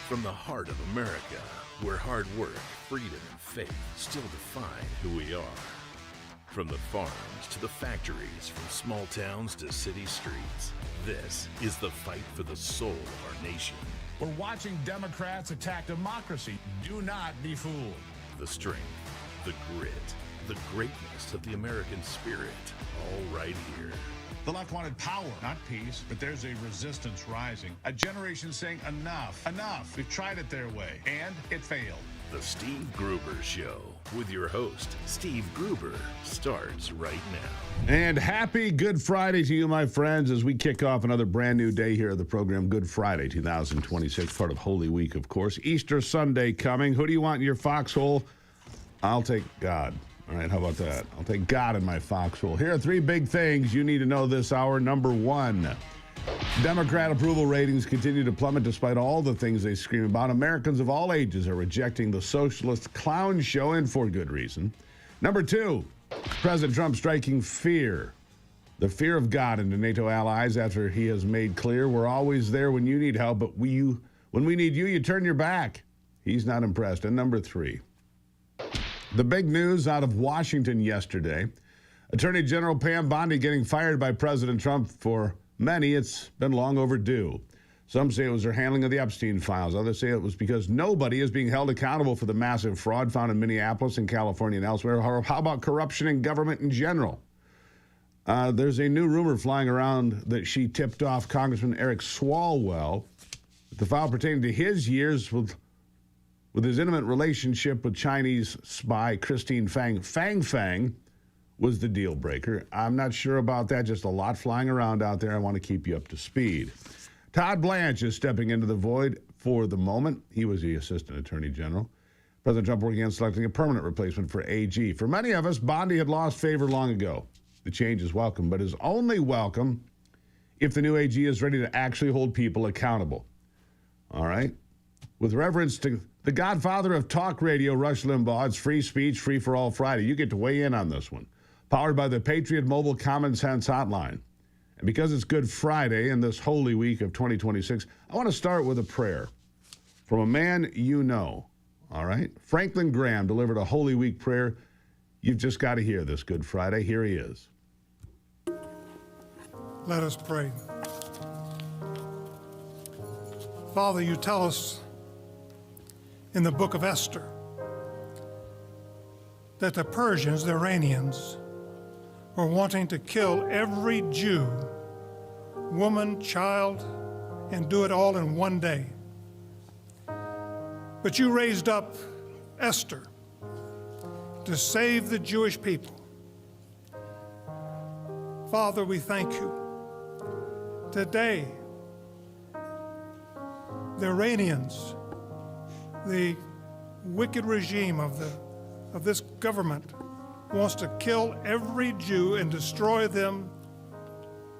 From the heart of America, where hard work, freedom, and faith still define who we are. From the farms to the factories, from small towns to city streets, this is the fight for the soul of our nation. We're watching Democrats attack democracy. Do not be fooled. The strength, the grit, the greatness of the American spirit, all right here. The left wanted power, not peace, but there's a resistance rising. A generation saying enough, enough. We've tried it their way, and it failed. The Steve Gruber Show with your host, Steve Gruber, starts right now. And happy Good Friday to you, my friends, as we kick off another brand new day here of the program, Good Friday 2026, part of Holy Week, of course. Easter Sunday coming. Who do you want in your foxhole? I'll take God. All right, how about that? I'll take God in my foxhole. Here are three big things you need to know this hour. Number one, Democrat approval ratings continue to plummet despite all the things they scream about. Americans of all ages are rejecting the socialist clown show, and for good reason. Number two, President Trump striking fear, the fear of God, into NATO allies after he has made clear we're always there when you need help, but when we need you, you turn your back. He's not impressed. And number three, the big news out of Washington yesterday, Attorney General Pam Bondi getting fired by President Trump. For many, it's been long overdue. Some say it was her handling of the Epstein files. Others say it was because nobody is being held accountable for the massive fraud found in Minneapolis and California and elsewhere. Or how about corruption in government in general? There's a new rumor flying around that she tipped off Congressman Eric Swalwell that the file pertaining to his years with his intimate relationship with Chinese spy Christine Fang. Fang was the deal breaker. I'm not sure about that. Just a lot flying around out there. I want to keep you up to speed. Todd Blanche is stepping into the void for the moment. He was the Assistant Attorney General. President Trump working on selecting a permanent replacement for AG. For many of us, Bondi had lost favor long ago. The change is welcome, but is only welcome if the new AG is ready to actually hold people accountable. All right? With reference to the godfather of talk radio, Rush Limbaugh, it's Free Speech, Free for All Friday. You get to weigh in on this one. Powered by the Patriot Mobile Common Sense Hotline. And because it's Good Friday in this holy week of 2026, I want to start with a prayer from a man you know. All right? Franklin Graham delivered a Holy Week prayer. You've just got to hear this Good Friday. Here he is. Let us pray. Father, you tell us in the book of Esther that the Persians, the Iranians, were wanting to kill every Jew, woman, child, and do it all in one day. But you raised up Esther to save the Jewish people. Father, we thank you. Today, the Iranians, the wicked regime of this government, wants to kill every Jew and destroy them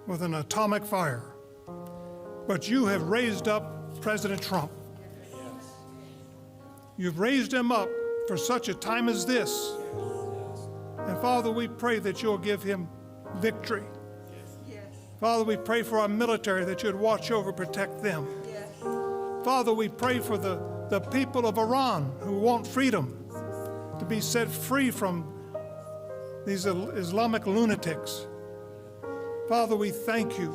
with an atomic fire. But you have raised up President Trump. You've raised him up for such a time as this. And Father, we pray that you'll give him victory. Father, we pray for our military that you'd watch over, protect them. Father, we pray for the people of Iran who want freedom to be set free from these Islamic lunatics. Father, we thank you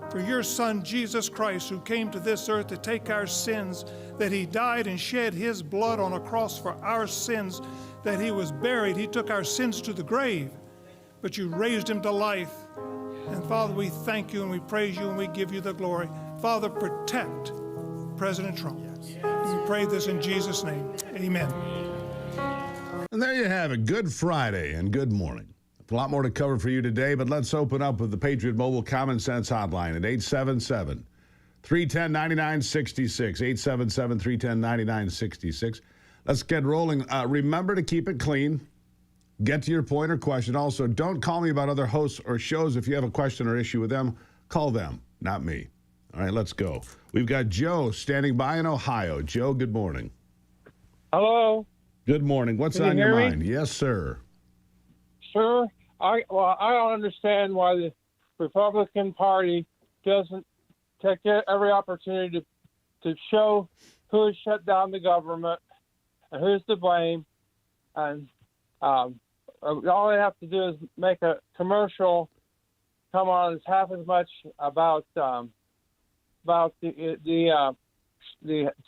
for your Son, Jesus Christ, who came to this earth to take our sins, that he died and shed his blood on a cross for our sins, that he was buried. He took our sins to the grave, but you raised him to life. And Father, we thank you and we praise you and we give you the glory. Father, protect President Trump. We pray this in Jesus' name. Amen. And there you have it. Good Friday and good morning. A lot more to cover for you today, but let's open up with the Patriot Mobile Common Sense Hotline at 877-310-9966. 877-310-9966. Let's get rolling. Remember to keep it clean. Get to your point or question. Also, don't call me about other hosts or shows. If you have a question or issue with them, call them, not me. All right, let's go. We've got Joe standing by in Ohio. Joe, good morning. Hello. Good morning. What's on your mind? Yes, sir. Sir, I don't understand why the Republican Party doesn't take every opportunity to show who shut down the government and who's to blame. And all they have to do is make a commercial come on that's half as much about the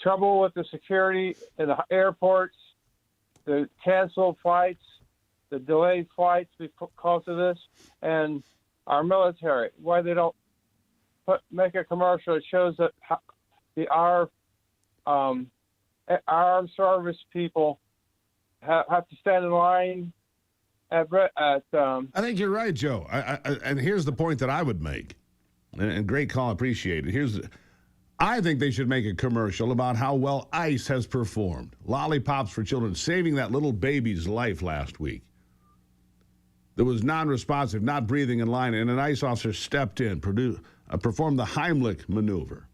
trouble with the security in the airports, the canceled flights, the delayed flights because of this, and our military. Why they don't make a commercial that shows that our armed service people have to stand in line at I think you're right, Joe. And here's the point that I would make. And great call, appreciate it. I think they should make a commercial about how well ICE has performed. Lollipops for children, saving that little baby's life last week. That was non-responsive, not breathing in line, and an ICE officer stepped in, performed the Heimlich maneuver.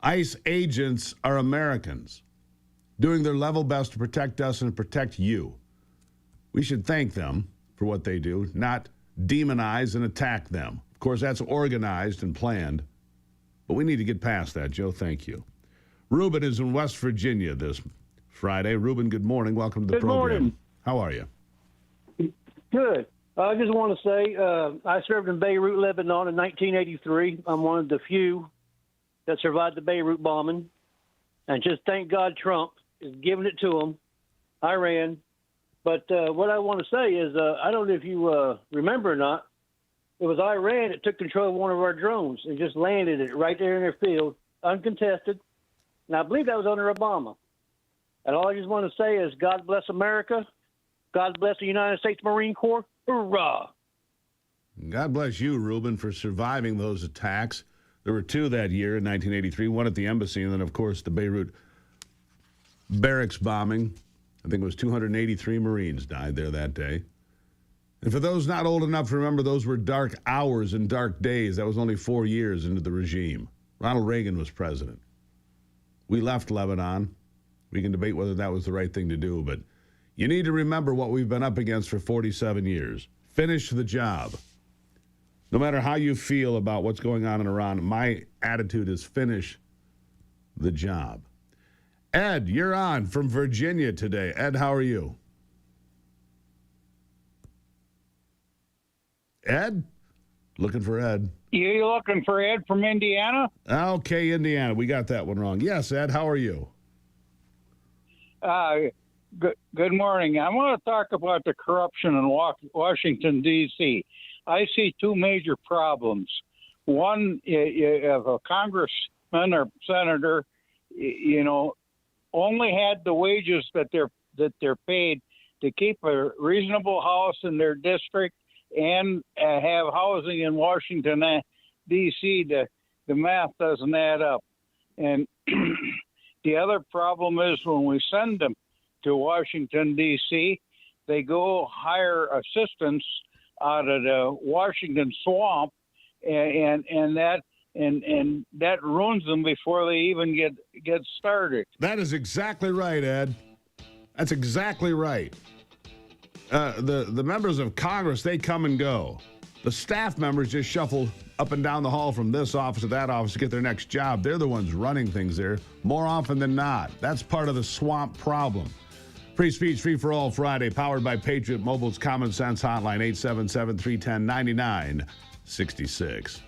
ICE agents are Americans, doing their level best to protect us and protect you. We should thank them for what they do, not demonize and attack them. Of course, that's organized and planned, but we need to get past that, Joe. Thank you. Ruben is in West Virginia this Friday. Ruben, good morning. Welcome to the program. Good morning. How are you? Good. I just want to say I served in Beirut, Lebanon in 1983. I'm one of the few that survived the Beirut bombing. And just thank God Trump is giving it to them, Iran. But what I want to say is I don't know if you remember or not. It was Iran that took control of one of our drones and just landed it right there in their field, uncontested. And I believe that was under Obama. And all I just want to say is God bless America. God bless the United States Marine Corps. Hoorah! God bless you, Ruben, for surviving those attacks. There were two that year in 1983, one at the embassy, and then, of course, the Beirut barracks bombing. I think it was 283 Marines died there that day. And for those not old enough to remember, those were dark hours and dark days. That was only 4 years into the regime. Ronald Reagan was president. We left Lebanon. We can debate whether that was the right thing to do, but you need to remember what we've been up against for 47 years. Finish the job. No matter how you feel about what's going on in Iran, my attitude is finish the job. Ed, you're on from Virginia today. Ed, how are you? Ed? Looking for Ed. You looking for Ed from Indiana? Okay, Indiana. We got that one wrong. Yes, Ed, how are you? Good morning. I want to talk about the corruption in Washington, D.C. I see two major problems. One, you have a congressman or senator, only had the wages that they're paid to keep a reasonable house in their district and have housing in Washington, D.C. The math doesn't add up. And the other problem is when we send them to Washington, D.C., they go hire assistants out of the Washington swamp, and that ruins them before they even get started. That is exactly right, Ed. That's exactly right. The members of Congress, they come and go. The staff members just shuffle up and down the hall from this office to that office to get their next job. They're the ones running things there more often than not. That's part of the swamp problem. Free speech, free for all Friday, powered by Patriot Mobile's Common Sense Hotline, 877-310-9966.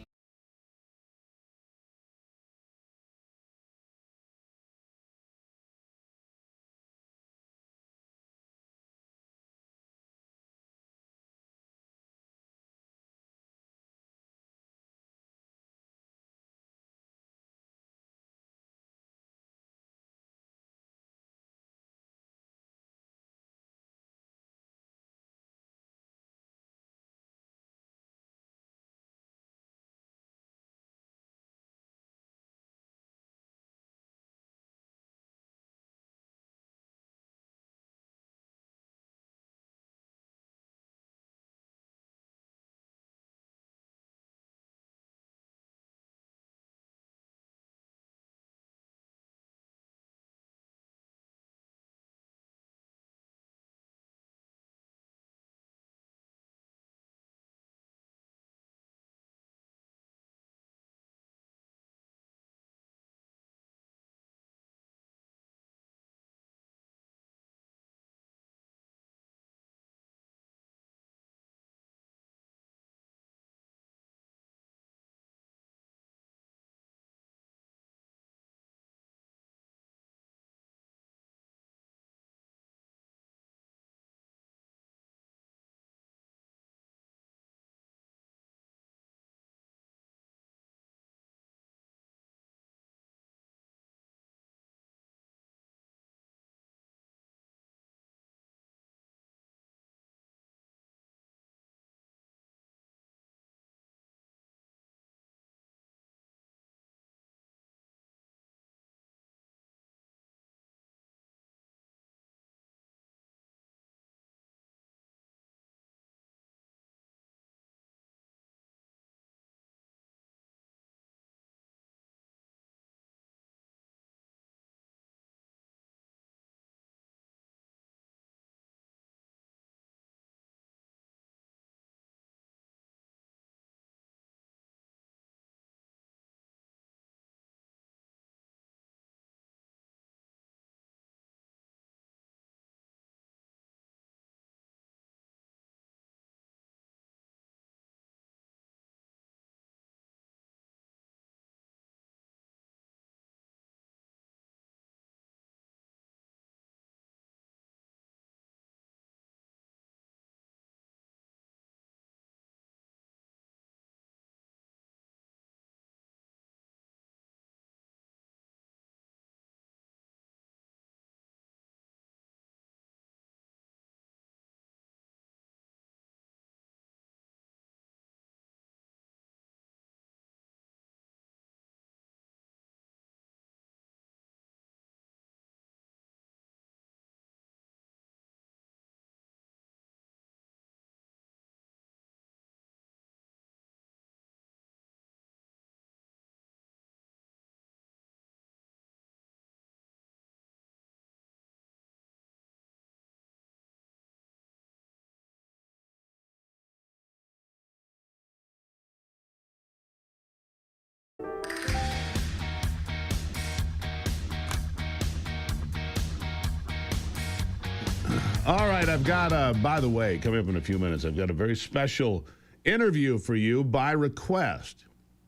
All right, I've got, by the way, coming up in a few minutes, I've got a very special interview for you by request.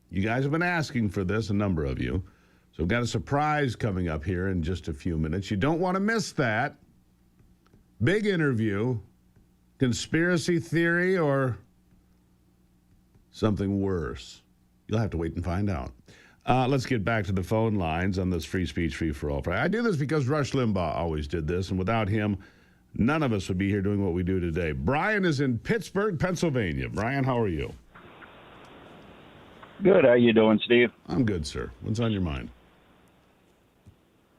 You guys have been asking for this, a number of you. So I've got a surprise coming up here in just a few minutes. You don't want to miss that. Big interview, conspiracy theory, or something worse. You'll have to wait and find out. Let's get back to the phone lines on this free speech, free for all. I do this because Rush Limbaugh always did this, and without him, none of us would be here doing what we do today. Brian is in Pittsburgh, Pennsylvania. Brian, how are you? Good. How you doing, Steve? I'm good, sir. What's on your mind?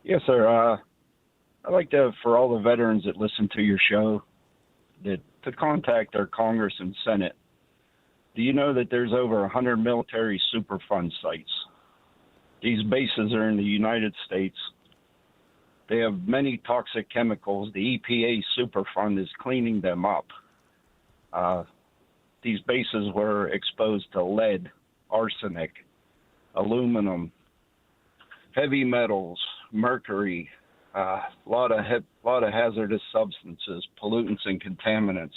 Yes, sir. I'd like to, for all the veterans that listen to your show, to contact our Congress and Senate. Do you know that there's over 100 military Superfund sites? These bases are in the United States. They have many toxic chemicals. The EPA Superfund is cleaning them up. These bases were exposed to lead, arsenic, aluminum, heavy metals, mercury, a lot of hazardous substances, pollutants, and contaminants.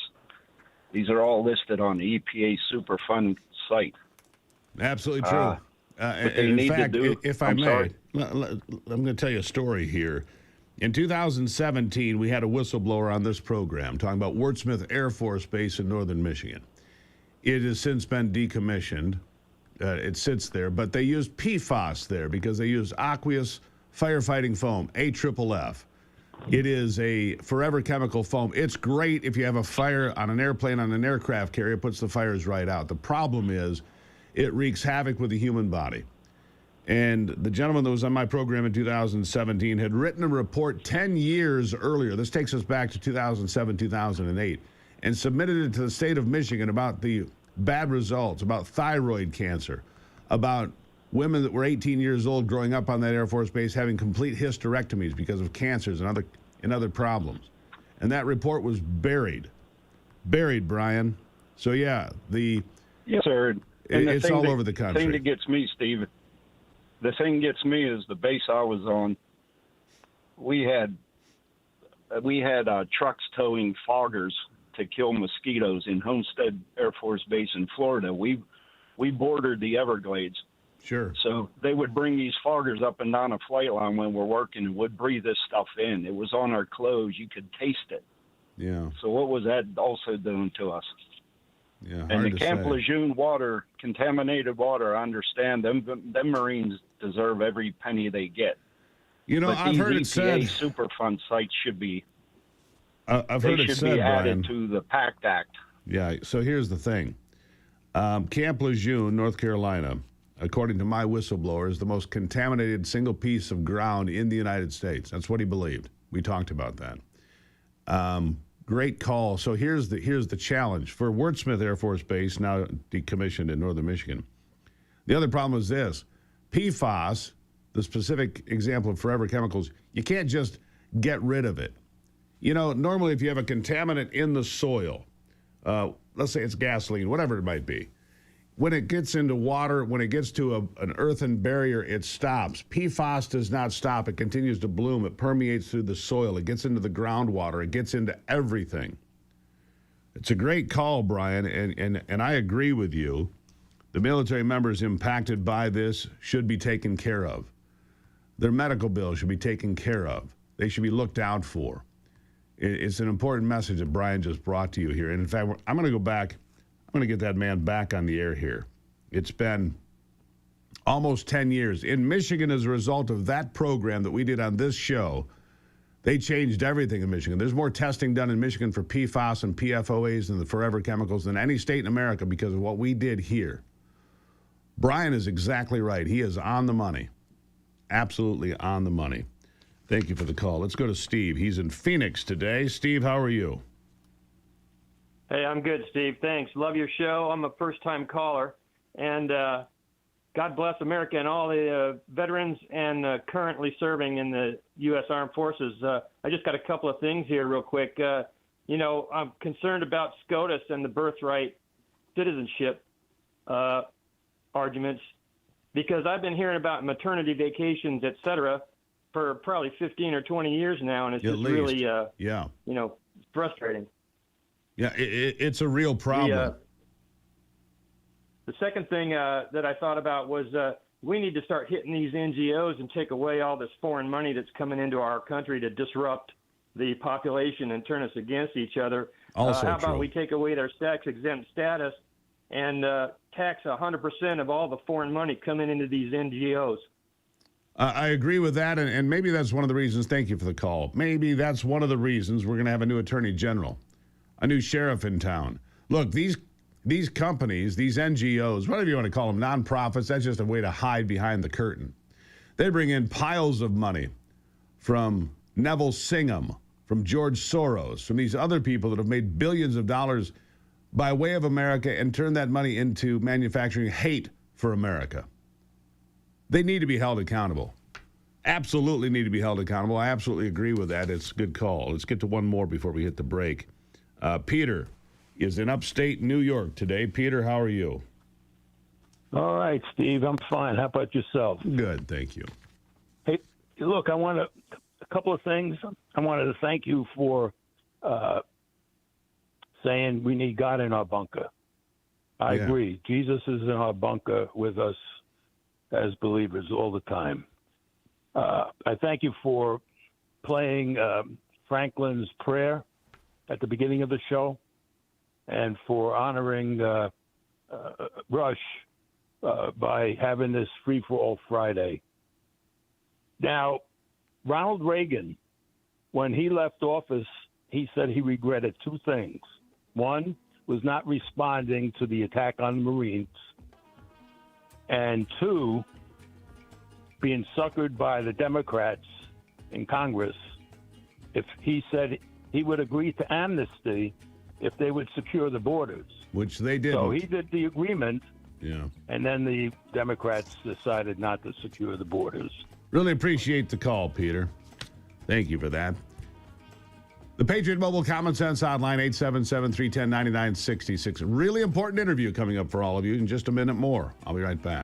These are all listed on the EPA Superfund site. Absolutely true. In fact, if I may, I'm going to tell you a story here. In 2017, we had a whistleblower on this program talking about Wurtsmith Air Force Base in northern Michigan. It has since been decommissioned. It sits there, but they used PFAS there because they used aqueous firefighting foam, AFFF. It is a forever chemical foam. It's great if you have a fire on an airplane, on an aircraft carrier, it puts the fires right out. The problem is it wreaks havoc with the human body. And the gentleman that was on my program in 2017 had written a report 10 years earlier. This takes us back to 2007, 2008, and submitted it to the state of Michigan about the bad results, about thyroid cancer, about women that were 18 years old growing up on that Air Force base having complete hysterectomies because of cancers and other problems. And that report was buried, Brian. So, yeah, Yes, sir. And it's all over the country. The thing that gets me, Steve, is the base I was on. We had trucks towing foggers to kill mosquitoes in Homestead Air Force Base in Florida. We bordered the Everglades. Sure. So they would bring these foggers up and down a flight line when we're working and would breathe this stuff in. It was on our clothes. You could taste it. Yeah. So what was that also doing to us? Yeah, hard and the to Camp say. Lejeune water, contaminated water, I understand them Marines deserve every penny they get. You know, but I've heard it said. These Superfund sites should be. I've heard it said, be added Brian. to the PACT Act. Yeah. So here's the thing. Camp Lejeune, North Carolina, according to my whistleblower, is the most contaminated single piece of ground in the United States. That's what he believed. We talked about that. Great call. So here's the challenge for Wurtsmith Air Force Base, now decommissioned in northern Michigan. The other problem is this: PFAS, the specific example of forever chemicals. You can't just get rid of it. You know, normally if you have a contaminant in the soil, let's say it's gasoline, whatever it might be, when it gets into water, when it gets to an earthen barrier, it stops. PFAS does not stop. It continues to bloom. It permeates through the soil. It gets into the groundwater. It gets into everything. It's a great call, Brian, and I agree with you. The military members impacted by this should be taken care of. Their medical bills should be taken care of. They should be looked out for. It's an important message that Brian just brought to you here. And in fact, I'm going to go back. I'm going to get that man back on the air here. It's been almost 10 years. In Michigan, as a result of that program that we did on this show, they changed everything in Michigan. There's more testing done in Michigan for PFAS and PFOAs and the forever chemicals than any state in America because of what we did here. Brian is exactly right. He is on the money. Absolutely on the money. Thank you for the call. Let's go to Steve. He's in Phoenix today. Steve, how are you? Hey, I'm good, Steve. Thanks. Love your show. I'm a first-time caller. And God bless America and all the veterans and currently serving in the U.S. Armed Forces. I just got a couple of things here real quick. I'm concerned about SCOTUS and the birthright citizenship arguments because I've been hearing about maternity vacations, et cetera, for probably 15 or 20 years now, and it's just really, frustrating. Yeah, it's a real problem. The second thing that I thought about was we need to start hitting these NGOs and take away all this foreign money that's coming into our country to disrupt the population and turn us against each other. Also how about true. we take away their tax-exempt status and tax 100% of all the foreign money coming into these NGOs? I agree with that, and maybe that's one of the reasons. Thank you for the call. Maybe that's one of the reasons we're going to have a new attorney general, a new sheriff in town. Look, these companies, these NGOs, whatever you want to call them, nonprofits, that's just a way to hide behind the curtain. They bring in piles of money from Neville Singham, from George Soros, from these other people that have made billions of dollars by way of America and turned that money into manufacturing hate for America. They need to be held accountable. Absolutely need to be held accountable. I absolutely agree with that. It's a good call. Let's get to one more before we hit the break. Peter is in upstate New York today. Peter, how are you? All right, Steve. I'm fine. How about yourself? Good, thank you. Hey, look, a couple of things. I wanted to thank you for saying we need God in our bunker. I agree. Jesus is in our bunker with us as believers all the time. I thank you for playing Franklin's prayer at the beginning of the show and for honoring Rush by having this free-for-all Friday. Now, Ronald Reagan, when he left office, he said he regretted two things. One was not responding to the attack on the Marines, and two, being suckered by the Democrats in Congress. If he said he would agree to amnesty if they would secure the borders. Which they didn't. So he did the agreement, yeah, and then the Democrats decided not to secure the borders. Really appreciate the call, Peter. Thank you for that. The Patriot Mobile Common Sense Hotline, 877-310-9966. Really important interview coming up for all of you in just a minute more. I'll be right back.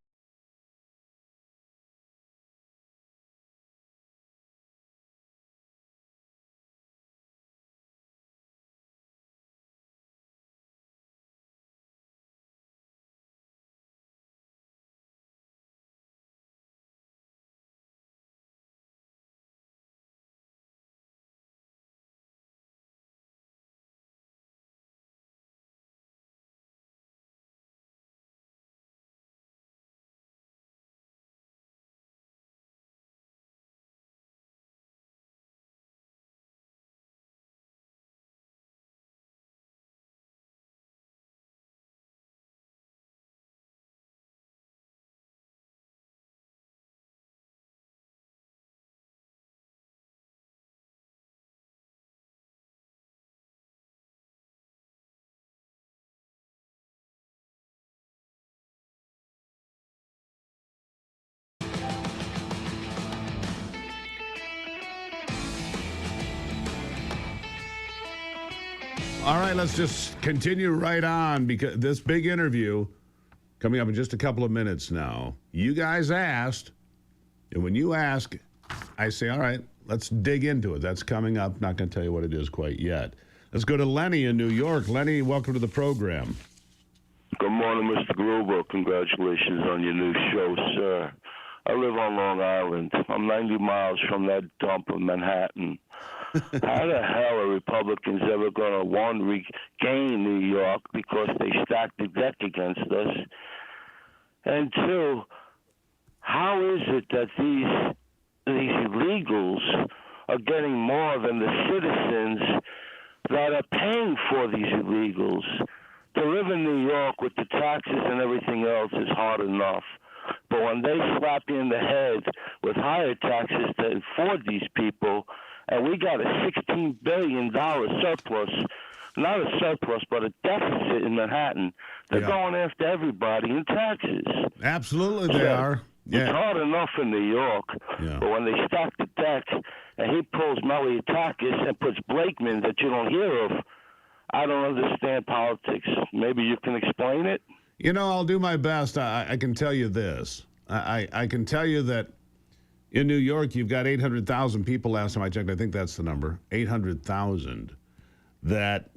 All right, let's just continue right on because this big interview coming up in just a couple of minutes now. You guys asked, and when you ask, I say, all right, let's dig into it. That's coming up. Not going to tell you what it is quite yet. Let's go to Lenny in New York. Lenny, welcome to the program. Good morning, Mr. Gruber. Congratulations on your new show, sir. I live on Long Island. I'm 90 miles from that dump in Manhattan. How the hell are Republicans ever going to, one, regain New York because they stacked the deck against us? And two, how is it that these illegals are getting more than the citizens that are paying for these illegals? To live in New York with the taxes and everything else is hard enough. But when they slap you in the head with higher taxes to afford these people, and we got a $16 billion surplus, not a surplus, but a deficit in Manhattan, they're going after everybody in taxes. Absolutely, they are. Yeah. It's hard enough in New York, but when they stack the deck and he pulls Maliotakis and puts Blakeman that you don't hear of, I don't understand politics. Maybe you can explain it? You know, I'll do my best. I can tell you this. I can tell you that In New York, you've got 800,000 people, last time I checked, I think that's the number, 800,000, that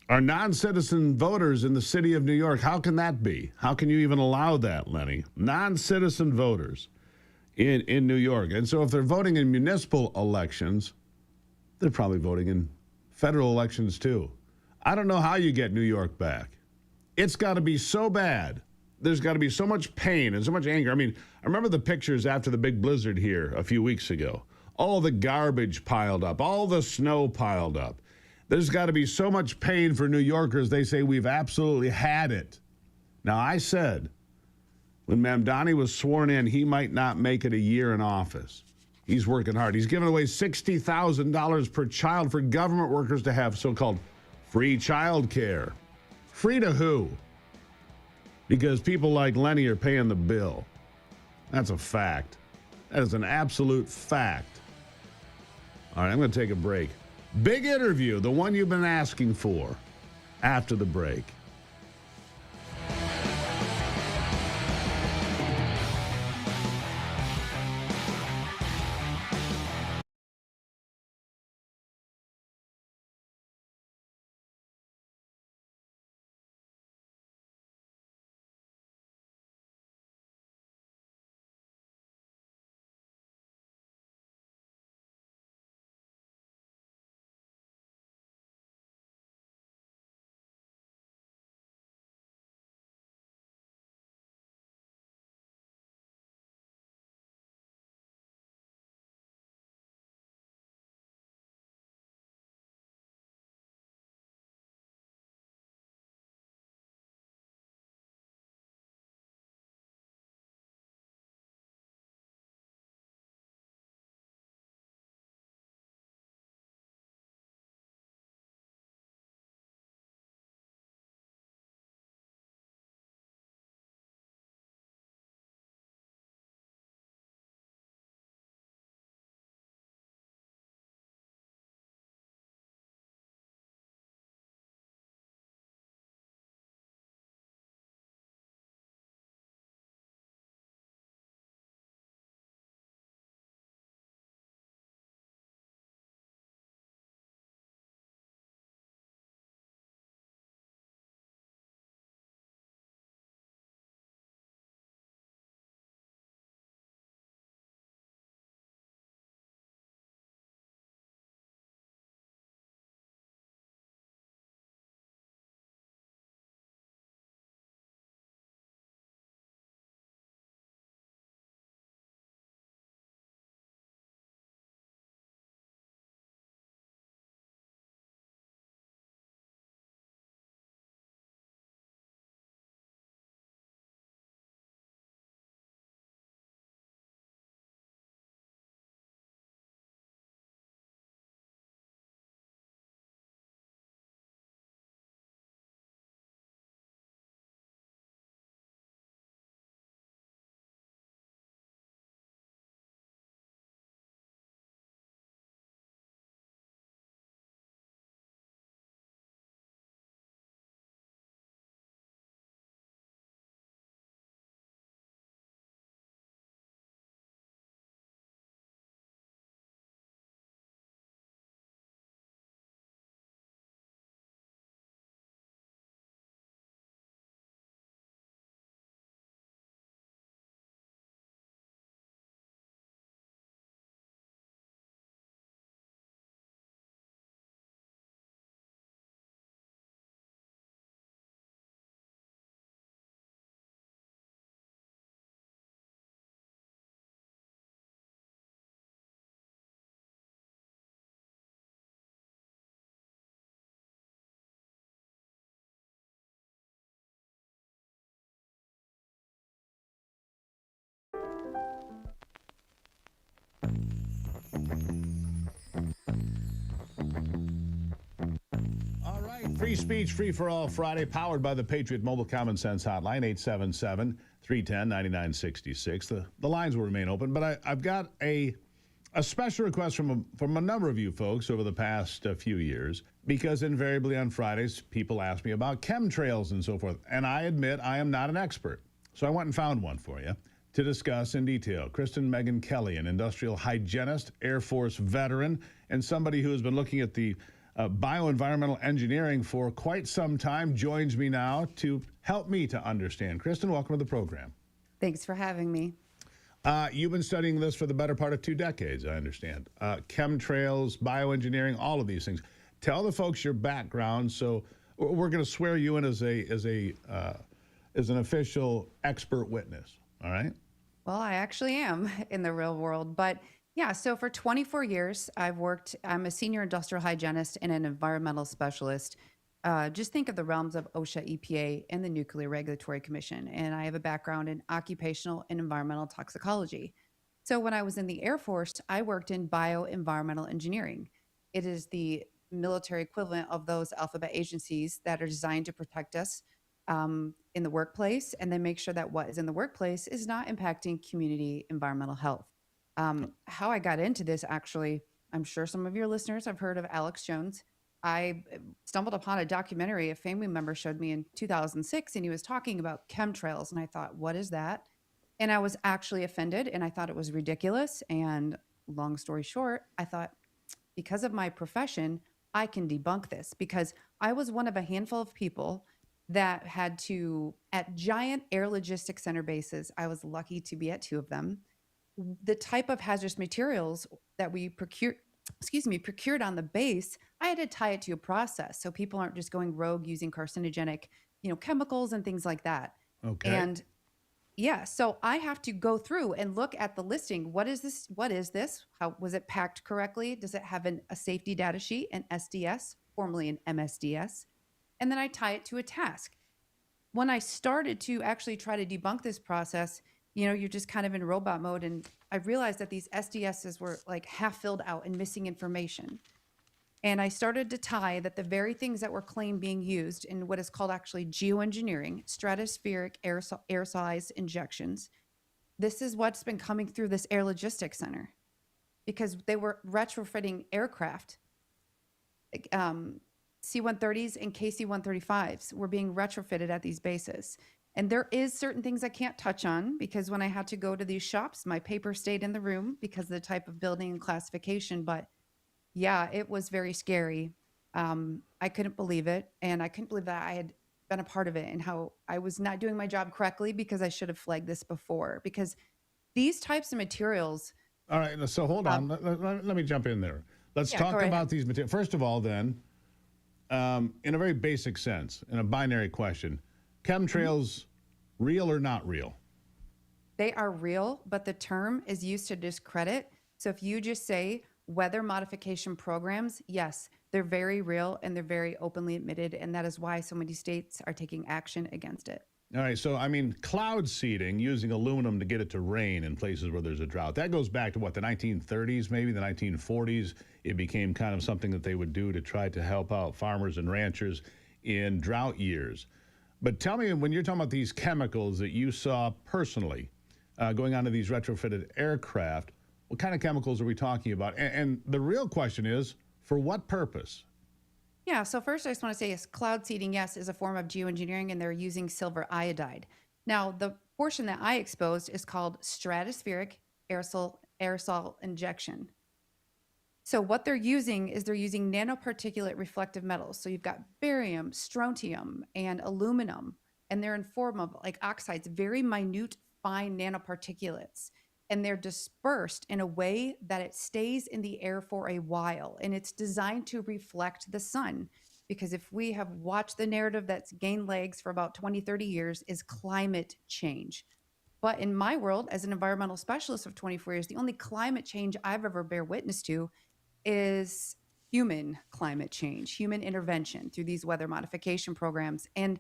are non-citizen voters in the city of New York. How can that be? How can you even allow that, Lenny? Non-citizen voters in New York. And so if they're voting in municipal elections, they're probably voting in federal elections too. I don't know how you get New York back. It's got to be so bad. There's got to be so much pain and so much anger. I mean, I remember the pictures after the big blizzard here a few weeks ago. All the garbage piled up, all the snow piled up. There's got to be so much pain for New Yorkers. They say we've absolutely had it. Now, I said when Mamdani was sworn in, he might not make it a year in office. He's working hard. He's giving away $60,000 per child for government workers to have so-called free child care. Free to who? Because people like Lenny are paying the bill. That's a fact. That is an absolute fact. All right, I'm going to take a break. Big interview, the one you've been asking for, after the break. Free speech, free for all Friday, powered by the Patriot Mobile Common Sense Hotline, 877-310-9966. The lines will remain open, but I've got a special request from a number of you folks over the past few years, because invariably on Fridays, people ask me about chemtrails and so forth, and I admit I am not an expert. So I went and found one for you. to discuss in detail. Kristen Megan Kelly, an industrial hygienist, Air Force veteran, and somebody who has been looking at the bioenvironmental engineering for quite some time, joins me now to help me to understand. Kristen, welcome to the program. Thanks for having me. You've been studying this for the better part of 2 decades, I understand. Chemtrails, bioengineering, all of these things. Tell the folks your background. So we're going to swear you in as an official expert witness. All right. Well, I actually am in the real world, but yeah, so for 24 years, I'm a senior industrial hygienist and an environmental specialist. Just think of the realms of OSHA, EPA, and the Nuclear Regulatory Commission. And I have a background in occupational and environmental toxicology. So when I was in the Air Force, I worked in bioenvironmental engineering. It is the military equivalent of those alphabet agencies that are designed to protect us in the workplace and then make sure that what is in the workplace is not impacting community environmental health. How I got into this, actually, I'm sure some of your listeners have heard of Alex Jones. I stumbled upon a documentary a family member showed me in 2006, and he was talking about chemtrails. And I thought, what is that? And I was actually offended, and I thought it was ridiculous. And long story short, I thought, because of my profession, I can debunk this, because I was one of a handful of people that had to, at giant air logistics center bases, I was lucky to be at 2 of them, the type of hazardous materials that we procured on the base, I had to tie it to a process so people aren't just going rogue using carcinogenic, chemicals and things like that. Okay. And yeah, so I have to go through and look at the listing. What is this? What is this? How was it packed correctly? Does it have a safety data sheet, an SDS, formerly an MSDS? And then I tie it to a task. When I started to actually try to debunk this process, you're just kind of in robot mode. And I realized that these SDSs were like half filled out and missing information. And I started to tie that the very things that were claimed being used in what is called actually geoengineering, stratospheric aerosolized injections, this is what's been coming through this air logistics center, because they were retrofitting aircraft. C-130s and KC-135s were being retrofitted at these bases. And there is certain things I can't touch on, because when I had to go to these shops, my paper stayed in the room because of the type of building and classification. But yeah, it was very scary. I couldn't believe it. And I couldn't believe that I had been a part of it, and how I was not doing my job correctly, because I should have flagged this before, because these types of materials. All right. So hold on. Let me jump in there. Let's talk about these materials. First of all, then, in a very basic sense, in a binary question, chemtrails, real or not real? They are real, but the term is used to discredit. So if you just say weather modification programs, yes, they're very real and they're very openly admitted. And that is why so many states are taking action against it. All right. So, cloud seeding, using aluminum to get it to rain in places where there's a drought, that goes back to what, the 1930s, maybe the 1940s. It became kind of something that they would do to try to help out farmers and ranchers in drought years. But tell me, when you're talking about these chemicals that you saw personally going onto these retrofitted aircraft, what kind of chemicals are we talking about? And the real question is, for what purpose? Yeah, so first I just want to say, yes, cloud seeding, yes, is a form of geoengineering, and they're using silver iodide. Now, the portion that I exposed is called stratospheric aerosol injection. So what they're using is nanoparticulate reflective metals. So you've got barium, strontium, and aluminum, and they're in form of like oxides, very minute, fine nanoparticulates. And they're dispersed in a way that it stays in the air for a while. And it's designed to reflect the sun. Because if we have watched the narrative that's gained legs for about 20, 30 years, is climate change. But in my world, as an environmental specialist of 24 years, the only climate change I've ever bear witness to is human climate change, human intervention through these weather modification programs. And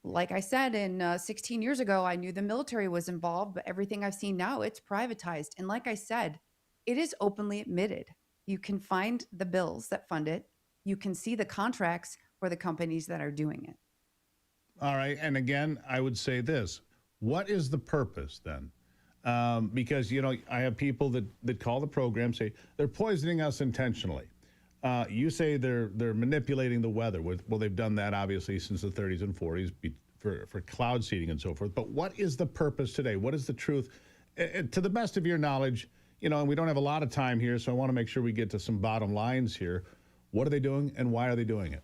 like I said, 16 years ago, I knew the military was involved, but everything I've seen now, it's privatized. And like I said, it is openly admitted. You can find the bills that fund it. You can see the contracts for the companies that are doing it. All right. And again, I would say this. What is the purpose then? Because, I have people that call the program, say they're poisoning us intentionally. You say they're manipulating the weather. Well, they've done that obviously since the 30s and 40s for cloud seeding and so forth. But what is the purpose today? What is the truth? To the best of your knowledge, and we don't have a lot of time here, so I want to make sure we get to some bottom lines here. What are they doing, and why are they doing it?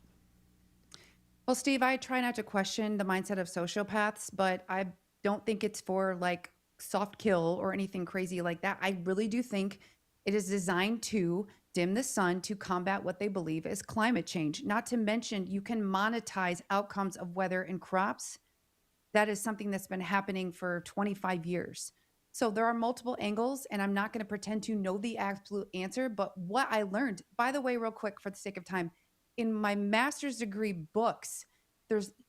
Well, Steve, I try not to question the mindset of sociopaths, but I don't think it's for like soft kill or anything crazy like that. I really do think it is designed to dim the sun to combat what they believe is climate change. Not to mention, you can monetize outcomes of weather and crops. That is something that's been happening for 25 years. So there are multiple angles, and I'm not going to pretend to know the absolute answer. But what I learned, by the way, real quick for the sake of time, in my master's degree books,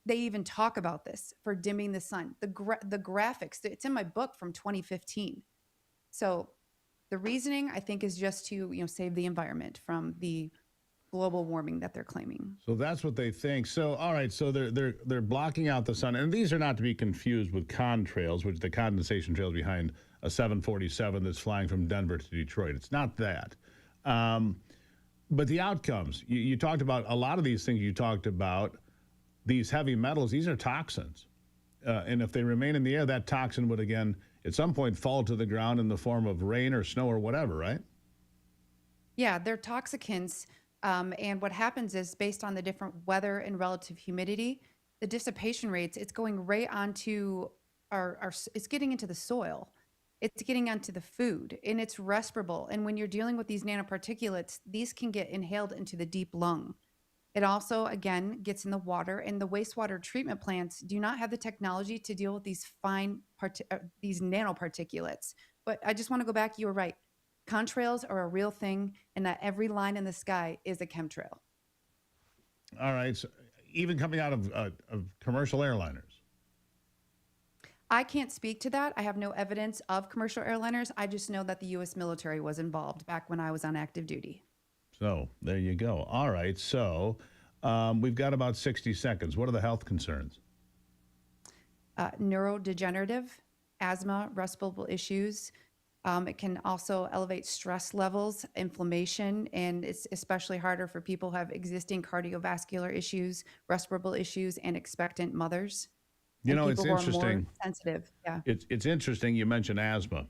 they even talk about this for dimming the sun. The graphics, it's in my book from 2015. So the reasoning, I think, is just to save the environment from the global warming that they're claiming. So that's what they think. So all right, so they're blocking out the sun, and these are not to be confused with contrails, which the condensation trails behind a 747 that's flying from Denver to Detroit. It's not that. But the outcomes, you talked about a lot of these things. You talked about these heavy metals. These are toxins, and if they remain in the air, that toxin would again at some point fall to the ground in the form of rain or snow or whatever, right? Yeah, they're toxicants. And what happens is based on the different weather and relative humidity, the dissipation rates, it's going right onto it's getting into the soil. It's getting onto the food, and it's respirable. And when you're dealing with these nanoparticulates, these can get inhaled into the deep lung. It also, again, gets in the water, and the wastewater treatment plants do not have the technology to deal with these these nanoparticulates. But I just want to go back. You were right. Contrails are a real thing, and that every line in the sky is a chemtrail. All right. So even coming out of commercial airliners. I can't speak to that. I have no evidence of commercial airliners. I just know that the U.S. military was involved back when I was on active duty. So there you go. All right. So we've got about 60 seconds. What are the health concerns? Neurodegenerative, asthma, respirable issues. It can also elevate stress levels, inflammation, and it's especially harder for people who have existing cardiovascular issues, respirable issues, and expectant mothers. It's interesting. Sensitive. Yeah. It's interesting you mentioned asthma,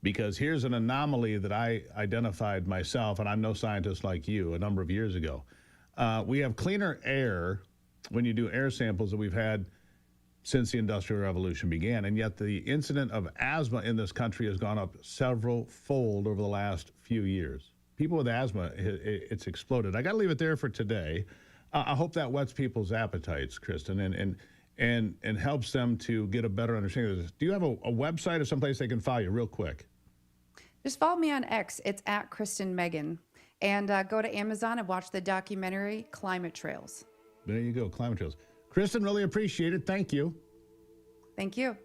because here's an anomaly that I identified myself, and I'm no scientist like you, a number of years ago. We have cleaner air when you do air samples that we've had since the Industrial Revolution began, and yet the incident of asthma in this country has gone up several fold over the last few years. People with asthma, it's exploded. I got to leave it there for today. I hope that whets people's appetites, Kristen, and helps them to get a better understanding of this. Do you have a website or someplace they can follow you real quick? Just follow me on X. It's at Kristen Megan. And go to Amazon and watch the documentary Climate Trails. There you go, Climate Trails. Kristen, really appreciate it. Thank you. Thank you.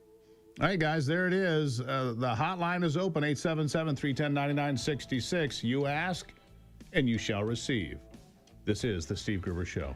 All right, guys, there it is. The hotline is open, 877-310-9966. You ask, and you shall receive. This is The Steve Gruber Show.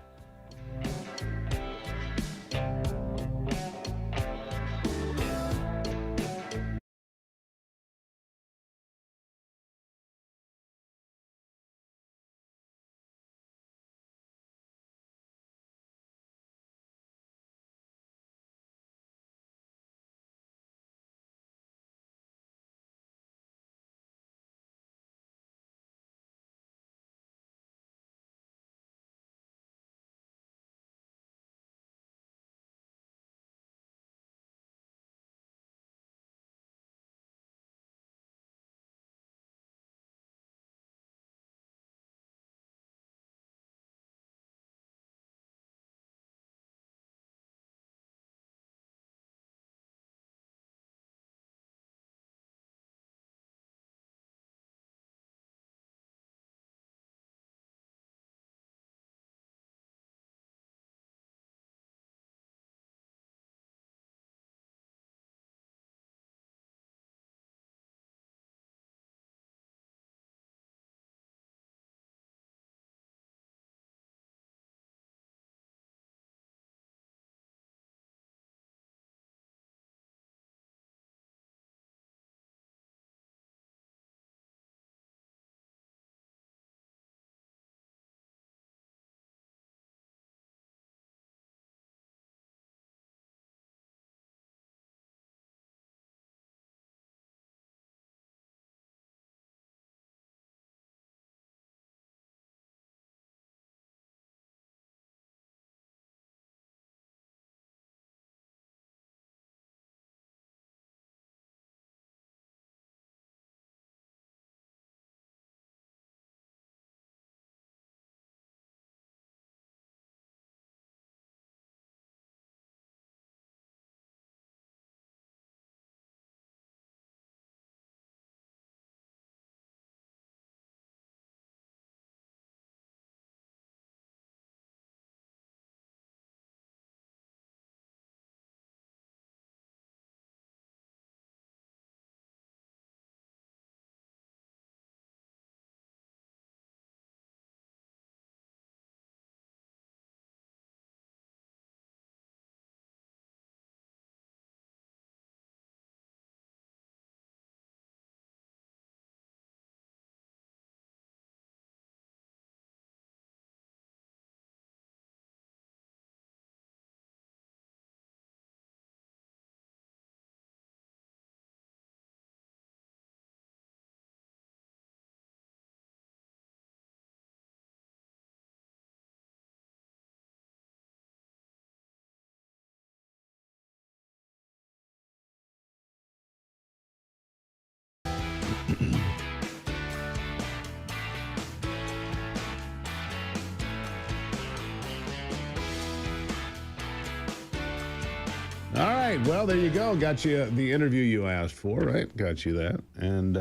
right. Well, there you go. Got you the interview you asked for, right? Got you that. And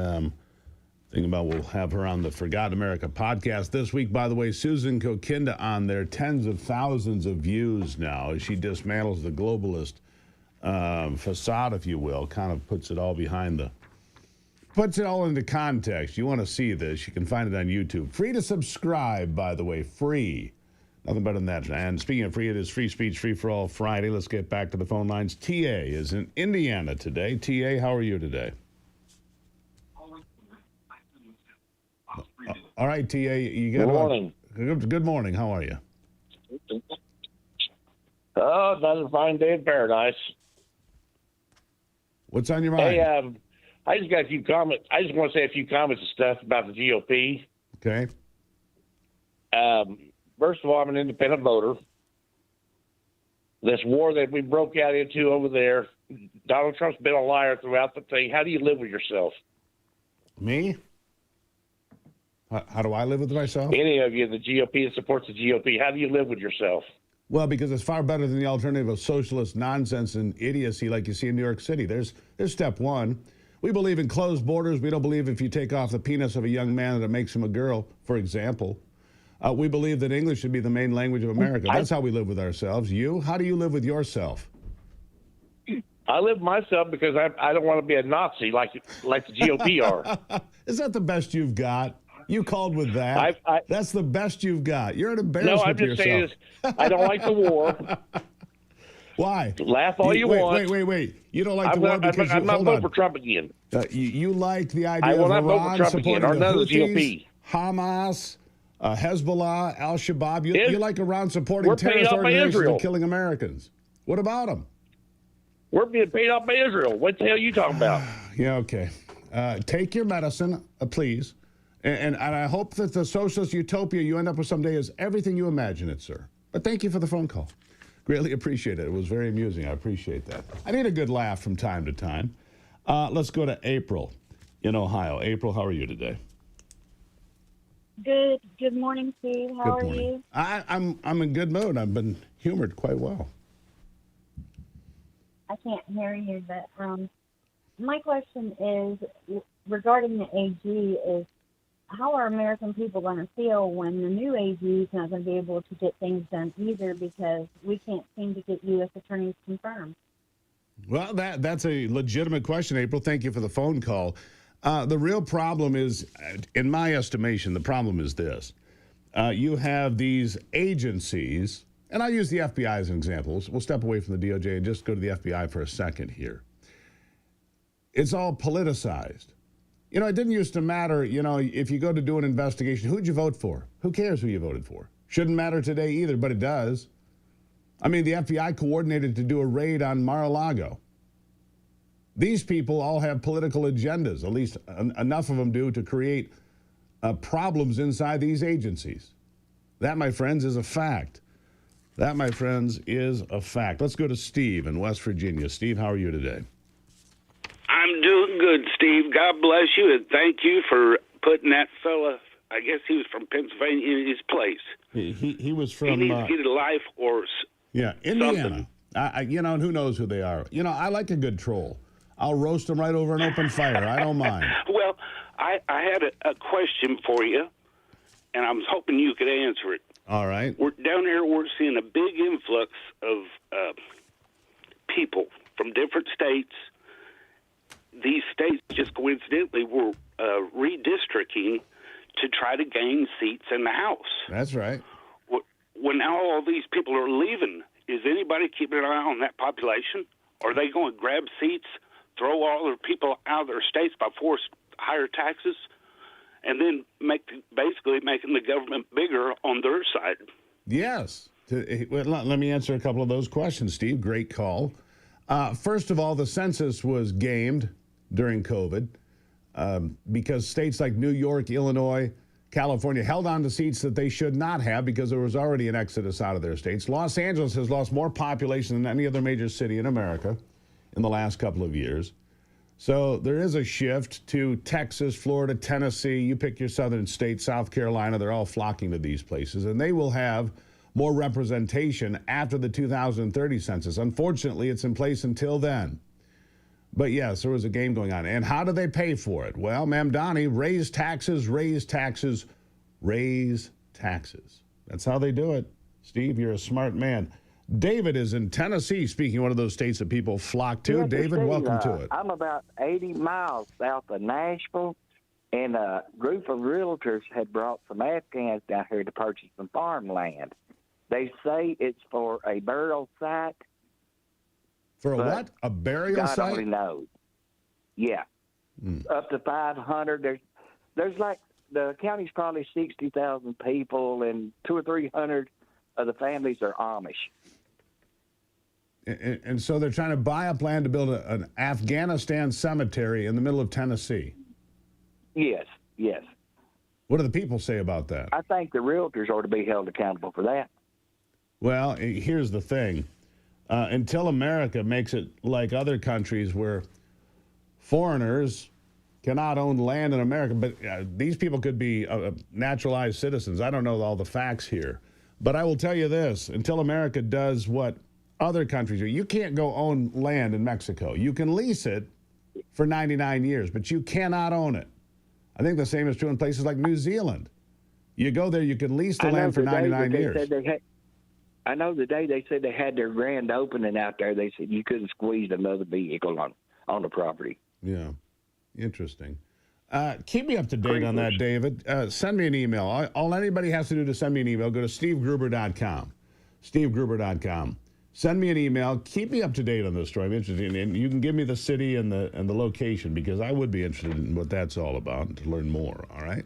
thinking about we'll have her on the Forgotten America podcast this week. By the way, Susan Kokinda on there. Tens of thousands of views now as she dismantles the globalist facade, if you will. Kind of puts it all puts it all into context. You want to see this, you can find it on YouTube. Free to subscribe, by the way. Free. Nothing better than that. And speaking of free, it is Free Speech, Free for All Friday. Let's get back to the phone lines. TA is in Indiana today. TA, how are you today? All right, TA, you got Good morning. Good morning. How are you? Oh, another fine day in paradise. What's on your mind? Hey, I just got a few comments. I just want to say a few comments and stuff about the GOP. Okay. First of all, I'm an independent voter. This war that we broke out into over there, Donald Trump's been a liar throughout the thing. How do you live with yourself? Me? How do I live with myself? Any of you in the GOP that supports the GOP, how do you live with yourself? Well, because it's far better than the alternative of socialist nonsense and idiocy like you see in New York City. There's step one. We believe in closed borders. We don't believe if you take off the penis of a young man that it makes him a girl, for example. We believe that English should be the main language of America. That's how we live with ourselves. You? How do you live with yourself? I live with myself because I don't want to be a Nazi like the GOP are. Is that the best you've got? You called with that. That's the best you've got. You're an embarrassment No, I'm to just yourself. saying this. I don't like the war. Why? Laugh all you want. Wait. You don't like the war because I'm not voting for Trump again. You like the I idea will of not vote for Iran Trump supporting again, or the none of the Houthis, GOP. Hamas, Hezbollah, Al-Shabaab. You like Iran supporting We're paid terrorist off by organizations Israel. and killing Americans. What about them? We're being paid off by Israel. What the hell are you talking about? Yeah, okay. Take your medicine, please. And I hope that the socialist utopia you end up with someday is everything you imagine it, sir. But thank you for the phone call. Greatly appreciate it. It was very amusing. I appreciate that. I need a good laugh from time to time. Let's go to April in Ohio. April, how are you today? Good. Good morning, Steve. How are you? I'm in good mood. I've been humored quite well. I can't hear you, but my question is regarding the AG is how are American people going to feel when the new AG is not going to be able to get things done either because we can't seem to get U.S. attorneys confirmed? Well, that's a legitimate question, April. Thank you for the phone call. The real problem is, in my estimation, the problem is this. You have these agencies, and I'll use the FBI as an example. We'll step away from the DOJ and just go to the FBI for a second here. It's all politicized. It didn't used to matter, if you go to do an investigation, who'd you vote for? Who cares who you voted for? Shouldn't matter today either, but it does. I mean, the FBI coordinated to do a raid on Mar-a-Lago. These people all have political agendas, at least enough of them do, to create problems inside these agencies. That, my friends, is a fact. That, my friends, is a fact. Let's go to Steve in West Virginia. Steve, how are you today? I'm doing good, Steve. God bless you, and thank you for putting that fella, I guess he was from Pennsylvania, in his place. He was from... He needs to get a life or Indiana. And who knows who they are. I like a good troll. I'll roast them right over an open fire. I don't mind. Well, I had a question for you, and I was hoping you could answer it. All right. We're down here, we're seeing a big influx of people from different states. These states just coincidentally were redistricting to try to gain seats in the House. That's right. When now all these people are leaving, is anybody keeping an eye on that population? Are they going to grab seats, throw all their people out of their states by force higher taxes, and then basically making the government bigger on their side? Yes. Let me answer a couple of those questions, Steve. Great call. First of all, the census was gamed during COVID because states like New York, Illinois, California held on to seats that they should not have because there was already an exodus out of their states. Los Angeles has lost more population than any other major city in America in the last couple of years. So there is a shift to Texas, Florida, Tennessee. You pick your southern state, South Carolina. They're all flocking to these places, and they will have more representation after the 2030 census. Unfortunately, it's in place until then. But yes, there was a game going on. And how do they pay for it? Well, Mamdani, raise taxes, raise taxes, raise taxes. That's how they do it. Steve, you're a smart man. David is in Tennessee, speaking of one of those states that people flock to. Yeah, David, Steve, welcome to it. I'm about 80 miles south of Nashville, and a group of realtors had brought some Afghans down here to purchase some farmland. They say it's for a burial site. For a what? A burial God site? only knows. Yeah. Up to 500. There's like, the county's probably 60,000 people, and 200 or 300 of the families are Amish. And so they're trying to buy up land to build an Afghanistan cemetery in the middle of Tennessee. Yes, yes. What do the people say about that? I think the realtors ought to be held accountable for that. Well, here's the thing. Until America makes it like other countries where foreigners cannot own land in America, but these people could be naturalized citizens. I don't know all the facts here. But I will tell you this, until America does what other countries do, you can't go own land in Mexico. You can lease it for 99 years, but you cannot own it. I think the same is true in places like New Zealand. You go there, you can lease the land for 99 years. I know the day they said they had their grand opening out there, they said you couldn't squeeze another vehicle on the property. Yeah, interesting. Keep me up to date on that, David. Send me an email. All anybody has to do to send me an email, go to stevegruber.com. stevegruber.com. Send me an email. Keep me up to date on this story. I'm interested in, and you can give me the city and the location, because I would be interested in what that's all about and to learn more, all right?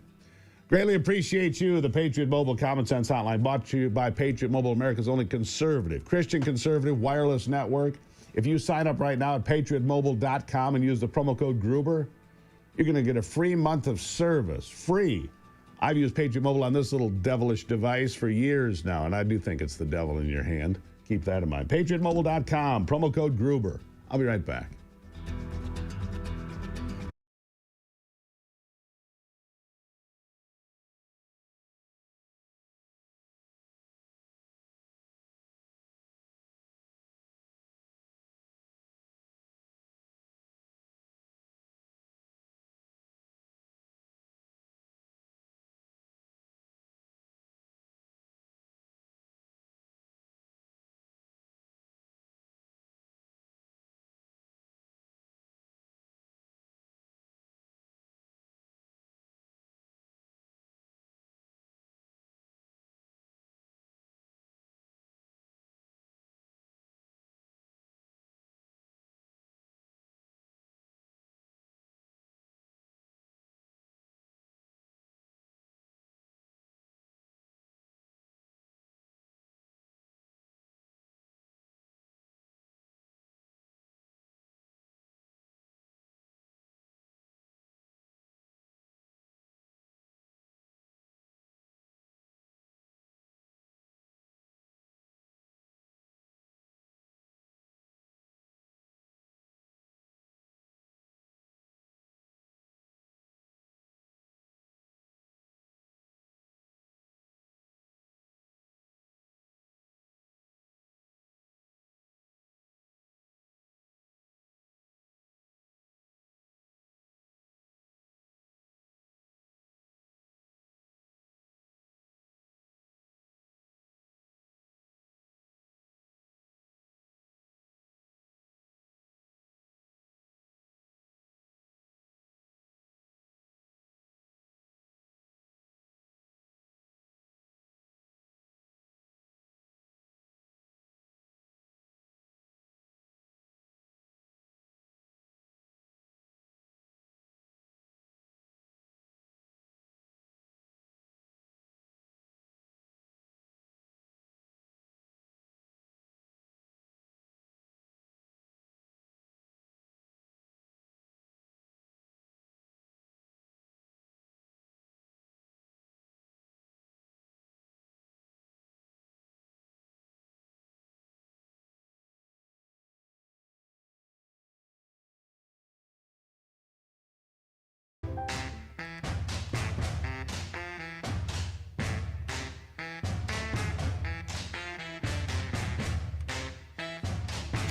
Greatly appreciate you. The Patriot Mobile Common Sense Hotline, brought to you by Patriot Mobile, America's only conservative, Christian conservative wireless network. If you sign up right now at patriotmobile.com and use the promo code Gruber, you're going to get a free month of service. Free. I've used Patriot Mobile on this little devilish device for years now, and I do think it's the devil in your hand. Keep that in mind. PatriotMobile.com, promo code Gruber. I'll be right back.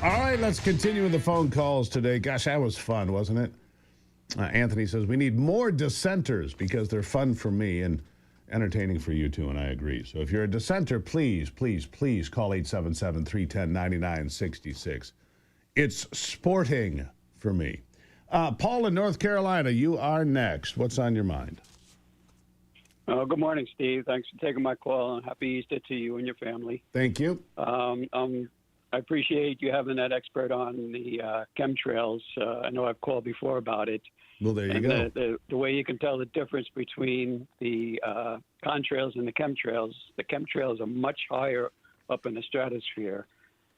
All right, let's continue with the phone calls today. Gosh, that was fun, wasn't it? Anthony says, we need more dissenters because they're fun for me and entertaining for you too, and I agree. So if you're a dissenter, please, please, please call 877-310-9966. It's sporting for me. Paul in North Carolina, you are next. What's on your mind? Good morning, Steve. Thanks for taking my call, and happy Easter to you and your family. Thank you. I appreciate you having that expert on the chemtrails. I know I've called before about it. Well, there you go. The way you can tell the difference between the contrails and the chemtrails are much higher up in the stratosphere,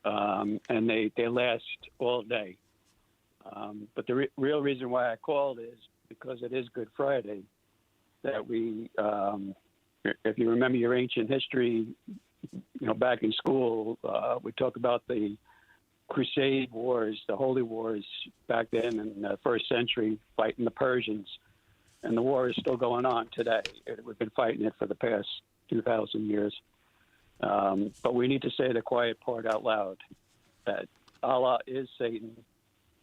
and they last all day. But the real reason why I called is because it is Good Friday, that we, if you remember your ancient history, back in school, we talk about the Crusade Wars, the Holy Wars back then in the first century, fighting the Persians. And the war is still going on today. We've been fighting it for the past 2,000 years. But we need to say the quiet part out loud, that Allah is Satan,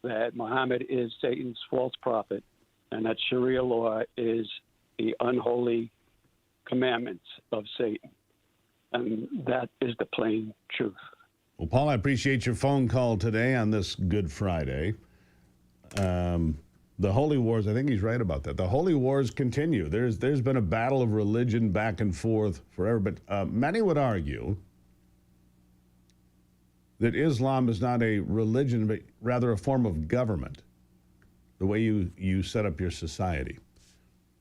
that Muhammad is Satan's false prophet, and that Sharia law is the unholy commandments of Satan. And that is the plain truth. Well, Paul, I appreciate your phone call today on this Good Friday. The Holy Wars, I think he's right about that. The Holy Wars continue. There's been a battle of religion back and forth forever, but many would argue that Islam is not a religion, but rather a form of government, the way you set up your society.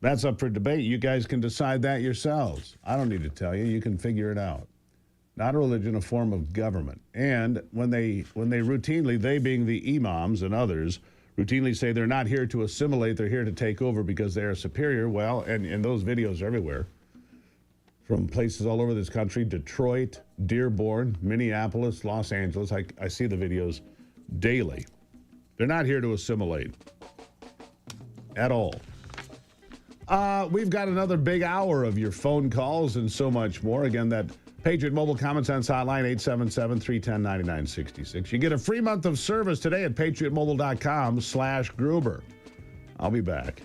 That's up for debate. You guys can decide that yourselves. I don't need to tell you. You can figure it out. Not a religion, a form of government. And when they routinely, they being the imams and others, routinely say they're not here to assimilate, they're here to take over because they are superior, well, and those videos are everywhere, from places all over this country, Detroit, Dearborn, Minneapolis, Los Angeles. I see the videos daily. They're not here to assimilate at all. We've got another big hour of your phone calls and so much more. Again, that Patriot Mobile Common Sense Hotline, 877-310-9966. You get a free month of service today at patriotmobile.com/Gruber. I'll be back.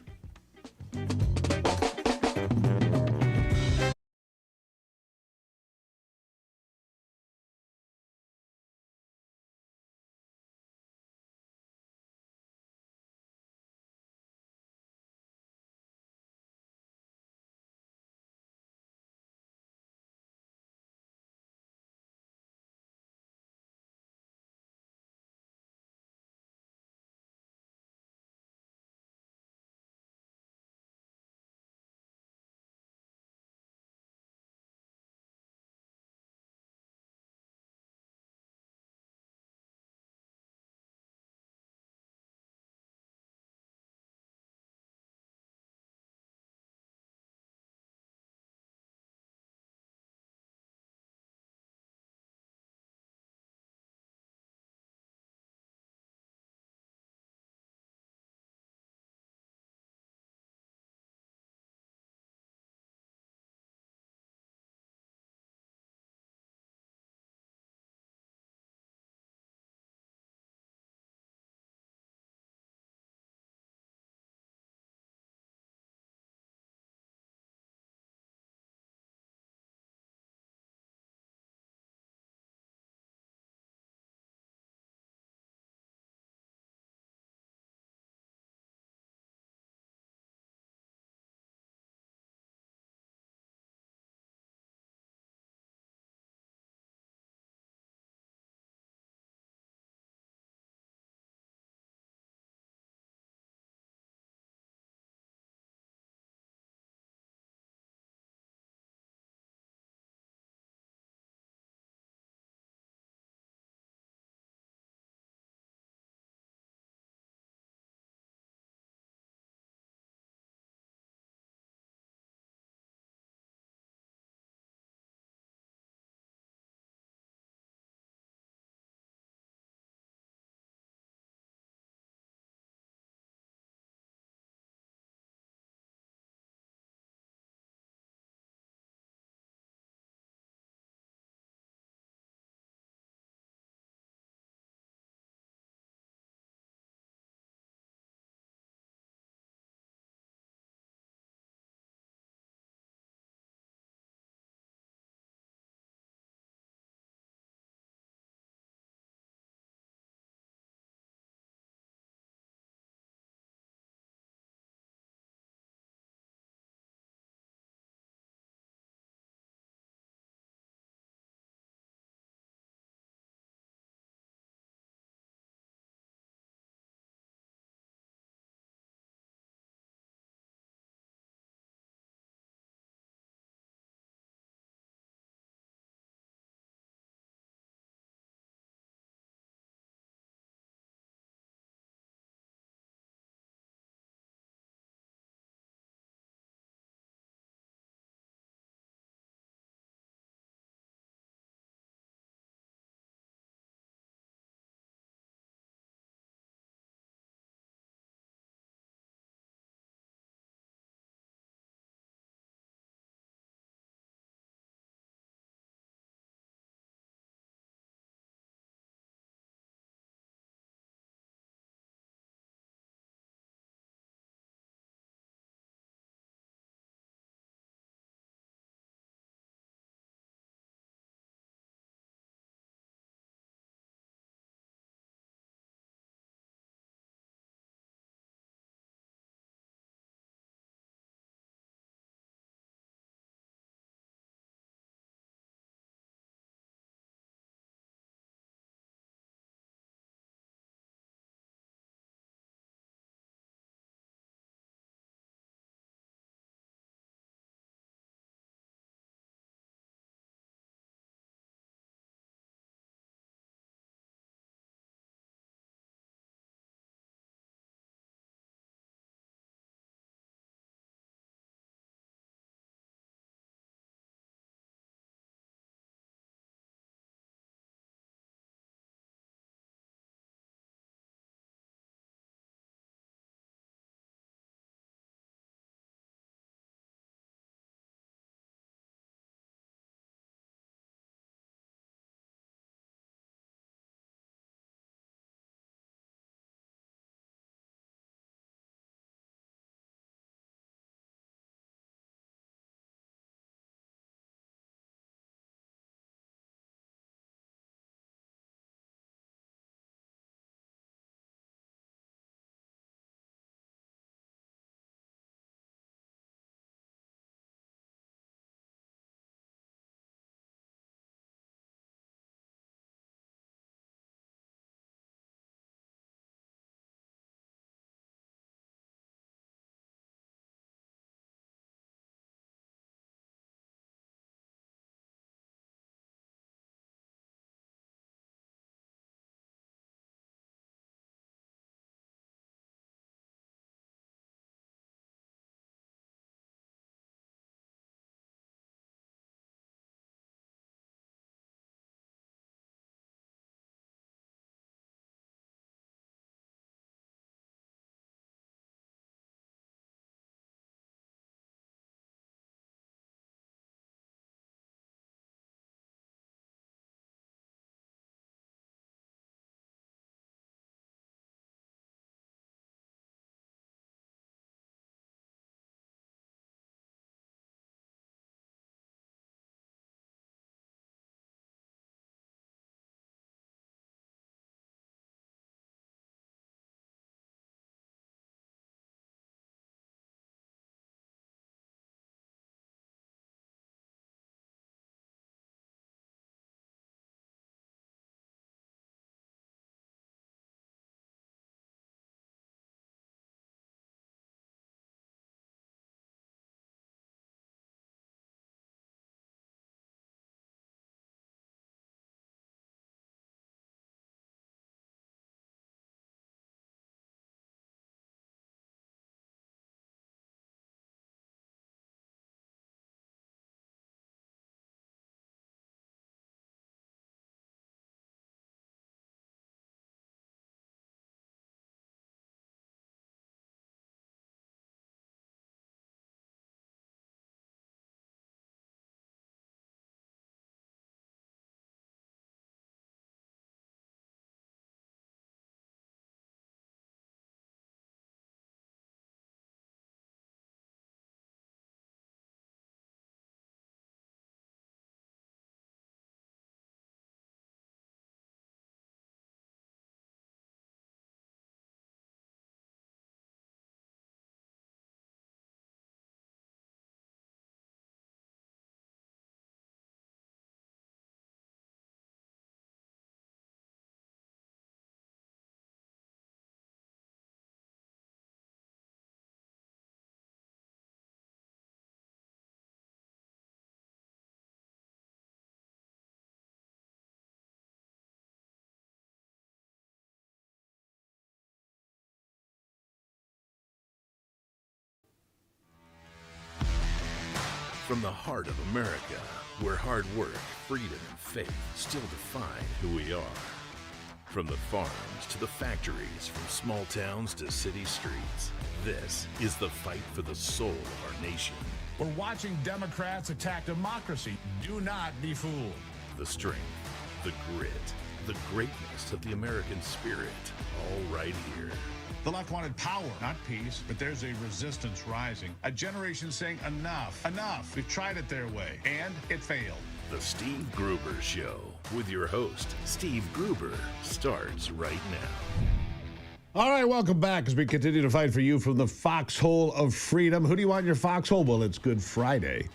From the heart of America, where hard work, freedom, and faith still define who we are. From the farms to the factories, from small towns to city streets, this is the fight for the soul of our nation. We're watching Democrats attack democracy. Do not be fooled. The strength, the grit, the greatness of the American spirit, all right here. The left wanted power, not peace, but there's a resistance rising. A generation saying enough, enough. We've tried it their way, and it failed. The Steve Gruber Show with your host, Steve Gruber, starts right now. All right, welcome back as we continue to fight for you from the foxhole of freedom. Who do you want in your foxhole? Well, it's Good Friday.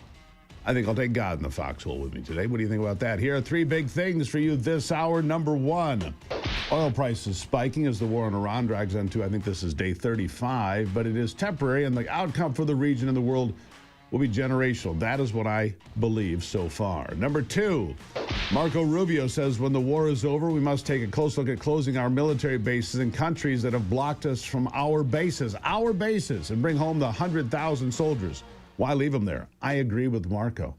I think I'll take God in the foxhole with me today. What do you think about that? Here are three big things for you this hour. Number one, oil prices spiking as the war in Iran drags into, I think this is day 35, but it is temporary, and the outcome for the region and the world will be generational. That is what I believe so far. Number two, Marco Rubio says when the war is over, we must take a close look at closing our military bases in countries that have blocked us from our bases, and bring home the 100,000 soldiers. Why leave them there? I agree with Marco.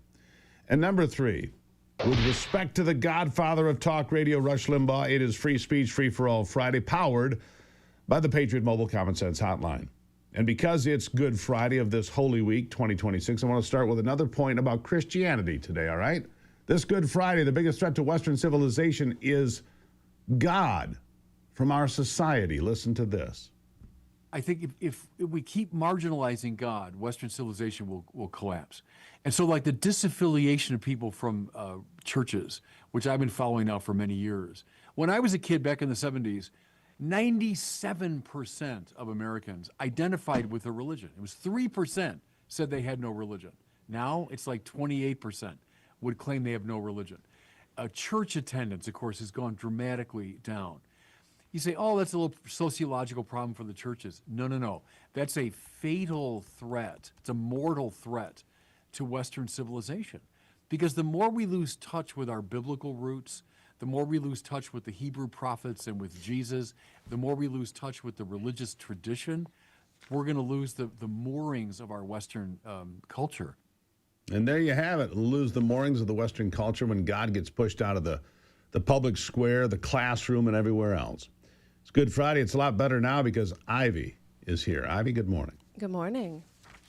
And number three, with respect to the godfather of talk radio, Rush Limbaugh, it is Free Speech, Free for All Friday, powered by the Patriot Mobile Common Sense Hotline. And because it's Good Friday of this Holy Week 2026, I want to start with another point about Christianity today, all right? This Good Friday, the biggest threat to Western civilization is God from our society. Listen to this. I think if we keep marginalizing God, Western civilization will collapse. And so like the disaffiliation of people from churches, which I've been following now for many years. When I was a kid back in the 70s, 97% of Americans identified with a religion. It was 3% said they had no religion. Now it's like 28% would claim they have no religion. Church attendance, of course, has gone dramatically down. You say, oh, that's a little sociological problem for the churches. No. That's a fatal threat. It's a mortal threat to Western civilization. Because the more we lose touch with our biblical roots, the more we lose touch with the Hebrew prophets and with Jesus, the more we lose touch with the religious tradition, we're going to lose the moorings of our Western culture. And there you have it. Lose the moorings of the Western culture when God gets pushed out of the public square, the classroom, and everywhere else. It's Good Friday. It's a lot better now because Ivy is here. Ivy, good morning. Good morning.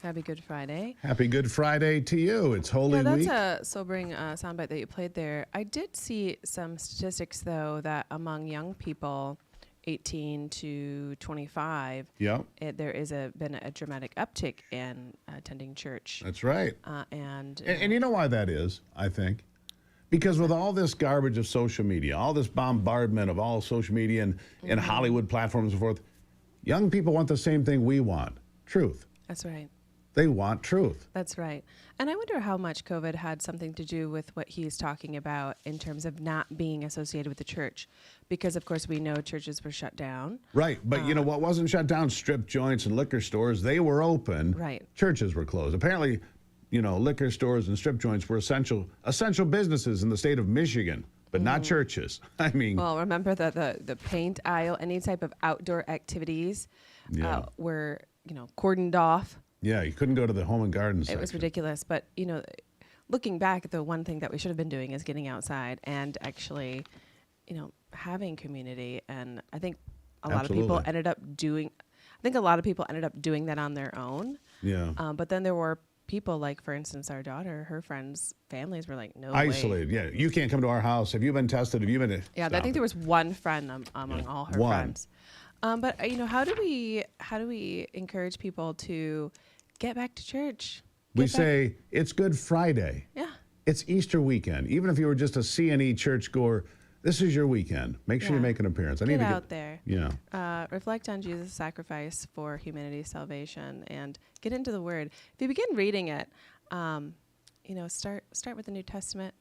Happy Good Friday. Happy Good Friday to you. It's Holy Week. That's a sobering soundbite that you played there. I did see some statistics, though, that among young people 18 to 25, there is been a dramatic uptick in attending church. That's right. And you know why that is, I think? Because with all this garbage of social media, all this bombardment of all social media and Hollywood platforms and so forth, young people want the same thing we want, truth. That's right. They want truth. That's right. And I wonder how much COVID had something to do with what he's talking about in terms of not being associated with the church. Because, of course, we know churches were shut down. Right. But you know what wasn't shut down? Strip joints and liquor stores. They were open. Right. Churches were closed. Apparently, liquor stores and strip joints were essential businesses in the state of Michigan, but not churches. I mean. Well, remember that the paint aisle, any type of outdoor activities were, cordoned off. Yeah, you couldn't go to the home and garden section. It was ridiculous. But, looking back, the one thing that we should have been doing is getting outside and actually, having community. And I think a lot of people ended up doing that on their own. Yeah. But then there were people like, for instance, our daughter, her friends, families were like, no isolated. way. Yeah, you can't come to our house. Have you been tested? Have you been? Yeah, I think there was one friend among all her friends. But how do we encourage people to get back to church? We say it's Good Friday. Yeah. It's Easter weekend. Even if you were just a C&E churchgoer, this is your weekend. Make sure you make an appearance. Get out there. Yeah. Reflect on Jesus' sacrifice for humanity's salvation and get into the Word. If you begin reading it, start with the New Testament.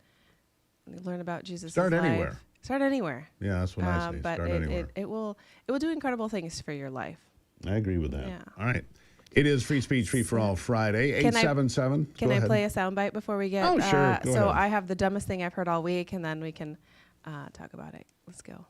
Learn about Jesus' Start life. anywhere. Start anywhere. Yeah, that's what I say. But Start anywhere. it will do incredible things for your life. I agree with that. Yeah. All right. It is Free Speech, Free for All Friday, 877. Can I play a soundbite before we get? Oh, sure. Go ahead. I have the dumbest thing I've heard all week, and then we can talk about it. Let's go.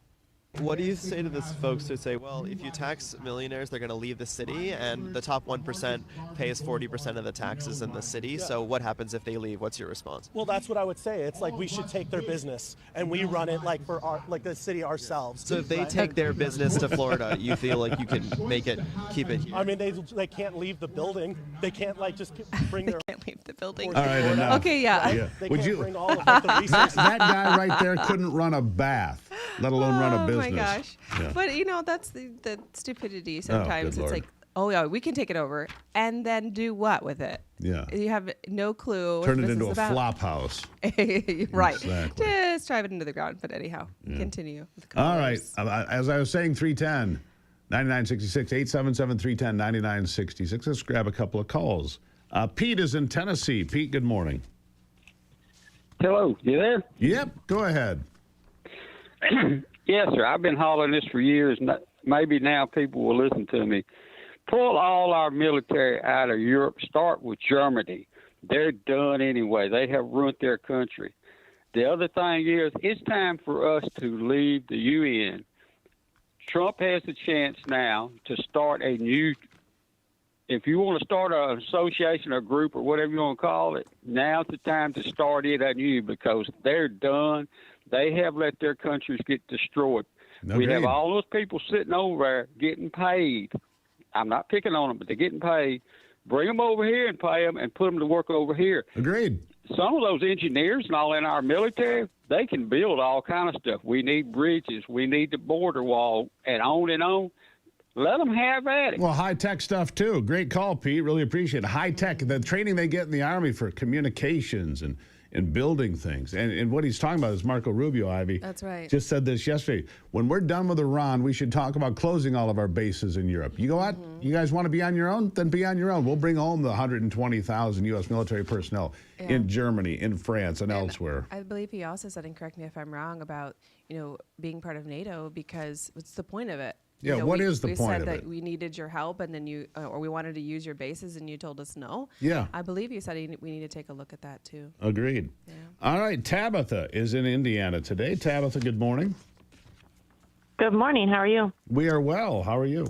What do you say to these folks who say, well, if you tax millionaires, they're going to leave the city, and the top 1% pays 40% of the taxes in the city, so what happens if they leave? What's your response? Well, that's what I would say. It's like we should take their business, and we run it like for the city ourselves. So if they take their business to Florida, you feel like you can keep it here? I mean, they can't leave the building. They can't just bring their... They can't leave the building. All right, enough. Okay, yeah. Yeah. They Would can't you? bring all of the resources. That guy right there couldn't run a bath, let alone run a business. Oh my gosh! Yeah. But that's the stupidity. Sometimes good it's Lord. like, oh yeah, we can take it over, and then do what with it? Yeah. You have no clue. What Turn this it into is a about. flop house. Right. Exactly. Just drive it into the ground. But anyhow, continue. With the All right. colors. As I was saying, 310 9966 877 310 9966. Let's grab a couple of calls. Pete is in Tennessee. Pete, good morning. Hello, you there? Yep, go ahead. Yes, sir. I've been hollering this for years. Maybe now people will listen to me. Pull all our military out of Europe. Start with Germany. They're done anyway. They have ruined their country. The other thing is, it's time for us to leave the UN. Trump has the chance now to start a new. If you want to start an association or group or whatever you want to call it, now's the time to start it anew because they're done. They have let their countries get destroyed. We have all those people sitting over there getting paid. I'm not picking on them, but they're getting paid. Bring them over here and pay them and put them to work over here. Agreed. Some of those engineers and all in our military, they can build all kind of stuff. We need bridges. We need the border wall and on and on. Let them have at it. Well, high-tech stuff, too. Great call, Pete. Really appreciate it. High-tech, the training they get in the Army for communications and building things. And what he's talking about is Marco Rubio, Ivy. That's right. Just said this yesterday. When we're done with Iran, we should talk about closing all of our bases in Europe. You go what? You guys want to be on your own? Then be on your own. We'll bring home the 120,000 U.S. military personnel in Germany, in France, and elsewhere. I believe he also said, and correct me if I'm wrong, about being part of NATO, because what's the point of it? Yeah, what is the point of it? We said that it? we needed your help, and then or we wanted to use your bases, and you told us no. Yeah. I believe you said we need to take a look at that, too. Agreed. Yeah. All right, Tabitha is in Indiana today. Tabitha, good morning. Good morning. How are you? We are well. How are you?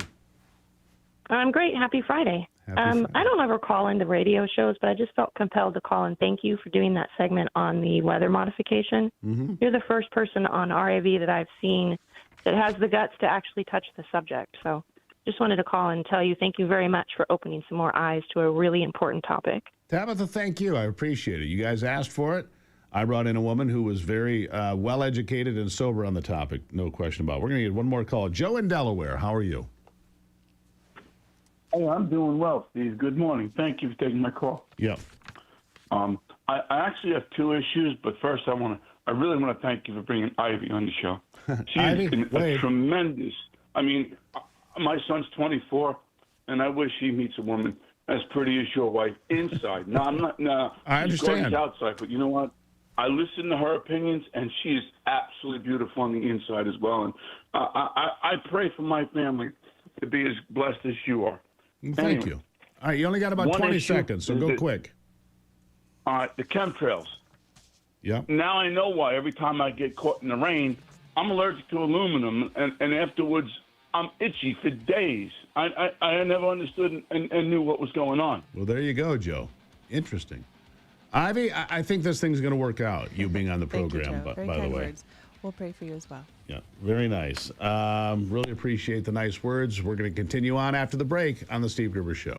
I'm great. Happy Friday. I don't ever call into radio shows, but I just felt compelled to call and thank you for doing that segment on the weather modification. Mm-hmm. You're the first person on RAV that I've seen that has the guts to actually touch the subject. So just wanted to call and tell you thank you very much for opening some more eyes to a really important topic. Tabitha, thank you. I appreciate it. You guys asked for it. I brought in a woman who was very well-educated and sober on the topic, no question about it. We're going to get one more call. Joe in Delaware, how are you? Hey, I'm doing well, Steve. Good morning. Thank you for taking my call. Yeah. I actually have two issues, but first I really want to thank you for bringing Ivy on the show. She's been a tremendous. I mean, my son's 24, and I wish he meets a woman as pretty as your wife inside. No, I'm not. No, I understand. She's outside, but you know what? I listen to her opinions, and she's absolutely beautiful on the inside as well. And I pray for my family to be as blessed as you are. Thank you. All right, you only got about 20 seconds, so go quick. The chemtrails. Yeah. Now I know why every time I get caught in the rain, I'm allergic to aluminum, and afterwards I'm itchy for days. I never understood and knew what was going on. Well, there you go, Joe. Interesting. Ivy, I think this thing's going to work out, you being on the program, Thank you, Joe. Very by the kind way. words. We'll pray for you as well. Yeah, very nice. Really appreciate the nice words. We're going to continue on after the break on the Steve Gruber Show.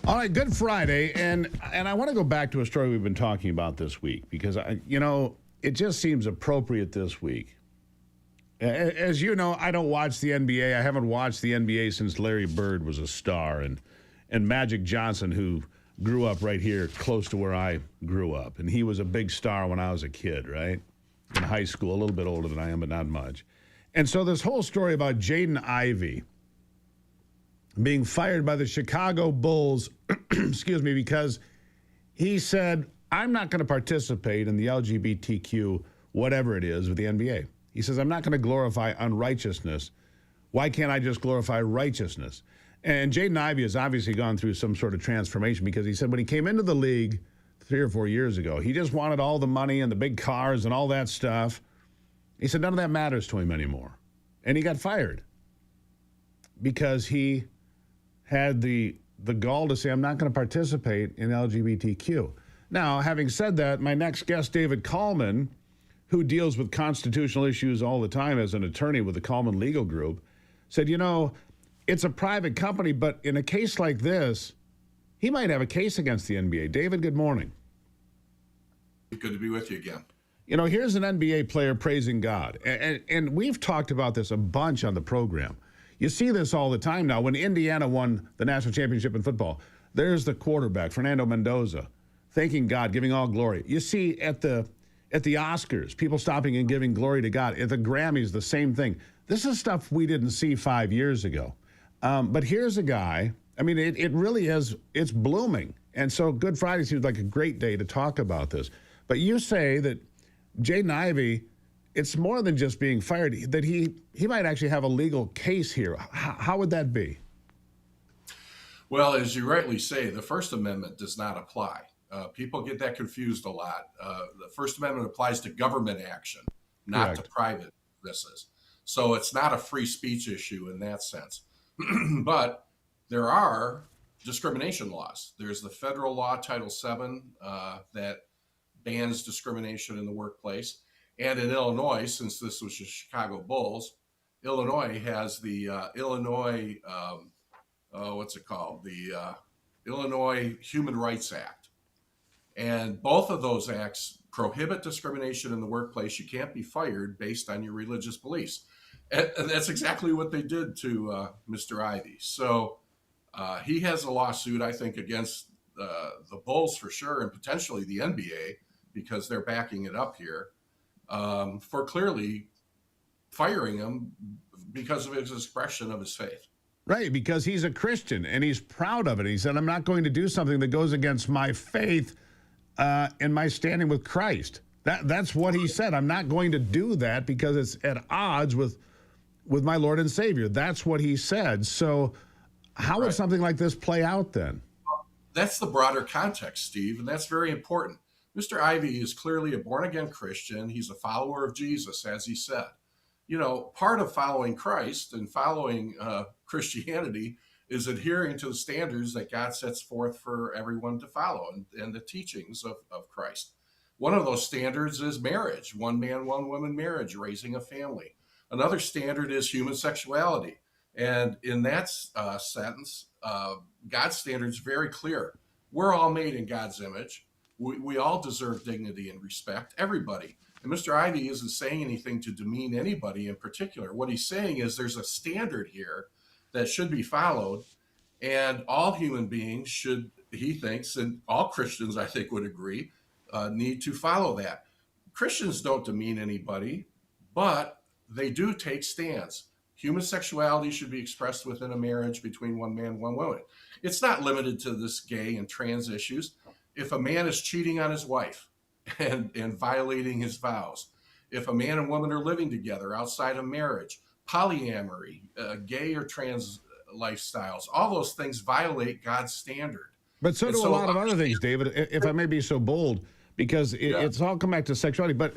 All right, Good Friday, and I want to go back to a story we've been talking about this week because it just seems appropriate this week. As you know, I don't watch the NBA. I haven't watched the NBA since Larry Bird was a star, and Magic Johnson, who grew up right here close to where I grew up, and he was a big star when I was a kid, right? In high school, a little bit older than I am, but not much. And so this whole story about Jaden Ivey being fired by the Chicago Bulls, excuse me, because he said, I'm not going to participate in the LGBTQ, whatever it is, with the NBA. He says, I'm not going to glorify unrighteousness. Why can't I just glorify righteousness? And Jaden Ivey has obviously gone through some sort of transformation because he said when he came into the league 3 or 4 years ago, he just wanted all the money and the big cars and all that stuff. He said none of that matters to him anymore. And he got fired because he had the gall to say, I'm not going to participate in LGBTQ. Now, having said that, my next guest, David Kallman, who deals with constitutional issues all the time as an attorney with the Kallman Legal Group, said, it's a private company, but in a case like this, he might have a case against the NBA. David, good morning. Good to be with you again. Here's an NBA player praising God. And we've talked about this a bunch on the program. You see this all the time now. When Indiana won the national championship in football, there's the quarterback, Fernando Mendoza, thanking God, giving all glory. You see at the Oscars, people stopping and giving glory to God. At the Grammys, the same thing. This is stuff we didn't see 5 years ago. But here's a guy, it really is, it's blooming. And so Good Friday seems like a great day to talk about this. But you say that Jaden Ivey, it's more than just being fired, that he might actually have a legal case here. How would that be? Well, as you rightly say, the First Amendment does not apply. People get that confused a lot. The First Amendment applies to government action, not to private business. So it's not a free speech issue in that sense. But there are discrimination laws. There's the federal law, Title VII, that bans discrimination in the workplace. And in Illinois, since this was the Chicago Bulls, Illinois has the Illinois, The Illinois Human Rights Act. And both of those acts prohibit discrimination in the workplace. You can't be fired based on your religious beliefs. And that's exactly what they did to Mr. Ivey. So he has a lawsuit, I think, against the Bulls for sure, and potentially the NBA, because they're backing it up here, for clearly firing him because of his expression of his faith. Right, because he's a Christian, and he's proud of it. He said, I'm not going to do something that goes against my faith and my standing with Christ. That's what he said. I'm not going to do that because it's at odds with my Lord and Savior. That's what he said. So how would something like this play out then? That's the broader context, Steve, and that's very important. Mr. Ivey is clearly a born-again Christian. He's a follower of Jesus, as he said. Part of following Christ and following Christianity is adhering to the standards that God sets forth for everyone to follow and the teachings of Christ. One of those standards is marriage, one man, one woman marriage, raising a family. Another standard is human sexuality. And in that sentence, God's standard is very clear. We're all made in God's image. We all deserve dignity and respect, everybody. And Mr. Ivey isn't saying anything to demean anybody in particular. What he's saying is there's a standard here that should be followed, and all human beings should, he thinks, and all Christians, I think, would agree, need to follow that. Christians don't demean anybody, but they do take stands. Human sexuality should be expressed within a marriage between one man, one woman. It's not limited to this gay and trans issues. If a man is cheating on his wife and violating his vows, if a man and woman are living together outside of marriage, polyamory, gay or trans lifestyles, all those things violate God's standard. But so do a lot of other things, David, if I may be so bold, because it's all come back to sexuality. But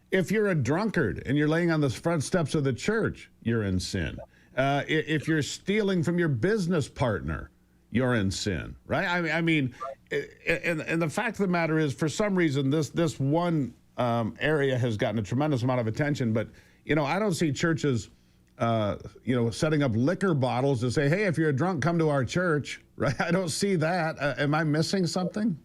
if you're a drunkard and you're laying on the front steps of the church, you're in sin. If you're stealing from your business partner, you're in sin, right? I mean, and the fact of the matter is, for some reason, this one area has gotten a tremendous amount of attention. But, I don't see churches setting up liquor bottles to say, hey, if you're a drunk, come to our church, right? I don't see that. Am I missing something?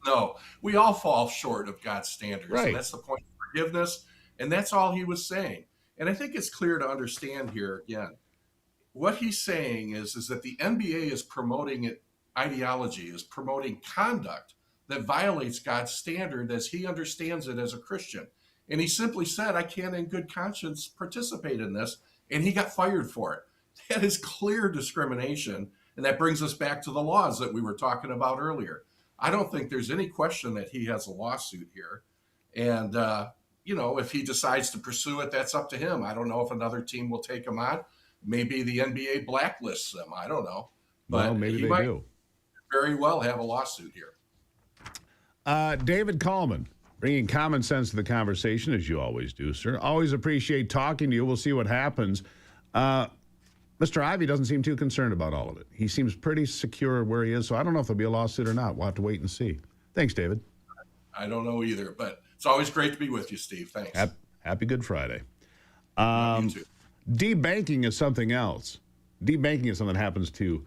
No, we all fall short of God's standards. Right. And that's the point of forgiveness. And that's all he was saying. And I think it's clear to understand here again. What he's saying is that the NBA is promoting ideology, is promoting conduct that violates God's standard as he understands it as a Christian. And he simply said, I can't in good conscience participate in this. And he got fired for it. That is clear discrimination. And that brings us back to the laws that we were talking about earlier. I don't think there's any question that he has a lawsuit here. And, if he decides to pursue it, that's up to him. I don't know if another team will take him on. Maybe the NBA blacklists them. I don't know. But well, maybe he they might do. Very well have a lawsuit here. David Coleman, bringing common sense to the conversation, as you always do, sir. Always appreciate talking to you. We'll see what happens. Mr. Ivey doesn't seem too concerned about all of it. He seems pretty secure where he is, so I don't know if there'll be a lawsuit or not. We'll have to wait and see. Thanks, David. I don't know either, but it's always great to be with you, Steve. Thanks. Happy Good Friday. You too. Debanking is something else. Debanking is something that happens to,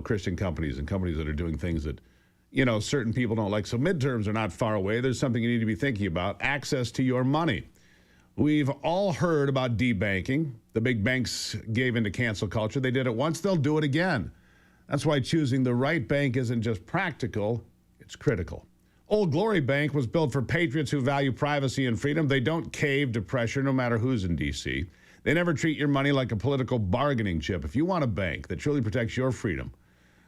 Christian companies and companies that are doing things that, certain people don't like. So midterms are not far away. There's something you need to be thinking about. Access to your money. We've all heard about debanking. The big banks gave into cancel culture. They did it once, they'll do it again. That's why choosing the right bank isn't just practical, it's critical. Old Glory Bank was built for patriots who value privacy and freedom. They don't cave to pressure, no matter who's in D.C. They never treat your money like a political bargaining chip. If you want a bank that truly protects your freedom,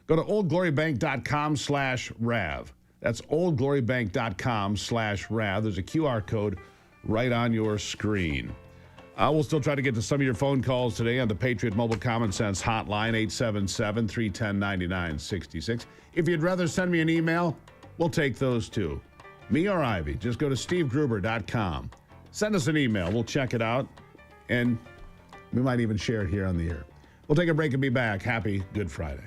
go to oldglorybank.com/RAV. That's oldglorybank.com/RAV. There's a QR code right on your screen. We'll still try to get to some of your phone calls today on the Patriot Mobile Common Sense Hotline, 877-310-9966. If you'd rather send me an email, we'll take those too. Me or Ivy, just go to stevegruber.com. Send us an email. We'll check it out, and we might even share it here on the air. We'll take a break and be back. Happy Good Friday.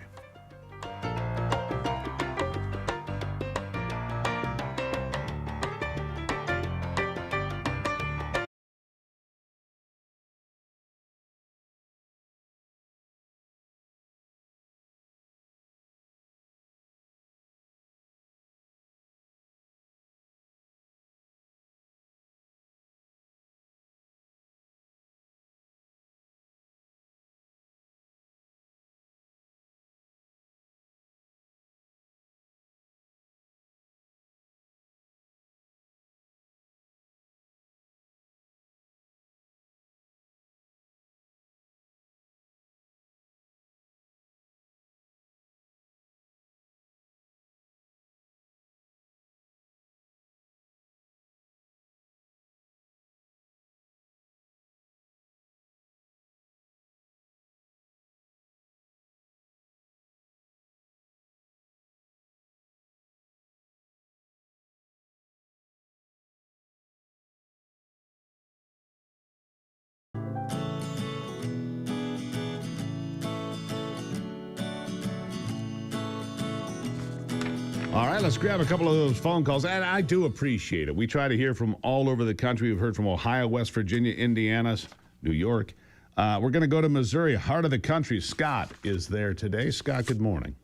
All right, let's grab a couple of those phone calls. And I do appreciate it. We try to hear from all over the country. We've heard from Ohio, West Virginia, Indiana, New York. We're going to go to Missouri, heart of the country. Scott is there today. Scott, good morning.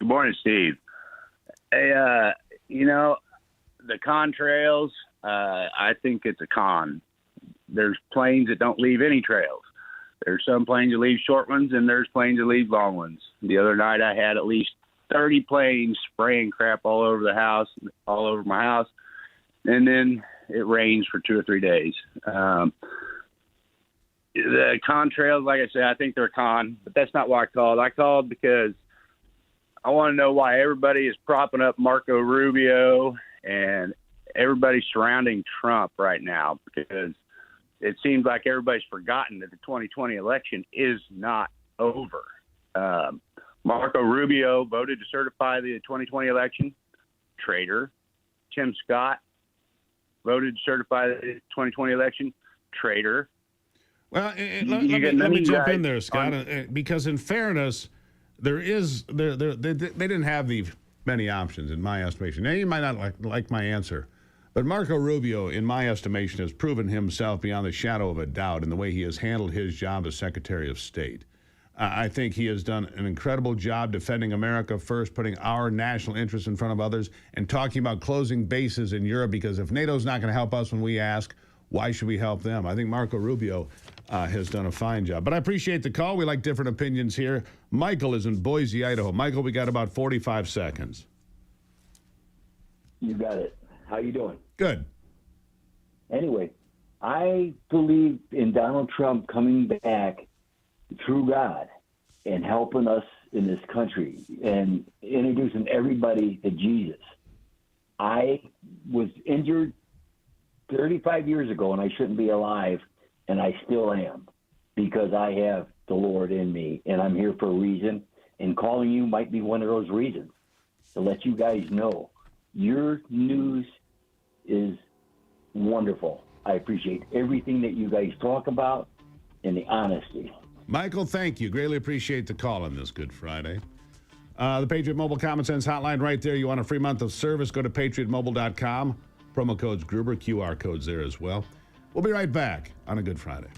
Good morning, Steve. Hey, the contrails, I think it's a con. There's planes that don't leave any trails. There's some planes that leave short ones, and there's planes that leave long ones. The other night I had at least 30 planes spraying crap all over the house, all over my house, and then it rains for 2 or 3 days. The contrails, like I said, I think they're a con, but that's not why I called. I called because I want to know why everybody is propping up Marco Rubio and everybody surrounding Trump right now, because it seems like everybody's forgotten that the 2020 election is not over. Marco Rubio voted to certify the 2020 election. Traitor. Tim Scott voted to certify the 2020 election. Traitor. Well, let me jump in there, Scott, because in fairness, they didn't have the many options in my estimation. Now, you might not like my answer, But Marco Rubio, in my estimation, has proven himself beyond the shadow of a doubt in the way he has handled his job as Secretary of State. I think he has done an incredible job defending America first, putting our national interests in front of others, and talking about closing bases in Europe, because if NATO's not going to help us when we ask, why should we help them? I think Marco Rubio has done a fine job. But I appreciate the call. We like different opinions here. Michael is in Boise, Idaho. Michael, we got about 45 seconds. You got it. How you doing? Good. Anyway, I believe in Donald Trump coming back through God and helping us in this country and introducing everybody to Jesus. I was injured 35 years ago and I shouldn't be alive, and I still am, because I have the Lord in me and I'm here for a reason, and calling you might be one of those reasons to let you guys know your news is wonderful. I appreciate everything that you guys talk about and the honesty. Michael, thank you. Greatly appreciate the call on this Good Friday. The Patriot Mobile Common Sense Hotline right there. You want a free month of service, go to patriotmobile.com. Promo code's Gruber, QR code's there as well. We'll be right back on a Good Friday.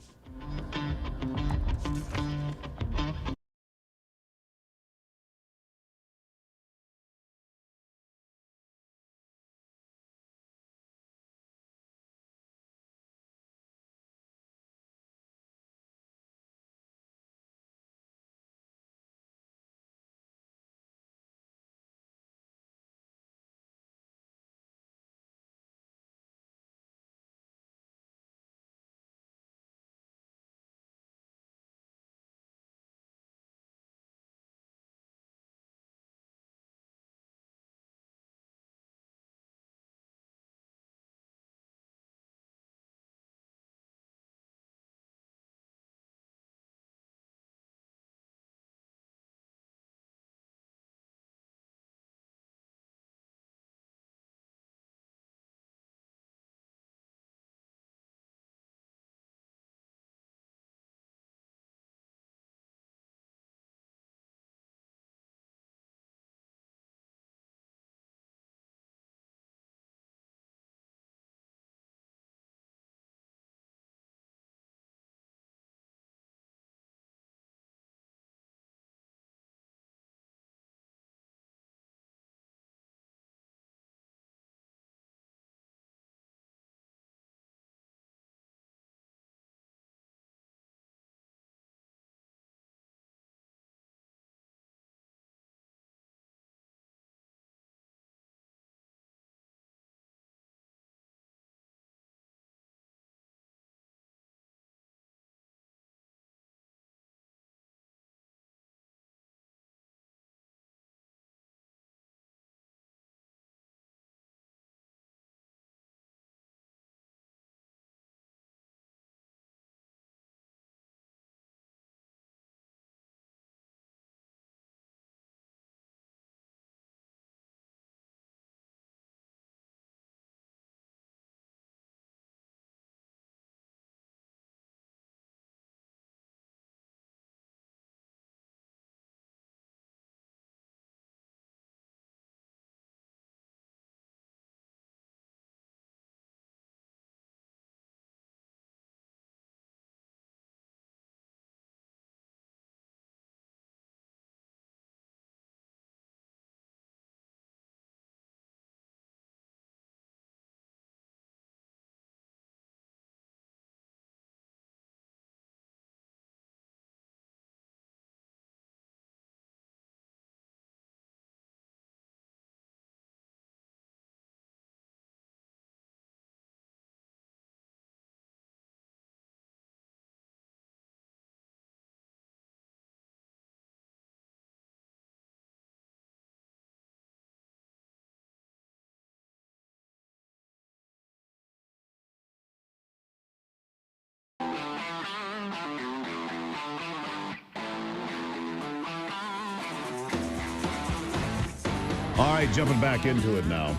All right, jumping back into it now.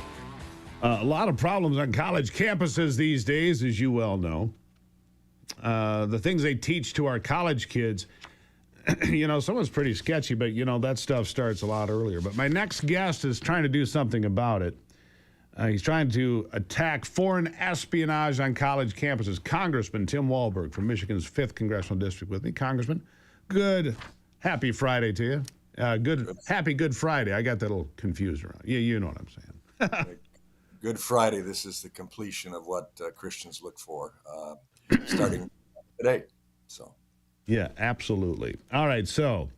A lot of problems on college campuses these days, as you well know. The things they teach to our college kids, some of it's pretty sketchy, but, that stuff starts a lot earlier. But my next guest is trying to do something about it. He's trying to attack foreign espionage on college campuses. Congressman Tim Walberg from Michigan's 5th Congressional District with me. Congressman, happy Friday to you. Happy Good Friday. I got that a little confused around. Yeah, you know what I'm saying. Good Friday. This is the completion of what Christians look for, starting today. So. Yeah, absolutely. All right, so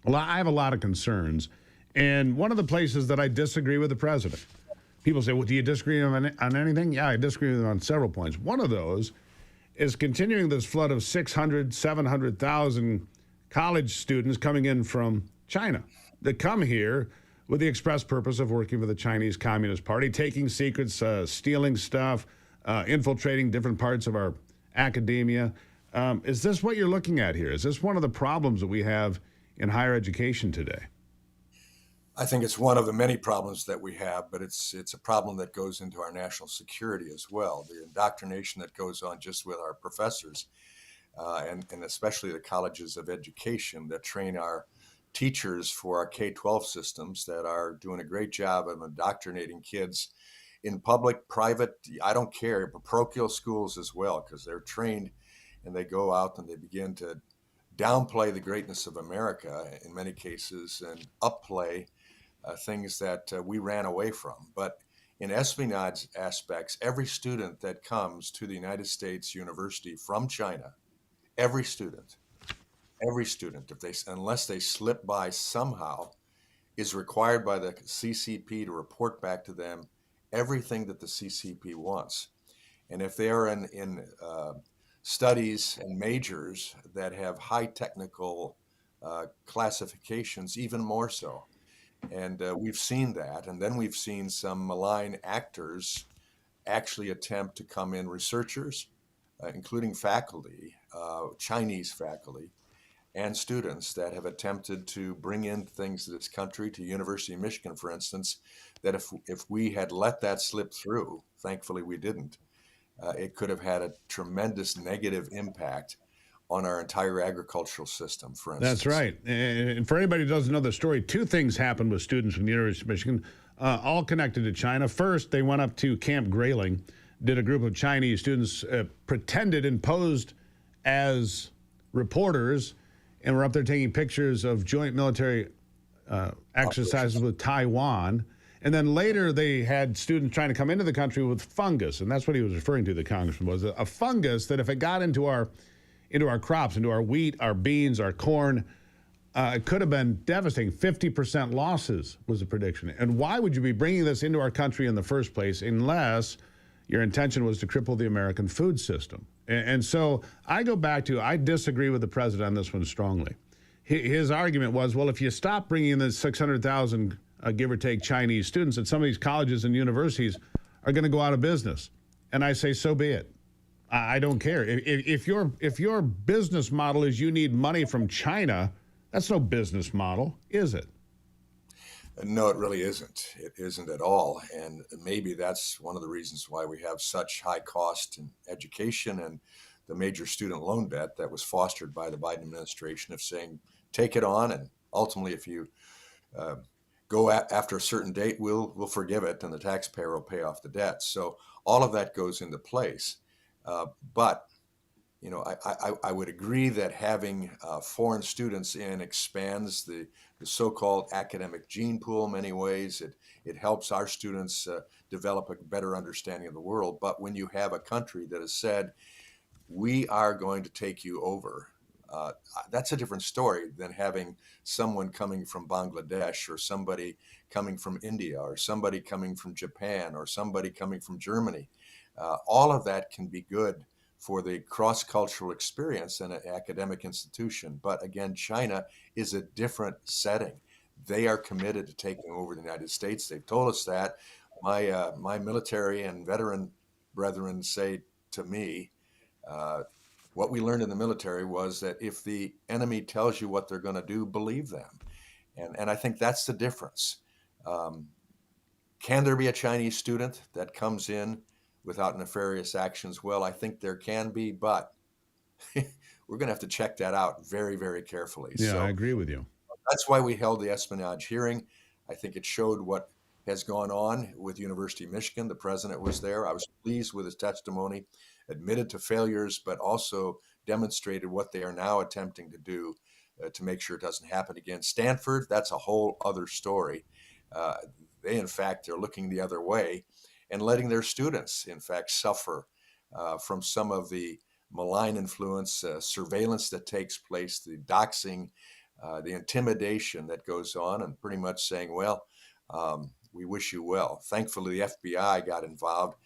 I have a lot of concerns, and one of the places that I disagree with the president. People say, well, do you disagree on anything? Yeah, I disagree with him on several points. One of those is continuing this flood of 600, 700,000 college students coming in from China that come here with the express purpose of working for the Chinese Communist Party, taking secrets, stealing stuff, infiltrating different parts of our academia. Is this what you're looking at here? Is this one of the problems that we have in higher education today? I think it's one of the many problems that we have, but it's a problem that goes into our national security as well. The indoctrination that goes on just with our professors, and especially the colleges of education that train our teachers for our K-12 systems that are doing a great job of indoctrinating kids in public, private, I don't care, but parochial schools as well, because they're trained and they go out and they begin to downplay the greatness of America in many cases and upplay things that we ran away from. But in espionage aspects, every student that comes to the United States University from China, every student, unless they slip by somehow, is required by the CCP to report back to them everything that the CCP wants. And if they are in studies and majors that have high technical classifications, even more so. And we've seen that. And then we've seen some malign actors actually attempt to come in, researchers, including faculty, Chinese faculty, and students that have attempted to bring in things to this country, to University of Michigan, for instance, that if we had let that slip through, thankfully we didn't, it could have had a tremendous negative impact on our entire agricultural system, for instance. That's right. And for anybody who doesn't know the story, two things happened with students from the University of Michigan, all connected to China. First, they went up to Camp Grayling, did a group of Chinese students, pretended and posed as reporters, and were up there taking pictures of joint military exercises with Taiwan. And then later they had students trying to come into the country with fungus, and that's what he was referring to, the congressman, was a fungus that if it got into our crops, into our wheat, our beans, our corn, it could have been devastating. 50% losses was the prediction. And why would you be bringing this into our country in the first place unless your intention was to cripple the American food system? And so I go back to, I disagree with the president on this one strongly. His argument was, well, if you stop bringing in the 600,000, give or take, Chinese students, that some of these colleges and universities are going to go out of business. And I say, so be it. I don't care. If your business model is you need money from China, that's no business model, is it? No, it really isn't. It isn't at all. And maybe that's one of the reasons why we have such high cost in education and the major student loan debt that was fostered by the Biden administration of saying, take it on. And ultimately, if you go after a certain date, we'll forgive it and the taxpayer will pay off the debt. So all of that goes into place. But you know, I would agree that having foreign students in expands the so-called academic gene pool in many ways. It helps our students develop a better understanding of the world. But when you have a country that has said, we are going to take you over, that's a different story than having someone coming from Bangladesh or somebody coming from India or somebody coming from Japan or somebody coming from Germany. All of that can be good for the cross-cultural experience in an academic institution. But again, China is a different setting. They are committed to taking over the United States. They've told us that. My military and veteran brethren say to me, what we learned in the military was that if the enemy tells you what they're going to do, believe them. And I think that's the difference. Can there be a Chinese student that comes in without nefarious actions? Well, I think there can be, but we're going to have to check that out very, very carefully. Yeah, so I agree with you. That's why we held the espionage hearing. I think it showed what has gone on with University of Michigan. The president was there. I was pleased with his testimony, admitted to failures, but also demonstrated what they are now attempting to do to make sure it doesn't happen again. Stanford, that's a whole other story. They, in fact, are looking the other way and letting their students, in fact, suffer from some of the malign influence, surveillance that takes place, the doxing, the intimidation that goes on, and pretty much saying, well, we wish you well. Thankfully, the FBI got involved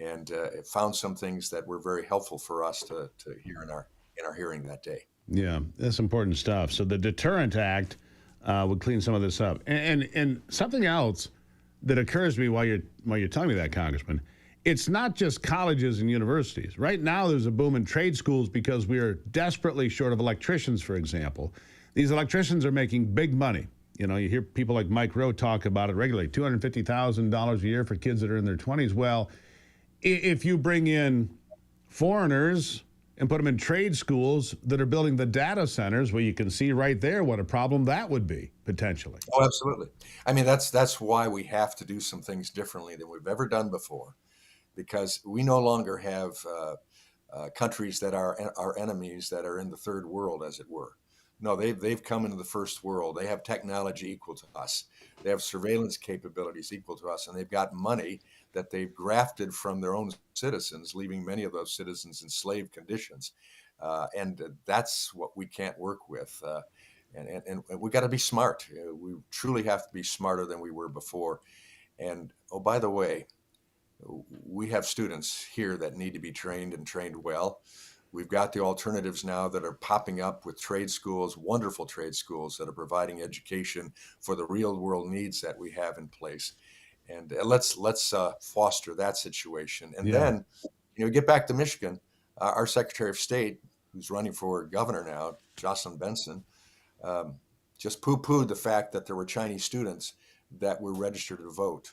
and found some things that were very helpful for us to hear in our hearing that day. Yeah, that's important stuff. So the Deterrent Act would clean some of this up. And something else that occurs to me while you're telling me that, Congressman, it's not just colleges and universities. Right now, there's a boom in trade schools because we are desperately short of electricians, for example. These electricians are making big money. You know, you hear people like Mike Rowe talk about it regularly, $250,000 a year for kids that are in their 20s. Well, if you bring in foreigners and put them in trade schools that are building the data centers, well, you can see right there what a problem that would be, potentially. Oh, absolutely. I mean, that's why we have to do some things differently than we've ever done before, because we no longer have countries that are our enemies that are in the third world, as it were. No, they've come into the first world. They have technology equal to us. They have surveillance capabilities equal to us, and they've got money that they've grafted from their own citizens, leaving many of those citizens in slave conditions. And that's what we can't work with. And we got to be smart. We truly have to be smarter than we were before. And oh, by the way, we have students here that need to be trained and trained well. We've got the alternatives now that are popping up with trade schools, wonderful trade schools that are providing education for the real world needs that we have in place. And let's foster that situation. And then, get back to Michigan. Our Secretary of State, who's running for governor now, Jocelyn Benson, just poo-pooed the fact that there were Chinese students that were registered to vote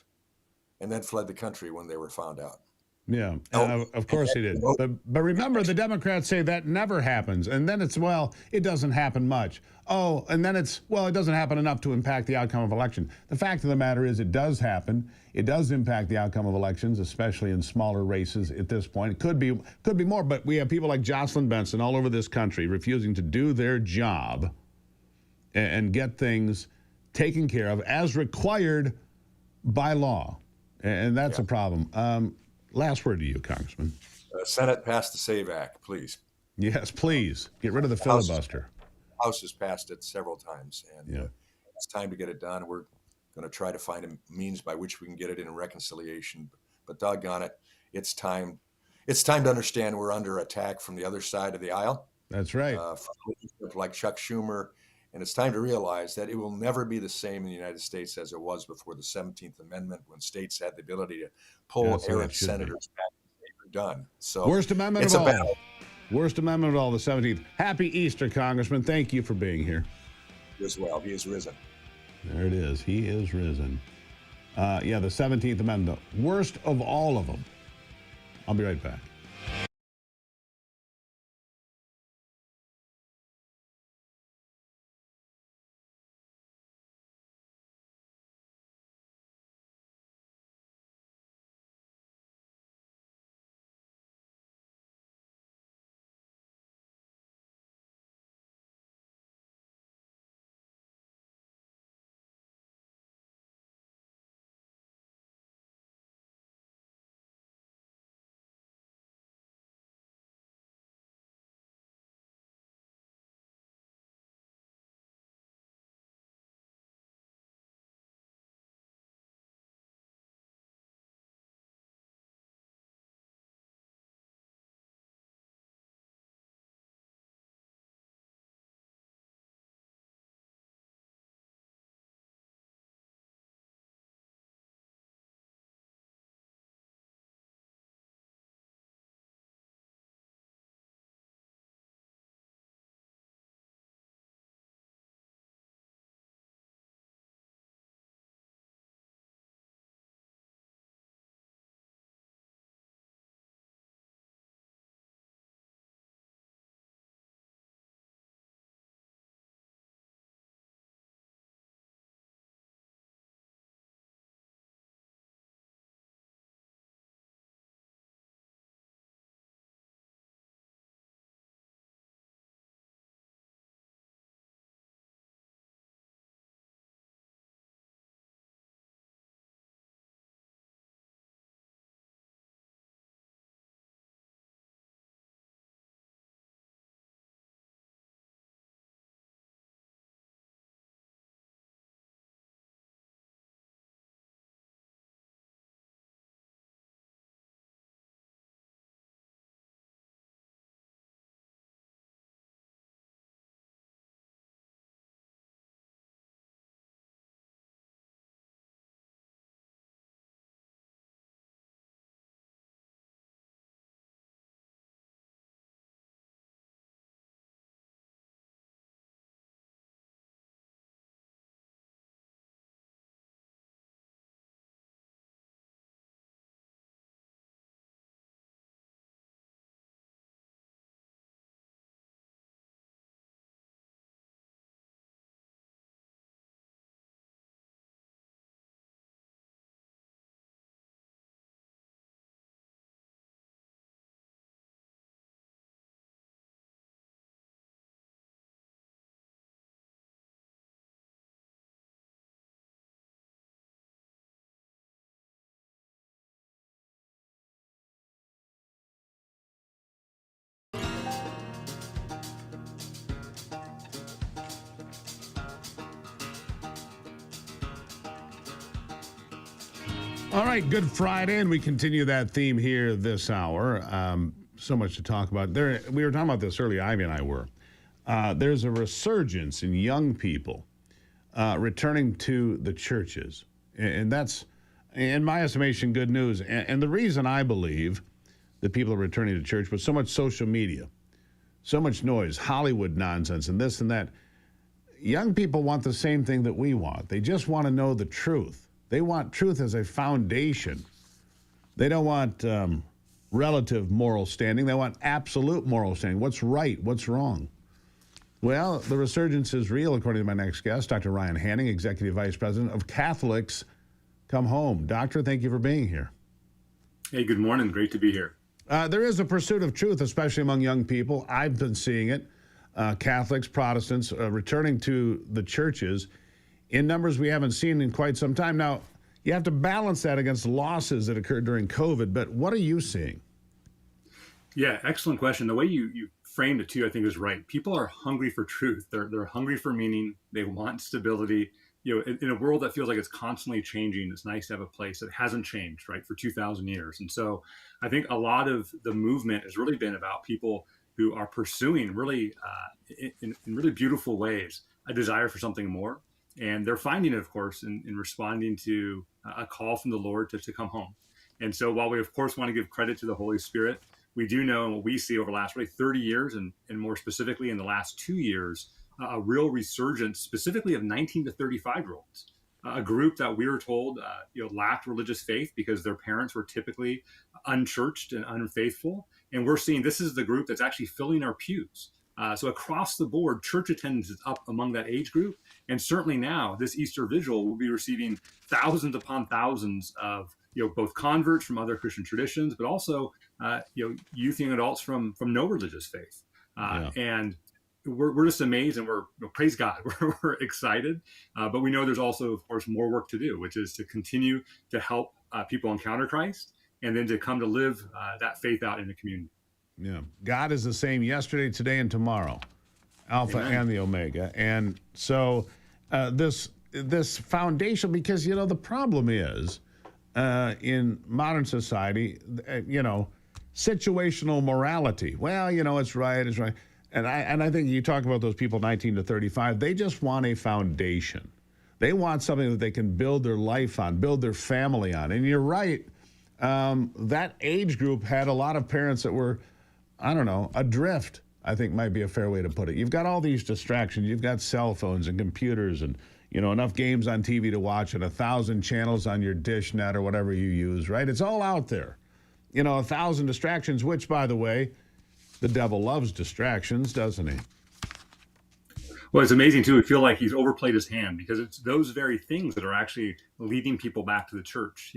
and then fled the country when they were found out. Yeah, of course they did. But remember, the Democrats say that never happens. And then it's, well, it doesn't happen much. Oh, and then it's, well, it doesn't happen enough to impact the outcome of election. The fact of the matter is it does happen. It does impact the outcome of elections, especially in smaller races at this point. It could be more, but we have people like Jocelyn Benson all over this country refusing to do their job and get things taken care of as required by law. And that's a problem. Last word to you, Congressman. Senate passed the SAVE Act, please. Yes, please. Get rid of the filibuster. House has passed it several times, and it's time to get it done. We're going to try to find a means by which we can get it in reconciliation. But doggone it, it's time. It's time to understand we're under attack from the other side of the aisle. That's right. Like Chuck Schumer. And it's time to realize that it will never be the same in the United States as it was before the 17th Amendment, when states had the ability to pull errant senators back when they were done. So worst amendment of all. Worst amendment of all, the 17th. Happy Easter, Congressman. Thank you for being here. You as well. He is risen. There it is. He is risen. The 17th Amendment. Worst of all of them. I'll be right back. All right, Good Friday, and we continue that theme here this hour. So much to talk about. We were talking about this earlier, Ivy and I were. There's a resurgence in young people returning to the churches. And that's, in my estimation, good news. And the reason I believe that people are returning to church was so much social media, so much noise, Hollywood nonsense, and this and that. Young people want the same thing that we want. They just want to know the truth. They want truth as a foundation. They don't want relative moral standing. They want absolute moral standing. What's right? What's wrong? Well, the resurgence is real, according to my next guest, Dr. Ryan Hanning, Executive Vice President of Catholics Come Home. Doctor, thank you for being here. Hey, good morning. Great to be here. There is a pursuit of truth, especially among young people. I've been seeing it. Catholics, Protestants, returning to the churches in numbers we haven't seen in quite some time. Now, you have to balance that against losses that occurred during COVID, but what are you seeing? Yeah, excellent question. The way you framed it, too, I think is right. People are hungry for truth. They're hungry for meaning. They want stability. You know, in a world that feels like it's constantly changing, it's nice to have a place that hasn't changed, right, for 2,000 years. And so I think a lot of the movement has really been about people who are pursuing really, in really beautiful ways, a desire for something more. And they're finding it, of course, in responding to a call from the Lord to come home. And so while we, of course, want to give credit to the Holy Spirit, we do know, and what we see over the last really 30 years, and more specifically in the last 2 years, a real resurgence specifically of 19 to 35-year-olds, a group that we were told lacked religious faith because their parents were typically unchurched and unfaithful. And we're seeing this is the group that's actually filling our pews. So across the board, church attendance is up among that age group. And certainly now, this Easter Vigil will be receiving thousands upon thousands of both converts from other Christian traditions, but also youth and adults from no religious faith. And we're just amazed, and we're praise God. We're excited, but we know there's also, of course, more work to do, which is to continue to help people encounter Christ, and then to come to live that faith out in the community. Yeah, God is the same yesterday, today, and tomorrow, Alpha and the Omega. And so this foundation, because the problem is in modern society, situational morality. Well, it's right, it's right. And I think you talk about those people 19 to 35, they just want a foundation. They want something that they can build their life on, build their family on. And you're right, that age group had a lot of parents that were, adrift, I think might be a fair way to put it. You've got all these distractions. You've got cell phones and computers and, enough games on TV to watch and 1,000 channels on your dish net or whatever you use, right? It's all out there. 1,000 distractions, which, by the way, the devil loves distractions, doesn't he? Well, it's amazing, too. We feel like he's overplayed his hand because it's those very things that are actually leading people back to the church.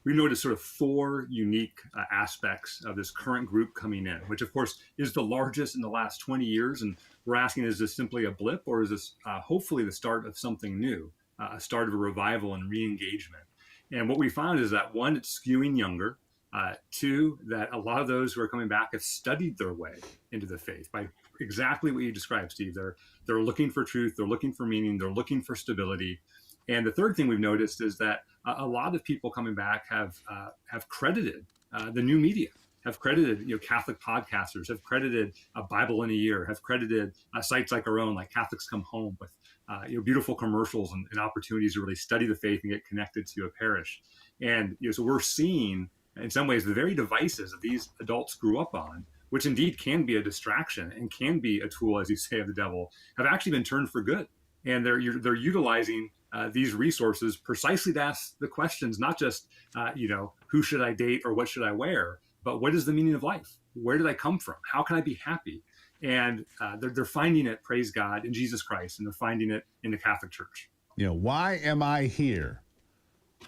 We noticed sort of 4 unique aspects of this current group coming in, which, of course, is the largest in the last 20 years. And we're asking, is this simply a blip, or is this hopefully the start of something new, a start of a revival and re-engagement? And what we found is that, 1, it's skewing younger. 2, that a lot of those who are coming back have studied their way into the faith by exactly what you described, Steve. They're looking for truth, they're looking for meaning, they're looking for stability. And the third thing we've noticed is that a lot of people coming back have credited the new media, have credited Catholic podcasters, have credited a Bible in a Year, have credited sites like our own, like Catholics Come Home, with beautiful commercials and opportunities to really study the faith and get connected to a parish. And so we're seeing, in some ways, the very devices that these adults grew up on, which indeed can be a distraction and can be a tool, as you say, of the devil, have actually been turned for good. And they're utilizing these resources precisely to ask the questions, not just, who should I date or what should I wear, but what is the meaning of life? Where did I come from? How can I be happy? And they're finding it, praise God, in Jesus Christ, and they're finding it in the Catholic Church. Why am I here?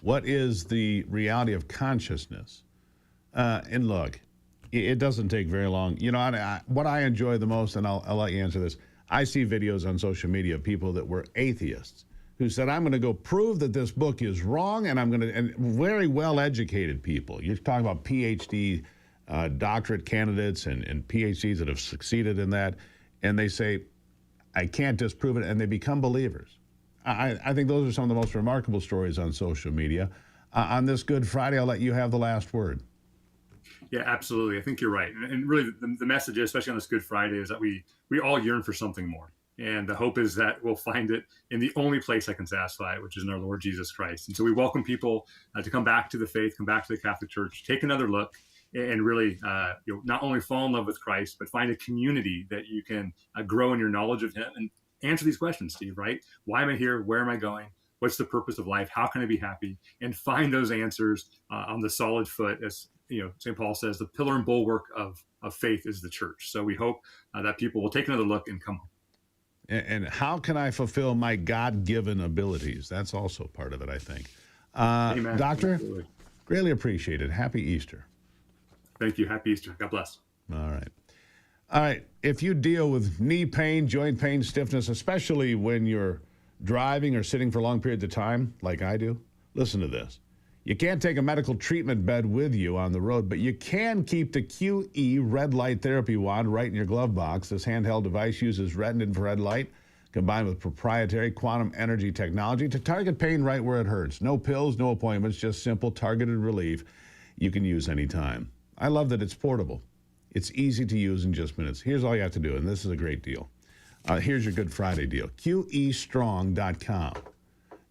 What is the reality of consciousness? And look, it doesn't take very long. What I enjoy the most, and I'll let you answer this, I see videos on social media of people that were atheists who said, I'm going to go prove that this book is wrong, and and very well-educated people. You're talking about PhD doctorate candidates and PhDs that have succeeded in that, and they say, I can't disprove it, and they become believers. I think those are some of the most remarkable stories on social media. on this Good Friday. I'll let you have the last word. Yeah, absolutely. I think you're right. And really, the message, especially on this Good Friday, is that we all yearn for something more. And the hope is that we'll find it in the only place that can satisfy it, which is in our Lord Jesus Christ. And so we welcome people to come back to the faith, come back to the Catholic Church, take another look, and really not only fall in love with Christ, but find a community that you can grow in your knowledge of Him and answer these questions, Steve, right? Why am I here? Where am I going? What's the purpose of life? How can I be happy? And find those answers on the solid foot. As St. Paul says, the pillar and bulwark of faith is the church. So we hope that people will take another look and come home. And how can I fulfill my God-given abilities? That's also part of it, I think. Amen. Doctor, Absolutely. greatly appreciated. Happy Easter. Thank you. Happy Easter. God bless. All right. All right. If you deal with knee pain, joint pain, stiffness, especially when you're driving or sitting for long periods of time, like I do, listen to this. You can't take a medical treatment bed with you on the road, but you can keep the QE red light therapy wand right in your glove box. This handheld device uses red and infrared light combined with proprietary quantum energy technology to target pain right where it hurts. No pills, no appointments, just simple targeted relief you can use anytime. I love that it's portable. It's easy to use in just minutes. Here's all you have to do, and this is a great deal. Here's your Good Friday deal. QEstrong.com.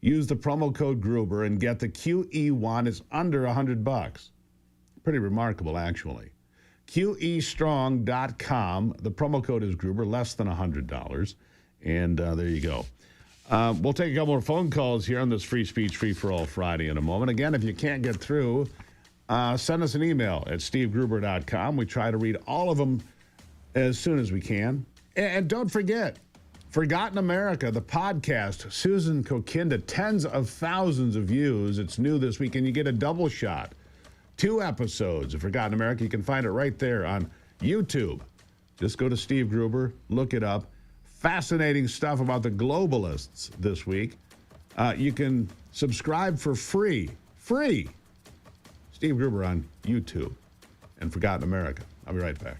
Use the promo code Gruber and get the QE wand. It's under $100. Pretty remarkable, actually. QEstrong.com. The promo code is Gruber, less than $100. And there you go. We'll take a couple more phone calls here on this Free Speech Free for All Friday in a moment. Again, if you can't get through, send us an email at stevegruber.com. We try to read all of them as soon as we can. And don't forget, Forgotten America, the podcast, Susan Kokinda, tens of thousands of views. It's new this week, and you get a double shot. 2 episodes of Forgotten America. You can find it right there on YouTube. Just go to Steve Gruber, look it up. Fascinating stuff about the globalists this week. You can subscribe for free. Free. Steve Gruber on YouTube and Forgotten America. I'll be right back.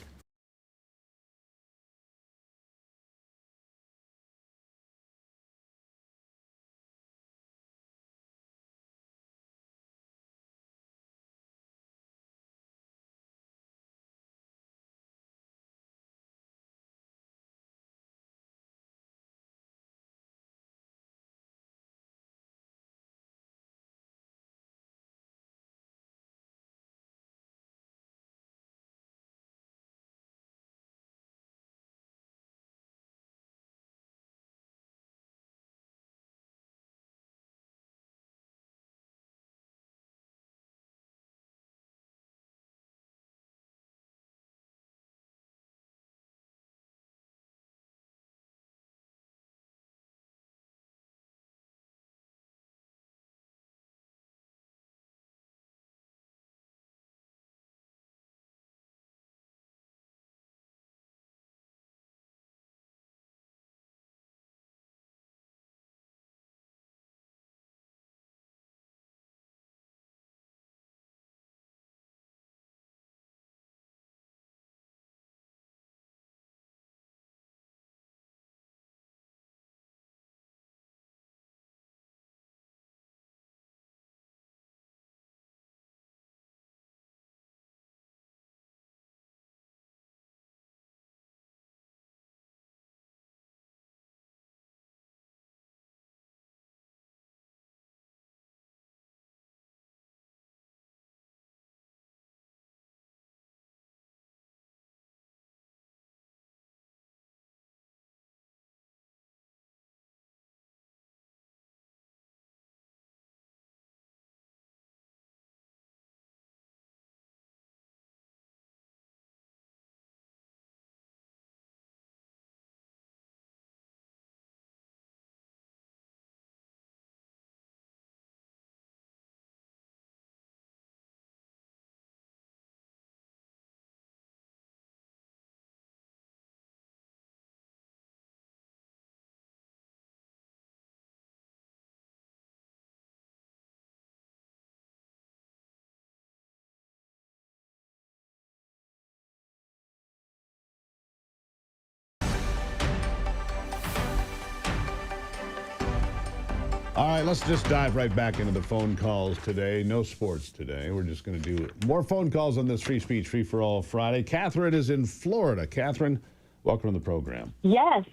All right, let's just dive right back into the phone calls today. No sports today. We're just going to do more phone calls on this Free Speech Free for All Friday. Catherine is in Florida. Catherine, welcome to the program. Yes.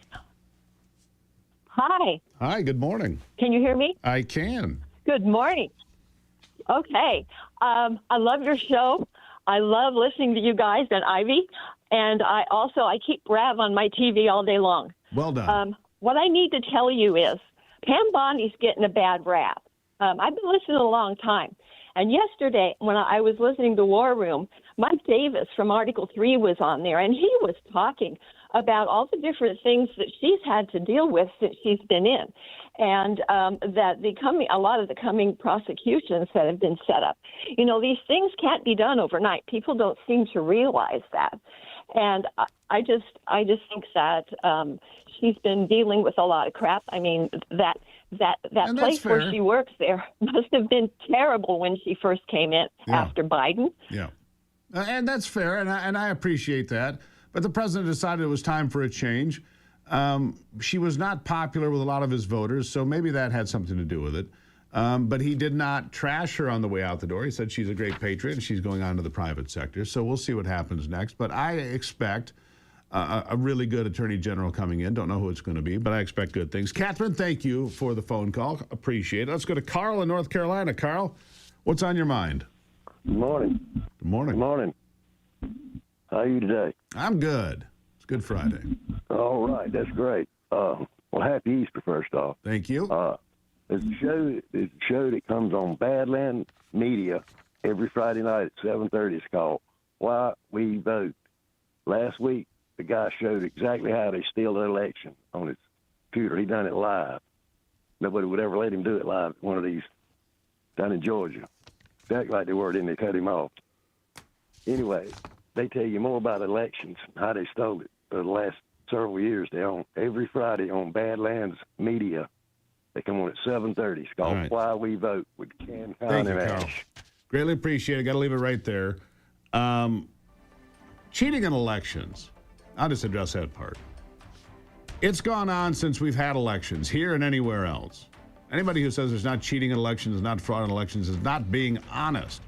Hi. Hi, good morning. Can you hear me? I can. Good morning. Okay. I love your show. I love listening to you guys and Ivy. And I keep Rav on my TV all day long. Well done. What I need to tell you is Pam Bondi's getting a bad rap. I've been listening a long time. And yesterday, when I was listening to War Room, Mike Davis from Article 3 was on there, and he was talking about all the different things that she's had to deal with since she's been in, and that a lot of the coming prosecutions that have been set up. You know, these things can't be done overnight. People don't seem to realize that. And I just think that she's been dealing with a lot of crap. I mean, that place where she works there must have been terrible when she first came in after Biden. Yeah. And that's fair, and I appreciate that. But the president decided it was time for a change. She was not popular with a lot of his voters, so maybe that had something to do with it. But he did not trash her on the way out the door. He said she's a great patriot and she's going on to the private sector. So we'll see what happens next. But I expect a really good attorney general coming in. Don't know who it's going to be, but I expect good things. Catherine, thank you for the phone call. Appreciate it. Let's go to Carl in North Carolina. Carl, what's on your mind? Good morning. Good morning. Good morning. How are you today? I'm good. It's Good Friday. All right. That's great. Well, happy Easter, first off. Thank you. It's a show that comes on Badland Media every Friday night at 7:30. It's called Why We Vote. Last week, the guy showed exactly how they steal the election on his computer. He done it live. Nobody would ever let him do it live at one of these down in Georgia. They act like they were, then they cut him off. Anyway, they tell you more about elections, how they stole it for the last several years. They on every Friday on Badlands Media. They come on at 7:30. It's called right. Why We Vote with Ken Con Thank you, and Carl. Ash. Greatly appreciate it. Got to leave it right there. Cheating in elections. I'll just address that part. It's gone on since we've had elections, here and anywhere else. Anybody who says there's not cheating in elections, not fraud in elections, is not being honest.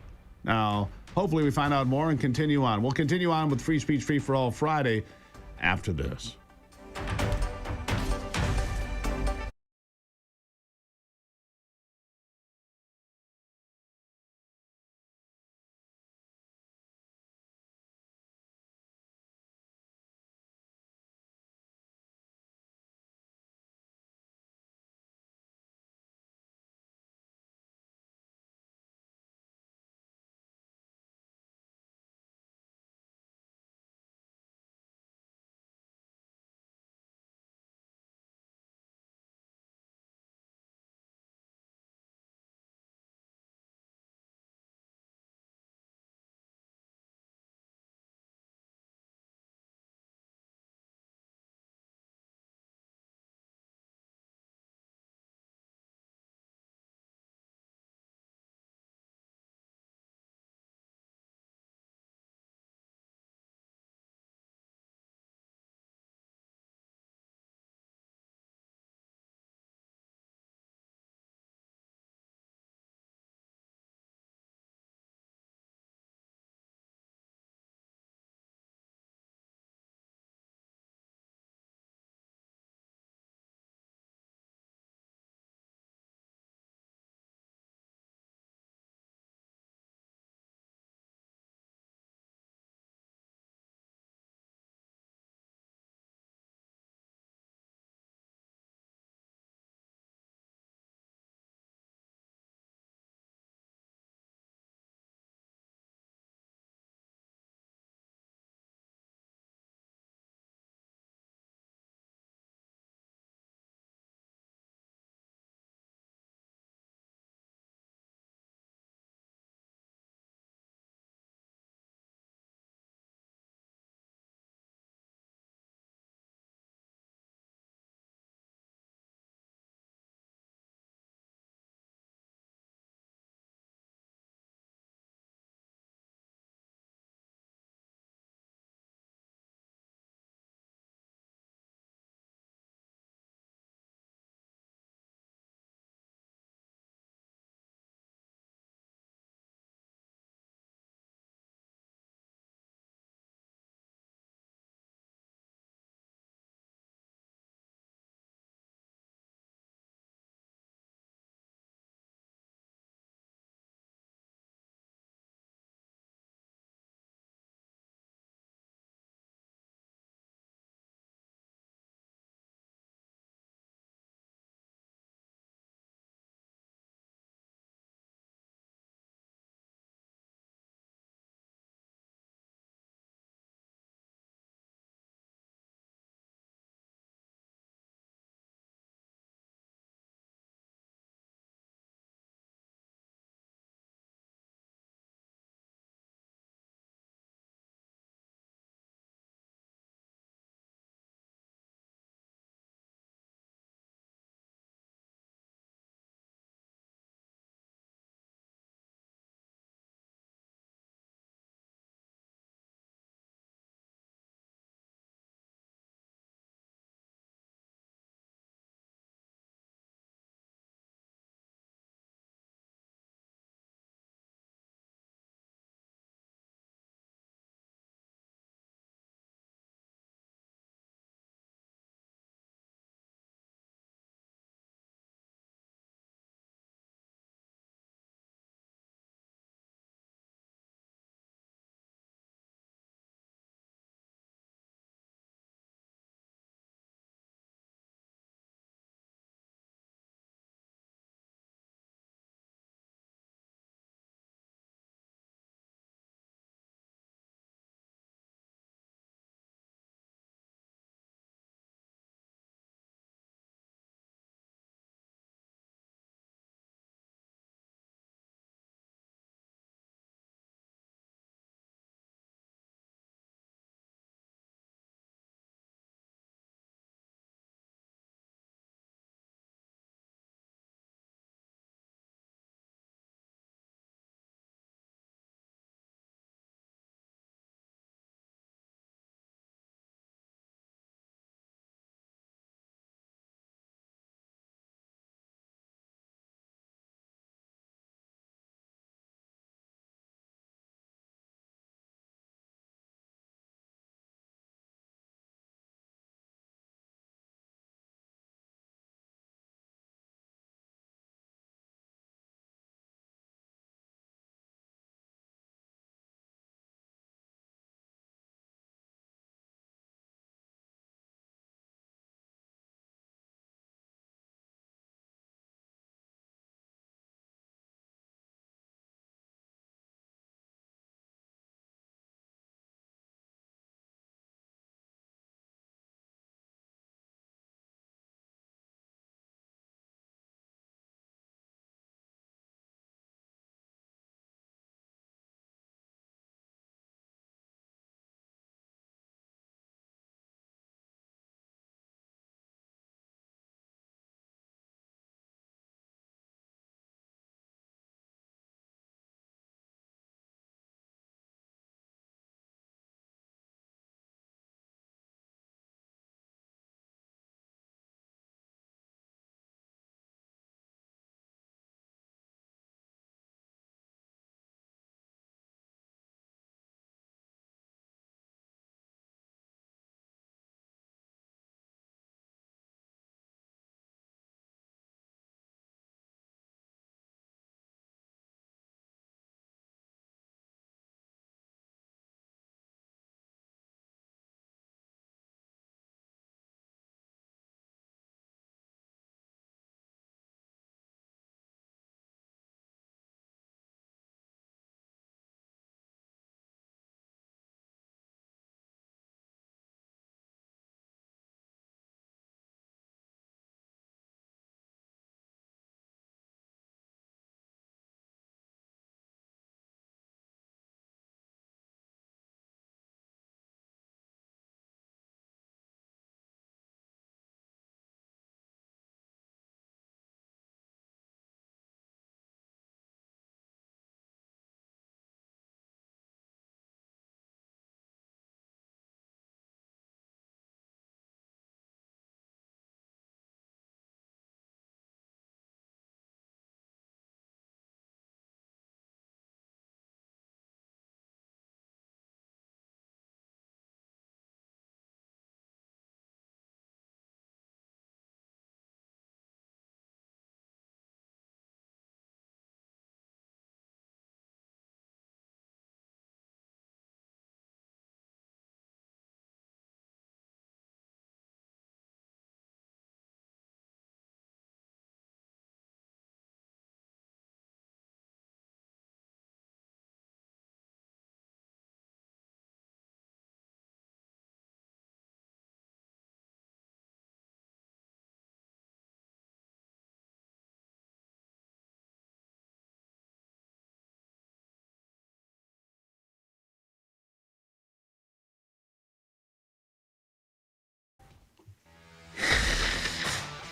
Now, hopefully we find out more and continue on. We'll continue on with Free Speech Free for All Friday after this.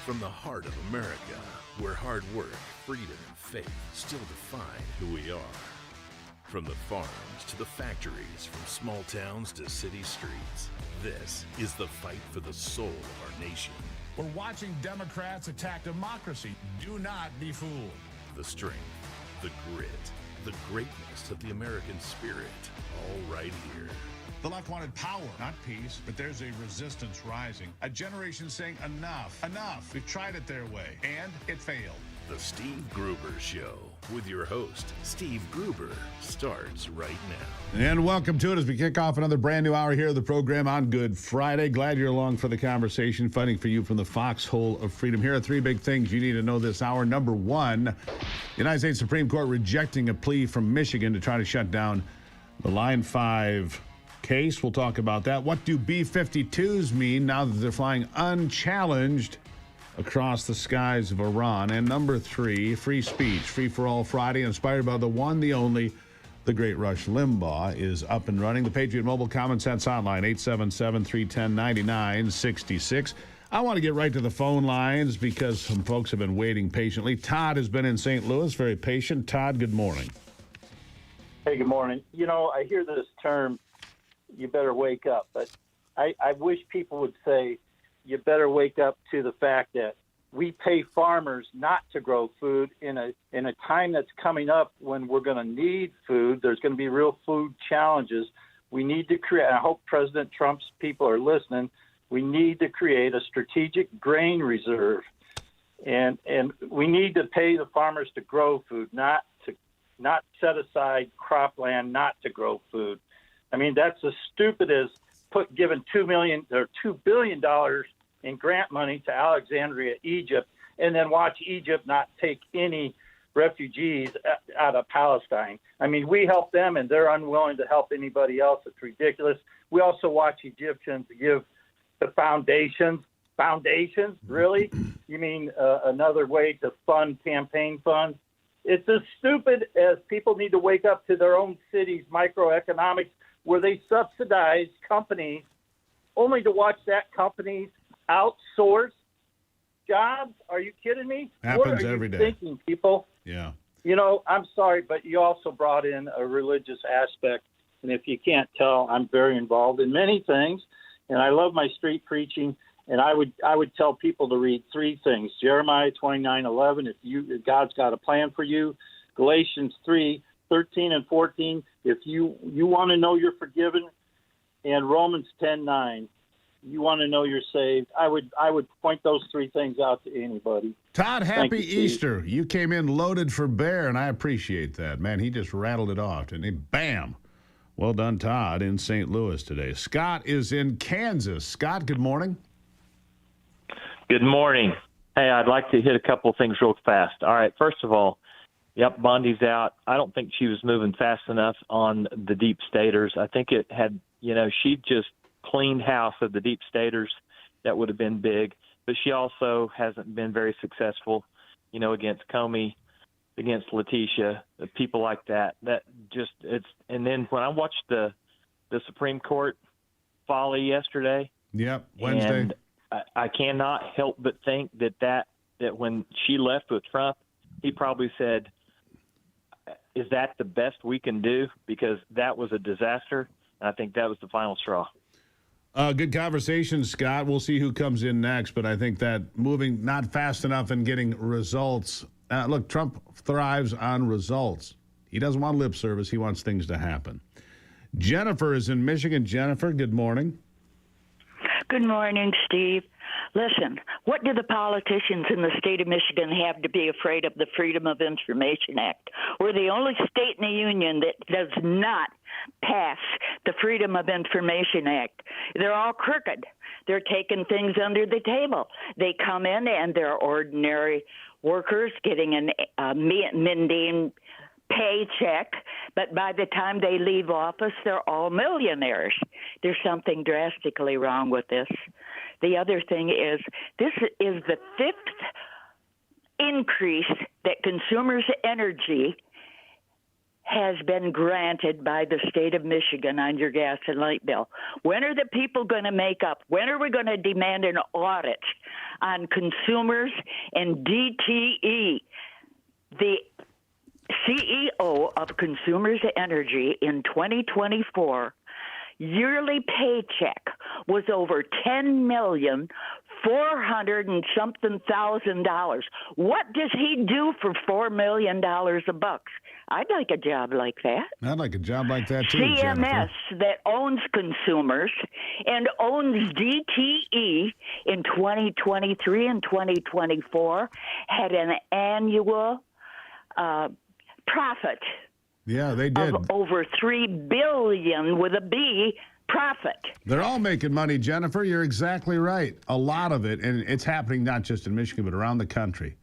From the heart of America, where hard work, freedom, and faith still define who we are. From the farms to the factories, from small towns to city streets, this is the fight for the soul of our nation. We're watching Democrats attack democracy. Do not be fooled. The strength, the grit, the greatness of the American spirit, all right here. The left wanted power, not peace, but there's a resistance rising. A generation saying enough, enough. We've tried it their way, and it failed. The Steve Gruber Show with your host, Steve Gruber, starts right now. And welcome to it as we kick off another brand new hour here of the program on Good Friday. Glad you're along for the conversation, fighting for you from the foxhole of freedom. Here are three big things you need to know this hour. Number one, the United States Supreme Court rejecting a plea from Michigan to try to shut down the Line 5 case. We'll talk about that. What do B-52s mean now that they're flying unchallenged across the skies of Iran? And number three, free speech, Free for All Friday, inspired by the one, the only, the great Rush Limbaugh, is up and running. The Patriot Mobile Common Sense Hotline, 877-310-9966. I want to get right to the phone lines because some folks have been waiting patiently. Todd has been in St. Louis, very patient. Todd, good morning. Hey, good morning. You know, I hear this term, you better wake up, but I wish people would say, you better wake up to the fact that we pay farmers not to grow food in a time that's coming up when we're going to need food. There's going to be real food challenges. We need to create, I hope President Trump's people are listening, we need to create a strategic grain reserve. And we need to pay the farmers to grow food, not set aside cropland not to grow food. I mean, that's as stupid as giving $2 billion in grant money to Alexandria, Egypt, and then watch Egypt not take any refugees out of Palestine. I mean, we help them, and they're unwilling to help anybody else. It's ridiculous. We also watch Egyptians give the foundations. Foundations? Really? You mean another way to fund campaign funds? It's as stupid as people need to wake up to their own city's microeconomics, where they subsidize companies only to watch that companies outsource jobs. Are you kidding me? Happens what are every you day. Thinking, people? Yeah. You know, I'm sorry, but you also brought in a religious aspect. And if you can't tell, I'm very involved in many things. And I love my street preaching. And I would tell people to read three things. Jeremiah 29:11, if God's got a plan for you. Galatians 3:13 and 14, if you want to know you're forgiven. And Romans 10:9, you want to know you're saved. I would point those three things out to anybody. Todd, happy Easter. You came in loaded for bear, and I appreciate that. Man, he just rattled it off, and bam. Well done, Todd, in St. Louis today. Scott is in Kansas. Scott, good morning. Good morning. Hey, I'd like to hit a couple of things real fast. All right, first of all, yep, Bondi's out. I don't think she was moving fast enough on the deep staters. I think it had, she just cleaned house of the deep staters. That would have been big. But she also hasn't been very successful, against Comey, against Letitia, people like that. And then when I watched the Supreme Court folly yesterday. Yep, Wednesday. And I cannot help but think that when she left with Trump, he probably said, is that the best we can do? Because that was a disaster. And I think that was the final straw. Good conversation, Scott. We'll see who comes in next. But I think that moving not fast enough and getting results. Look, Trump thrives on results. He doesn't want lip service. He wants things to happen. Jennifer is in Michigan. Jennifer, good morning. Good morning, Steve. Listen, what do the politicians in the state of Michigan have to be afraid of the Freedom of Information Act? We're the only state in the union that does not pass the Freedom of Information Act. They're all crooked. They're taking things under the table. They come in and they're ordinary workers getting a mundane paycheck, but by the time they leave office, they're all millionaires. There's something drastically wrong with this. The other thing is, this is the fifth increase that consumers' energy has been granted by the state of Michigan on your gas and light bill? When are the people going to make up? When are we going to demand an audit on consumers and DTE? The CEO of Consumers Energy in 2024 yearly paycheck was over $10,400,000 and something thousand. What does he do for $4 million a buck? I'd like a job like that. I'd like a job like that too, CMS, Jennifer. that owns consumers and owns DTE in 2023 and 2024, had an annual profit. Yeah, they did. Of over $3 billion with a B profit. They're all making money, Jennifer. You're exactly right. A lot of it, and it's happening not just in Michigan, but around the country.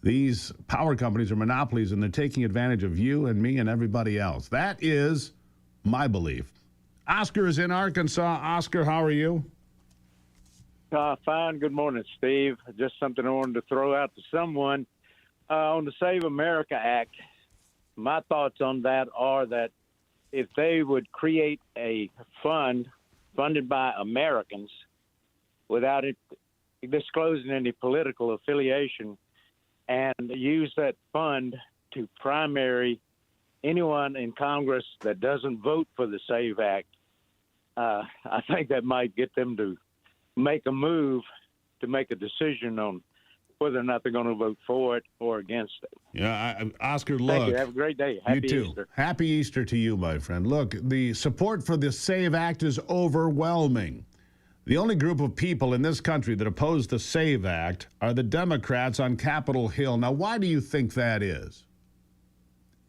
These power companies are monopolies, and they're taking advantage of you and me and everybody else. That is my belief. Oscar is in Arkansas. Oscar, how are you? Fine. Good morning, Steve. Just something I wanted to throw out to someone. On the Save America Act, my thoughts on that are that if they would create a fund funded by Americans without it disclosing any political affiliation and use that fund to primary anyone in Congress that doesn't vote for the SAVE Act, I think that might get them to make a move to make a decision on whether or not they're going to vote for it or against it. Yeah, Oscar, look. Thank you. Have a great day. Happy you too. Easter. Happy Easter to you, my friend. Look, the support for the SAVE Act is overwhelming. The only group of people in this country that oppose the SAVE Act are the Democrats on Capitol Hill. Now, why do you think that is?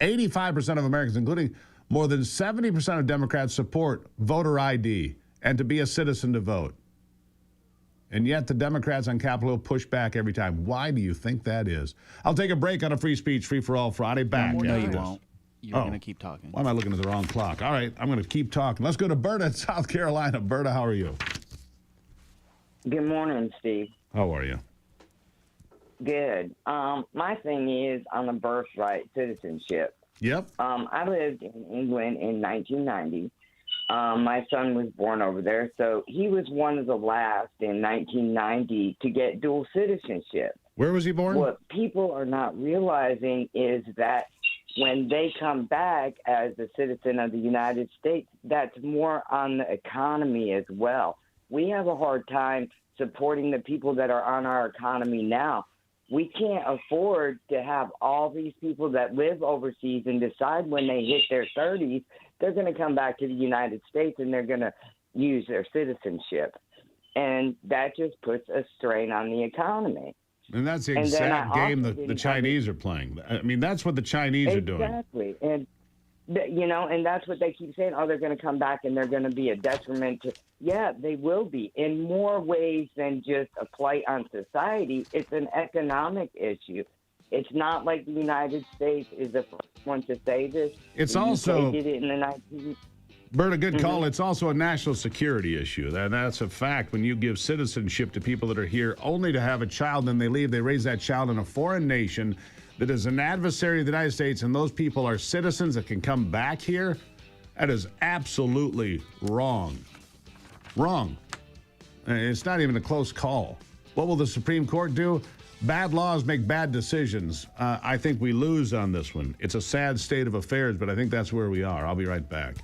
85% of Americans, including more than 70% of Democrats, support voter ID and to be a citizen to vote. And yet the Democrats on Capitol Hill push back every time. Why do you think that is? I'll take a break on a Free Speech, Free for All Friday. Back. No, you after this. won't. You're going to keep talking. Why am I looking at the wrong clock? All right, I'm going to keep talking. Let's go to Berta in South Carolina. Berta, how are you? Good morning, Steve. How are you? Good. My thing is on the birthright citizenship. Yep. I lived in England in 1990. My son was born over there, so he was one of the last in 1990 to get dual citizenship. Where was he born? What people are not realizing is that when they come back as a citizen of the United States, that's more on the economy as well. We have a hard time supporting the people that are on our economy now. We can't afford to have all these people that live overseas and decide when they hit their 30s, they're going to come back to the United States and they're going to use their citizenship. And that just puts a strain on the economy. And that's the exact game that the Chinese are playing. I mean, that's what the Chinese are doing. Exactly. And, and that's what they keep saying. Oh, they're going to come back and they're going to be a detriment to. Yeah, they will be in more ways than just a plight on society. It's an economic issue. It's not like the United States is the first one to say this. It's The UK also did it in the 19. Bert, a good call. It's also a national security issue. That's a fact. When you give citizenship to people that are here only to have a child, then they leave, they raise that child in a foreign nation that is an adversary of the United States, and those people are citizens that can come back here, that is absolutely wrong. Wrong. It's not even a close call. What will the Supreme Court do? Bad laws make bad decisions. I think we lose on this one. It's a sad state of affairs, but I think that's where we are. I'll be right back.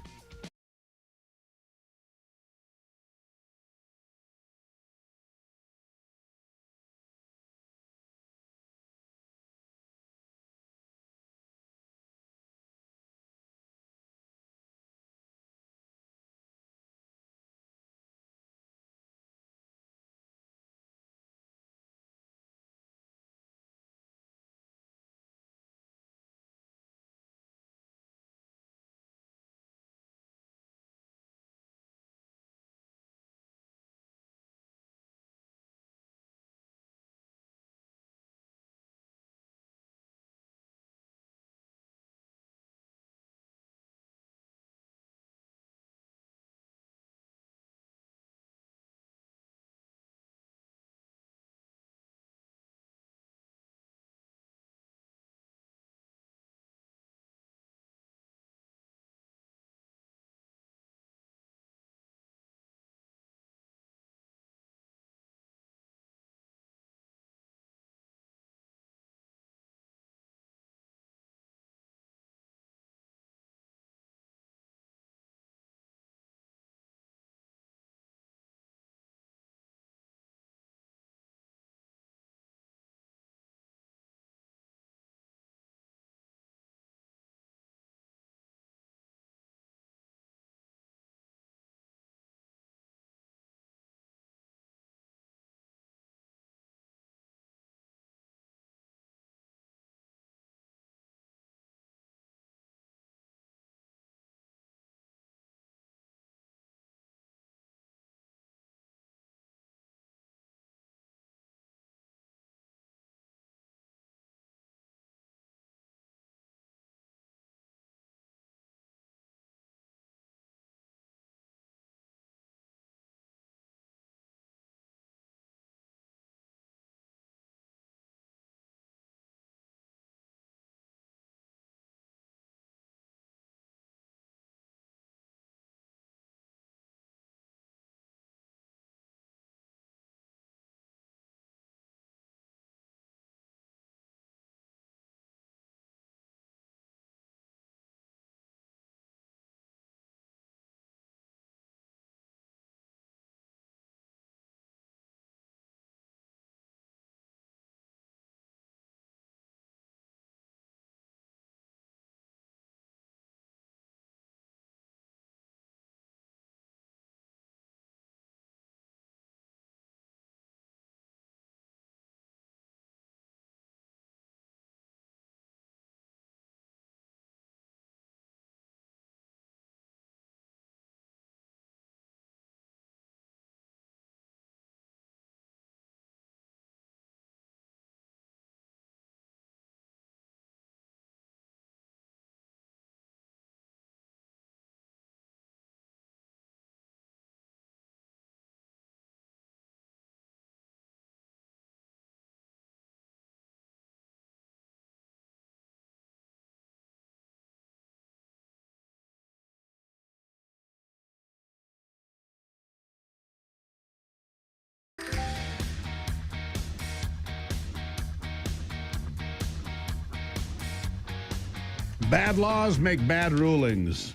Bad laws make bad rulings.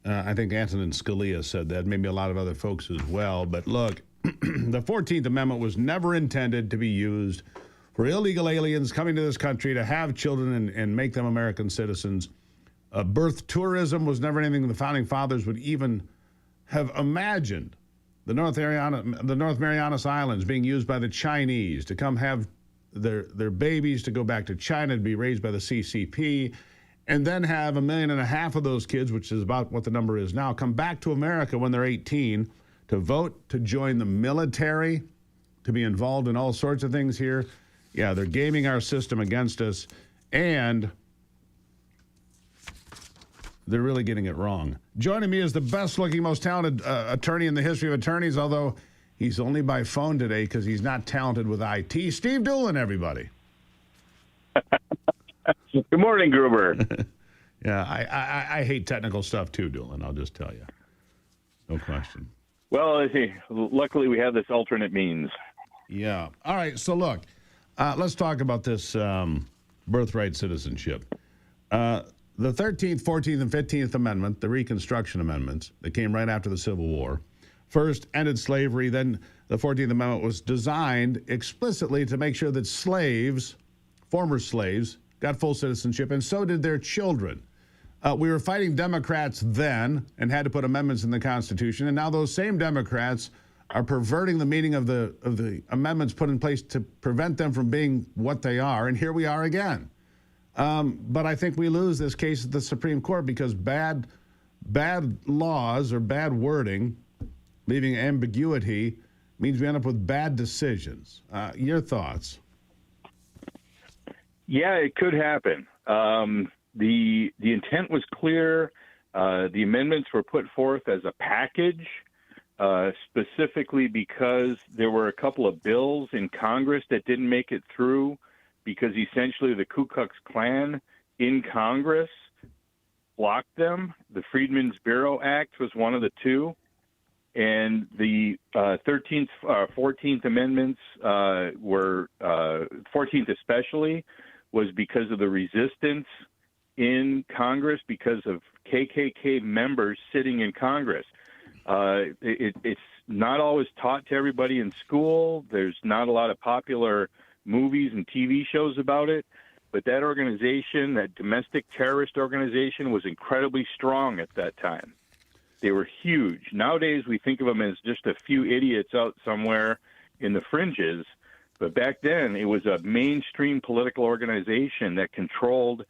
I think Antonin Scalia said that, maybe a lot of other folks as well. But look, the 14th Amendment was never intended to be used for illegal aliens coming to this country to have children and make them American citizens. Birth tourism was never anything the Founding Fathers would even have imagined. The North Marianas Islands being used by the Chinese to come have their babies to go back to China to be raised by the CCP, and then have 1.5 million of those kids, which is about what the number is now, come back to America when they're 18 to vote, to join the military, to be involved in all sorts of things here. Yeah, they're gaming our system against us, and they're really getting it wrong. Joining me is the best-looking, most talented attorney in the history of attorneys, although he's only by phone today because he's not talented with IT. Steve Doolin, everybody. Good morning, Gruber. Yeah, I hate technical stuff too, Doolin, I'll just tell you. No question. Well, luckily we have this alternate means. Yeah. All right, so look, let's talk about this birthright citizenship. The 13th, 14th, and 15th Amendment, the Reconstruction Amendments, that came right after the Civil War, first ended slavery, then the 14th Amendment was designed explicitly to make sure that slaves, former slaves, got full citizenship, and so did their children. We were fighting Democrats then and had to put amendments in the Constitution, and now those same Democrats are perverting the meaning of the amendments put in place to prevent them from being what they are, and here we are again. But I think we lose this case at the Supreme Court because bad laws or bad wording, leaving ambiguity, means we end up with bad decisions. Your thoughts? Yeah, it could happen. The intent was clear. The amendments were put forth as a package, specifically because there were a couple of bills in Congress that didn't make it through because essentially the Ku Klux Klan in Congress blocked them. The Freedmen's Bureau Act was one of the two. And the 13th, 14th Amendments were, 14th especially, was because of the resistance in Congress because of KKK members sitting in Congress. It's not always taught to everybody in school. There's not a lot of popular movies and TV shows about it. But that organization, that domestic terrorist organization, was incredibly strong at that time. They were huge. Nowadays, we think of them as just a few idiots out somewhere in the fringes. But back then, it was a mainstream political organization that controlled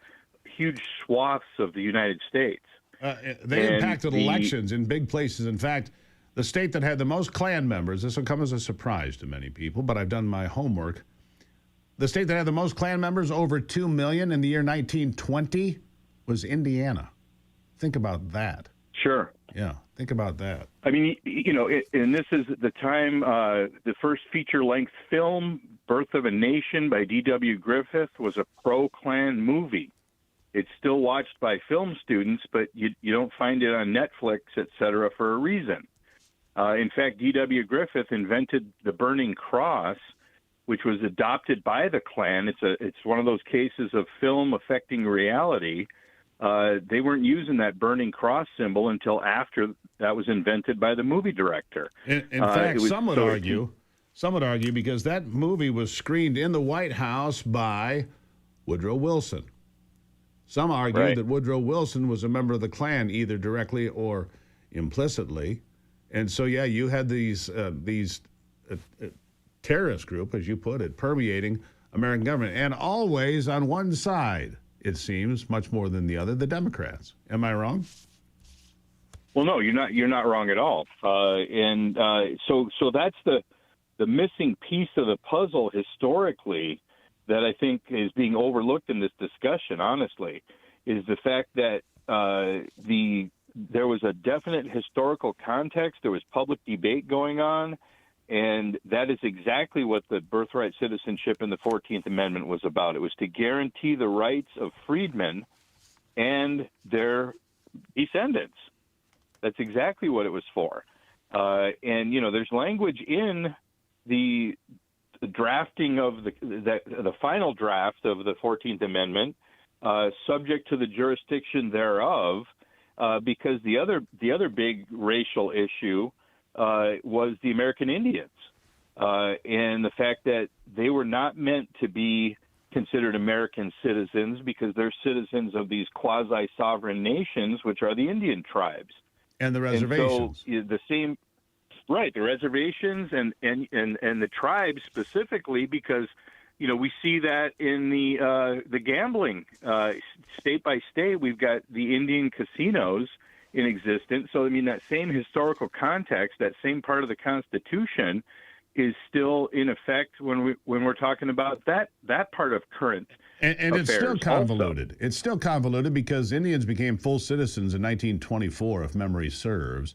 huge swaths of the United States. They impacted elections in big places. In fact, the state that had the most Klan members, this will come as a surprise to many people, but I've done my homework. The state that had the most Klan members, over 2 million in the year 1920, was Indiana. Think about that. Sure. Yeah, think about that. I mean, and this is the time, the first feature-length film, Birth of a Nation by D.W. Griffith, was a pro-Klan movie. It's still watched by film students, but you don't find it on Netflix, et cetera, for a reason. In fact, D.W. Griffith invented the burning cross, which was adopted by the Klan. It's one of those cases of film affecting reality. They weren't using that burning cross symbol until after that was invented by the movie director. In fact, some would argue because that movie was screened in the White House by Woodrow Wilson. Some argue that Woodrow Wilson was a member of the Klan, either directly or implicitly. And so, yeah, you had these terrorist group, as you put it, permeating American government, and always on one side. It seems, much more than the other, the Democrats. Am I wrong? Well, no, you're not wrong at all. So that's the missing piece of the puzzle historically that I think is being overlooked in this discussion, honestly, is the fact that there was a definite historical context. There was public debate going on. And that is exactly what the birthright citizenship in the 14th Amendment was about. It was to guarantee the rights of freedmen and their descendants. That's exactly what it was for. And, there's language in the drafting of the final draft of the 14th Amendment subject to the jurisdiction thereof, because the other big racial issue was the American Indians, and the fact that they were not meant to be considered American citizens because they're citizens of these quasi-sovereign nations, which are the Indian tribes. And the reservations. And so the same, right, the reservations and the tribes specifically, because, you know, we see that in the gambling. State by state, we've got the Indian casinos in existence. So, I mean, that same historical context, that same part of the Constitution is still in effect when we're talking about that part of current and it's still convoluted. Also. It's still convoluted because Indians became full citizens in 1924, if memory serves,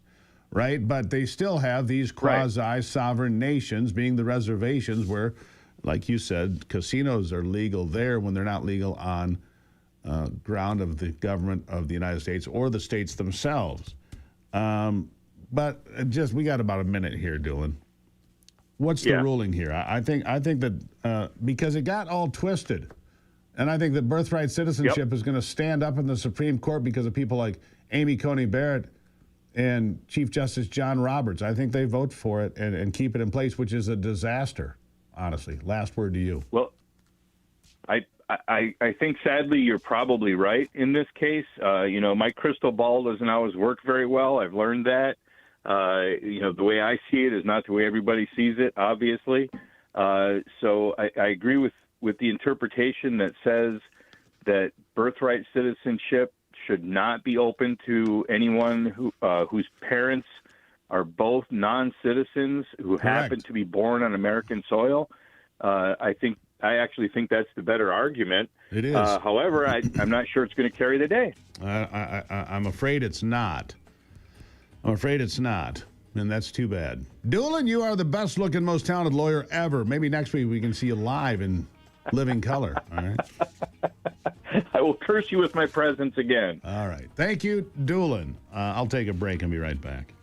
right? But they still have these quasi-sovereign nations, being the reservations, where, like you said, casinos are legal there when they're not legal on ground of the government of the United States or the states themselves. But we got about a minute here, Dylan. What's the ruling here? I think that because it got all twisted, and I think that birthright citizenship is going to stand up in the Supreme Court because of people like Amy Coney Barrett and Chief Justice John Roberts. I think they vote for it and keep it in place, which is a disaster, honestly. Last word to you. Well, I think sadly you're probably right in this case. You know, my crystal ball doesn't always work very well. I've learned that. You know, the way I see it is not the way everybody sees it, obviously. So I agree with the interpretation that says that birthright citizenship should not be open to anyone whose parents are both non-citizens who happen to be born on American soil. I actually think that's the better argument. It is. However, I'm not sure it's going to carry the day. I'm afraid it's not. I'm afraid it's not, and that's too bad. Doolin, you are the best-looking, most talented lawyer ever. Maybe next week we can see you live in living color, all right? I will curse you with my presence again. All right. Thank you, Doolin. I'll take a break and be right back.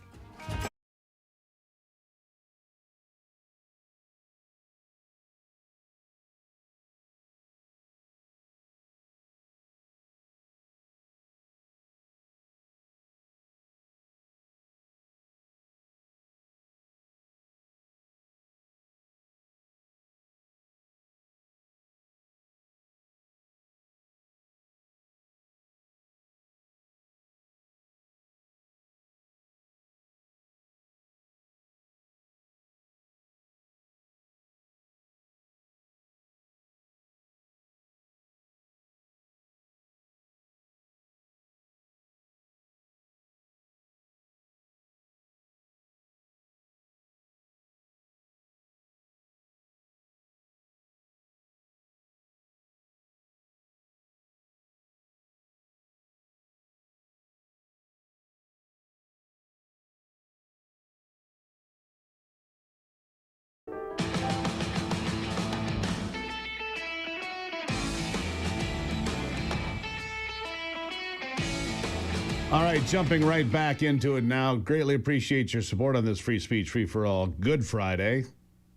All right, jumping right back into it now. Greatly appreciate your support on this free speech, free for all Good Friday.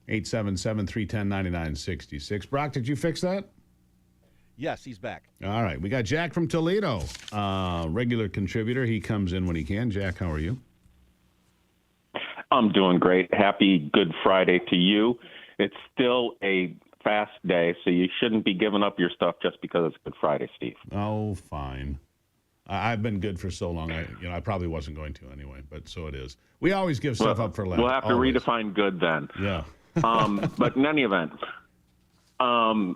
877-310-9966. Brock, did you fix that? Yes, he's back. All right, we got Jack from Toledo, regular contributor. He comes in when he can. Jack, how are you? I'm doing great. Happy Good Friday to you. It's still a fast day, so you shouldn't be giving up your stuff just because it's Good Friday, Steve. Oh, fine. I've been good for so long. I probably wasn't going to anyway, but so it is. We always give stuff up for last. We'll have to redefine good then. Yeah. But in any event, a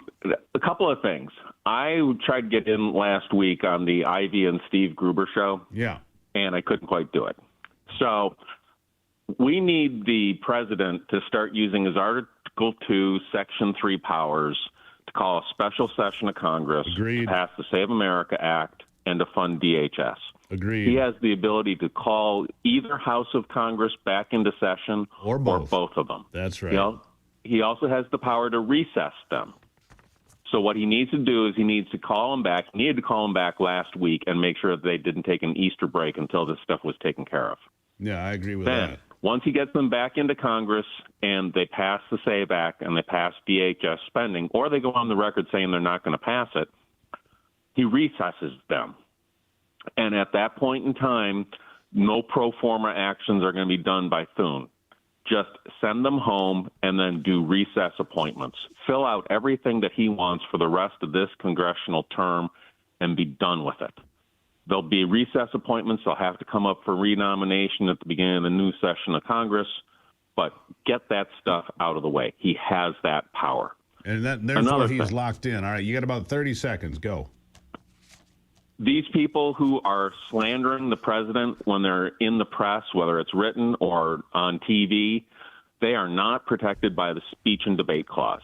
couple of things. I tried to get in last week on the Ivy and Steve Gruber show. Yeah. And I couldn't quite do it. So we need the president to start using his Article 2, Section 3 powers to call a special session of Congress to pass the Save America Act and to fund DHS. Agreed. He has the ability to call either House of Congress back into session or both of them. That's right. You know, he also has the power to recess them. So what he needs to do is he needs to call them back. He needed to call them back last week and make sure that they didn't take an Easter break until this stuff was taken care of. Yeah, I agree with Then, that. once he gets them back into Congress and they pass the SAVE Act and they pass DHS spending, or they go on the record saying they're not going to pass it, he recesses them. And at that point in time, no pro forma actions are going to be done by Thune. Just send them home and then do recess appointments. Fill out everything that he wants for the rest of this congressional term and be done with it. There'll be recess appointments. They'll have to come up for renomination at the beginning of the new session of Congress. But get that stuff out of the way. He has that power. And therefore he's locked in. All right, you got about 30 seconds. Go. These people who are slandering the president when they're in the press, whether it's written or on TV, they are not protected by the speech and debate clause.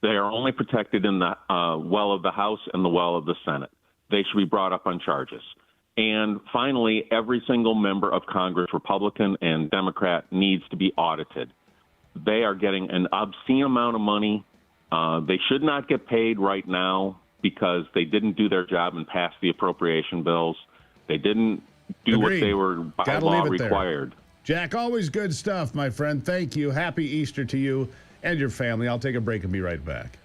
They are only protected in the well of the House and the well of the Senate. They should be brought up on charges. And finally, every single member of Congress, Republican and Democrat, needs to be audited. They are getting an obscene amount of money. They should not get paid right now because they didn't do their job and pass the appropriation bills. They didn't do what they were by law required. Jack, always good stuff, my friend. Thank you. Happy Easter to you and your family. I'll take a break and be right back.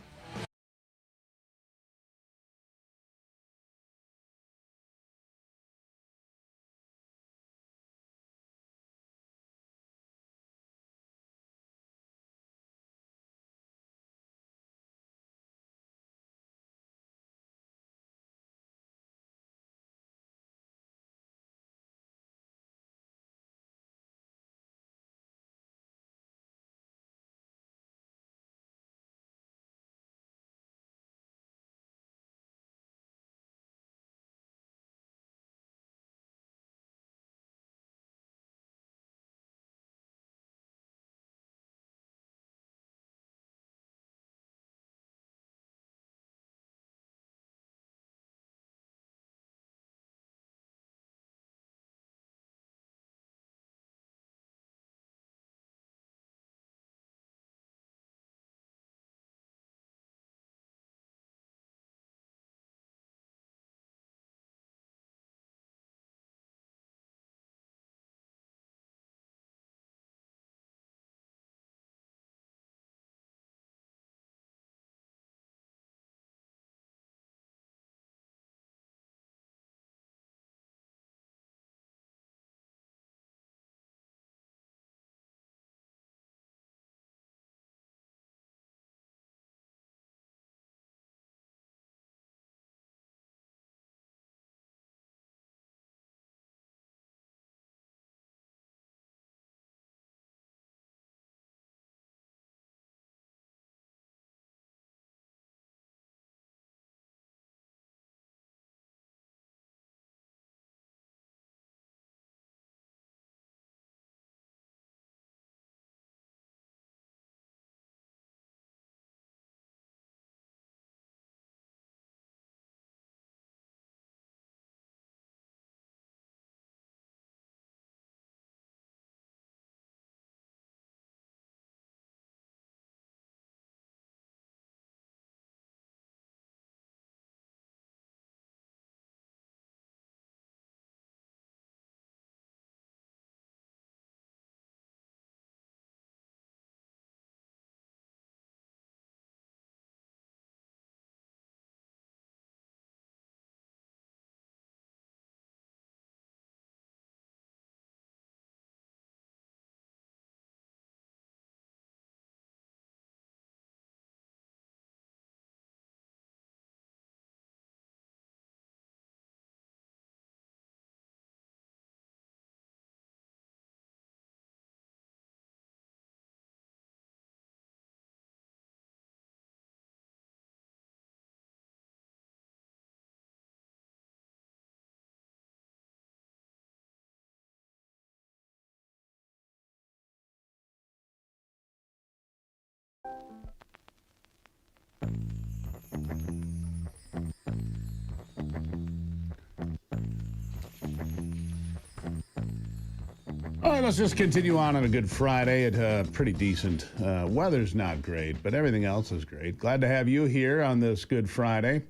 All right, let's just continue on a Good Friday. It pretty decent. Weather's not great, but everything else is great. Glad to have you here on this Good Friday.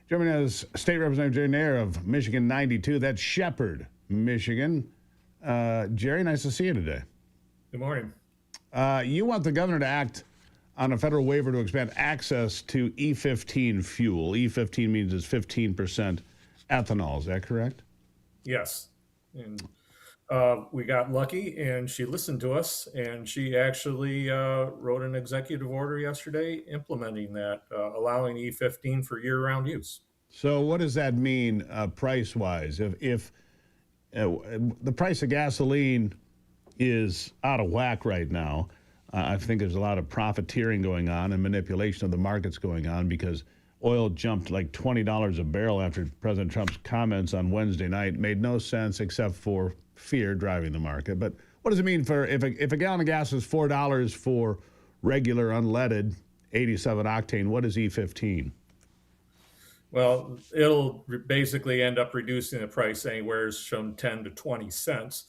Joining us, State Representative Jerry Nair of Michigan 92. That's Shepherd, Michigan. Jerry, nice to see you today. Good morning. You want the governor to act on a federal waiver to expand access to E15 fuel. E15 means it's 15% ethanol. Is that correct? Yes. And we got lucky, and she listened to us, and she actually wrote an executive order yesterday implementing that, allowing E15 for year-round use. So what does that mean price-wise? If the price of gasoline is out of whack right now, I think there's a lot of profiteering going on and manipulation of the markets going on because oil jumped like $20 a barrel after President Trump's comments on Wednesday night. Made no sense except for fear driving the market. But what does it mean for if a gallon of gas is $4 for regular unleaded 87 octane? What is E15? Well, it'll basically end up reducing the price anywhere from 10 to 20 cents.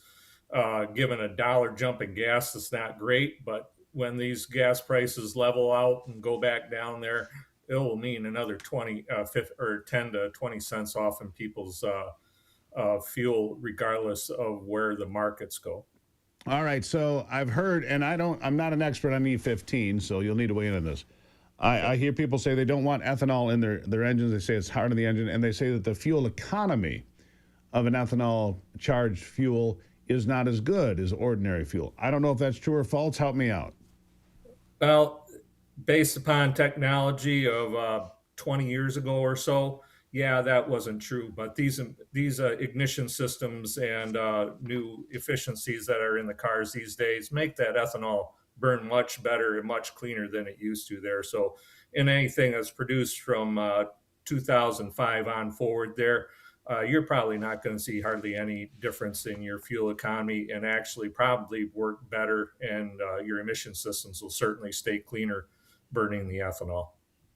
Given a $1 jump in gas, it's not great, but when these gas prices level out and go back down there, it will mean another 10 to 20 cents off in people's fuel, regardless of where the markets go. All right, so I've heard, and I'm not an expert on E15, so you'll need to weigh in on this. I hear people say they don't want ethanol in their engines. They say it's hard on the engine, and they say that the fuel economy of an ethanol-charged fuel is not as good as ordinary fuel. I don't know if that's true or false. Help me out. Well, based upon technology of 20 years ago or so, yeah, that wasn't true. But these ignition systems and new efficiencies that are in the cars these days make that ethanol burn much better and much cleaner than it used to there. So in anything that's produced from 2005 on forward there, you're probably not going to see hardly any difference in your fuel economy and actually probably work better, and your emission systems will certainly stay cleaner burning the ethanol.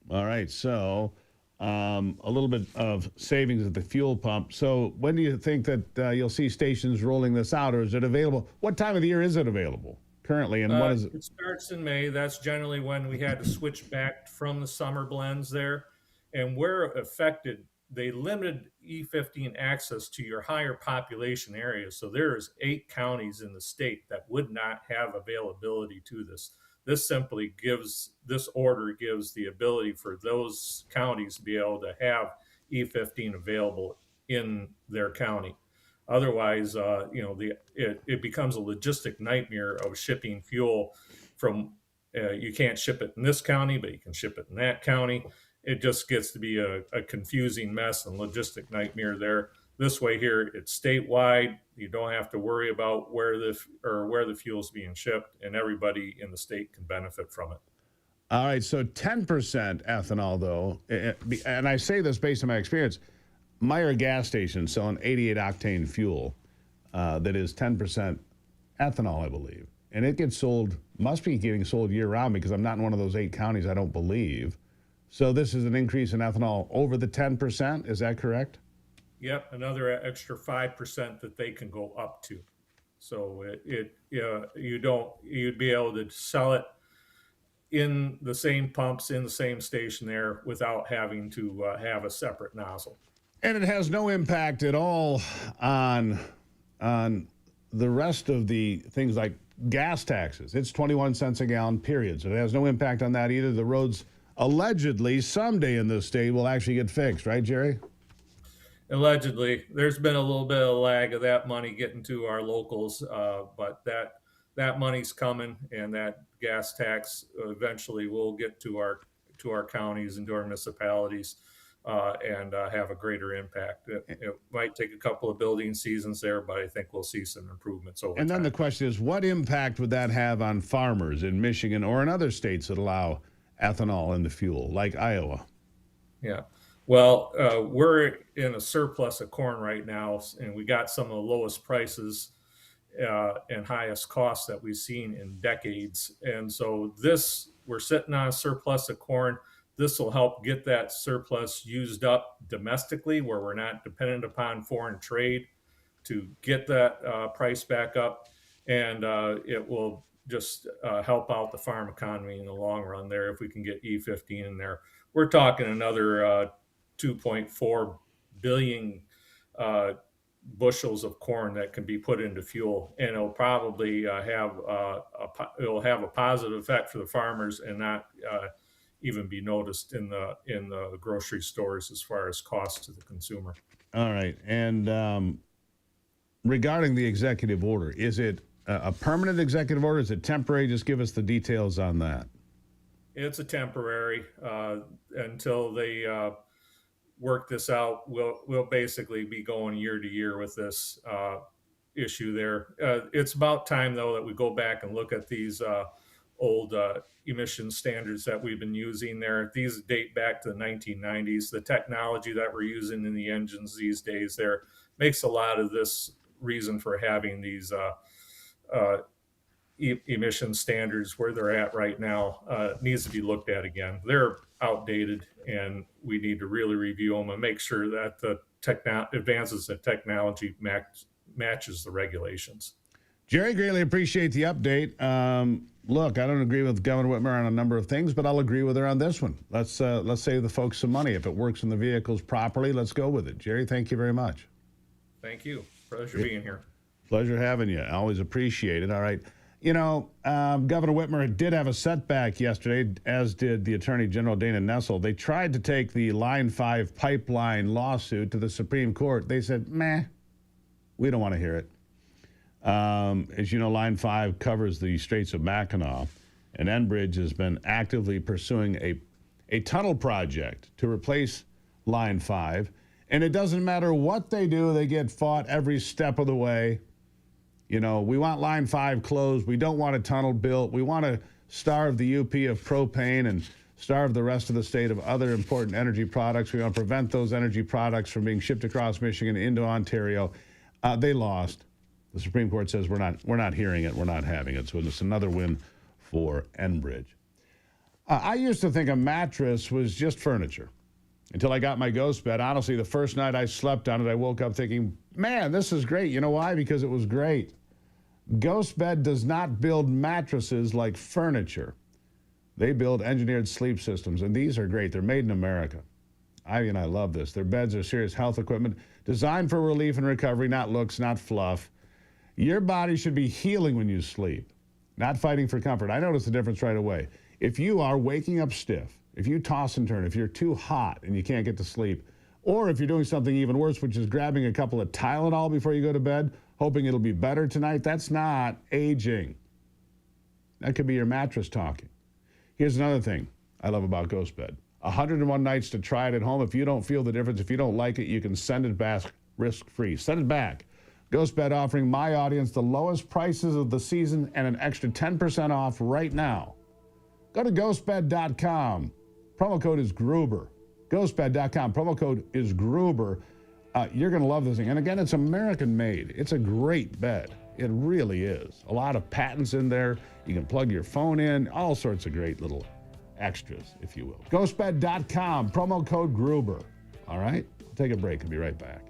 All right, so a little bit of savings at the fuel pump. So when do you think that you'll see stations rolling this out, or is it available? What time of the year is it available currently, and what is it? It starts in May. That's generally when we had to switch back from the summer blends there. And where affected, they limited E15 access to your higher population areas. So there's 8 counties in the state that would not have availability to this. This order gives the ability for those counties to be able to have E15 available in their county. Otherwise, it becomes a logistic nightmare of shipping fuel from, you can't ship it in this county, but you can ship it in that county. It just gets to be a confusing mess and logistic nightmare there. This way here, it's statewide. You don't have to worry about where the fuel's being shipped, and everybody in the state can benefit from it. All right, so 10% ethanol, though, and I say this based on my experience. Meyer gas station selling 88 octane fuel that is 10% ethanol, I believe. And it must be getting sold year round because I'm not in one of those 8 counties, I don't believe. So this is an increase in ethanol over the 10%, is that correct? Yep, another extra 5% that they can go up to. So you'd be able to sell it in the same pumps, in the same station there without having to have a separate nozzle. And it has no impact at all on the rest of the things like gas taxes. It's 21 cents a gallon, period. So it has no impact on that either. The roads allegedly someday in this state will actually get fixed, right, Jerry? Allegedly. There's been a little bit of lag of that money getting to our locals, but that money's coming, and that gas tax eventually will get to our counties and to our municipalities. And have a greater impact. It might take a couple of building seasons there, but I think we'll see some improvements over time. And then the question is, what impact would that have on farmers in Michigan or in other states that allow ethanol in the fuel, like Iowa? Yeah. Well, we're in a surplus of corn right now, and we got some of the lowest prices and highest costs that we've seen in decades. And so we're sitting on a surplus of corn. This will help get that surplus used up domestically, where we're not dependent upon foreign trade to get that price back up. And it will just help out the farm economy in the long run there if we can get E15 in there. We're talking another 2.4 billion bushels of corn that can be put into fuel, and it'll probably it'll have a positive effect for the farmers and not even be noticed in the grocery stores as far as cost to the consumer. All right. And regarding the executive order, is it a permanent executive order? Is it temporary? Just give us the details on that. It's a temporary until they work this out. We'll basically be going year to year with this issue there. It's about time, though, that we go back and look at these old emission standards that we've been using there. These date back to the 1990s. The technology that we're using in the engines these days there makes a lot of this reason for having these emission standards where they're at right now needs to be looked at again. They're outdated, and we need to really review them and make sure that the advances in technology matches the regulations. Jerry, greatly appreciate the update. Look, I don't agree with Governor Whitmer on a number of things, but I'll agree with her on this one. Let's save the folks some money. If it works in the vehicles properly, let's go with it. Jerry, thank you very much. Thank you. Pleasure being here. Pleasure having you. Always appreciate it. All right. You know, Governor Whitmer did have a setback yesterday, as did the Attorney General Dana Nessel. They tried to take the Line 5 pipeline lawsuit to the Supreme Court. They said, meh, we don't want to hear it. As you know, Line 5 covers the Straits of Mackinac, and Enbridge has been actively pursuing a tunnel project to replace Line 5. And it doesn't matter what they do, they get fought every step of the way. You know, we want Line 5 closed. We don't want a tunnel built. We want to starve the UP of propane and starve the rest of the state of other important energy products. We want to prevent those energy products from being shipped across Michigan into Ontario. They lost. The Supreme Court says we're not hearing it. We're not having it. So it's another win for Enbridge. I used to think a mattress was just furniture until I got my ghost bed. Honestly, the first night I slept on it, I woke up thinking, man, this is great. You know why? Because it was great. Ghost Bed does not build mattresses like furniture. They build engineered sleep systems, and these are great. They're made in America. I love this. Their beds are serious health equipment designed for relief and recovery, not looks, not fluff. Your body should be healing when you sleep, not fighting for comfort. I notice the difference right away. If you are waking up stiff, if you toss and turn, if you're too hot and you can't get to sleep, or if you're doing something even worse, which is grabbing a couple of Tylenol before you go to bed, hoping it'll be better tonight, that's not aging. That could be your mattress talking. Here's another thing I love about Ghost Bed. 101 nights to try it at home. If you don't feel the difference, if you don't like it, you can send it back risk-free. Send it back. Ghost Bed offering my audience the lowest prices of the season and an extra 10% off right now. Go to ghostbed.com. Promo code is Gruber. Ghostbed.com. Promo code is Gruber. You're going to love this thing. And again, it's American made. It's a great bed. It really is. A lot of patents in there. You can plug your phone in. All sorts of great little extras, if you will. Ghostbed.com. Promo code Gruber. All right? We'll take a break. I'll be right back.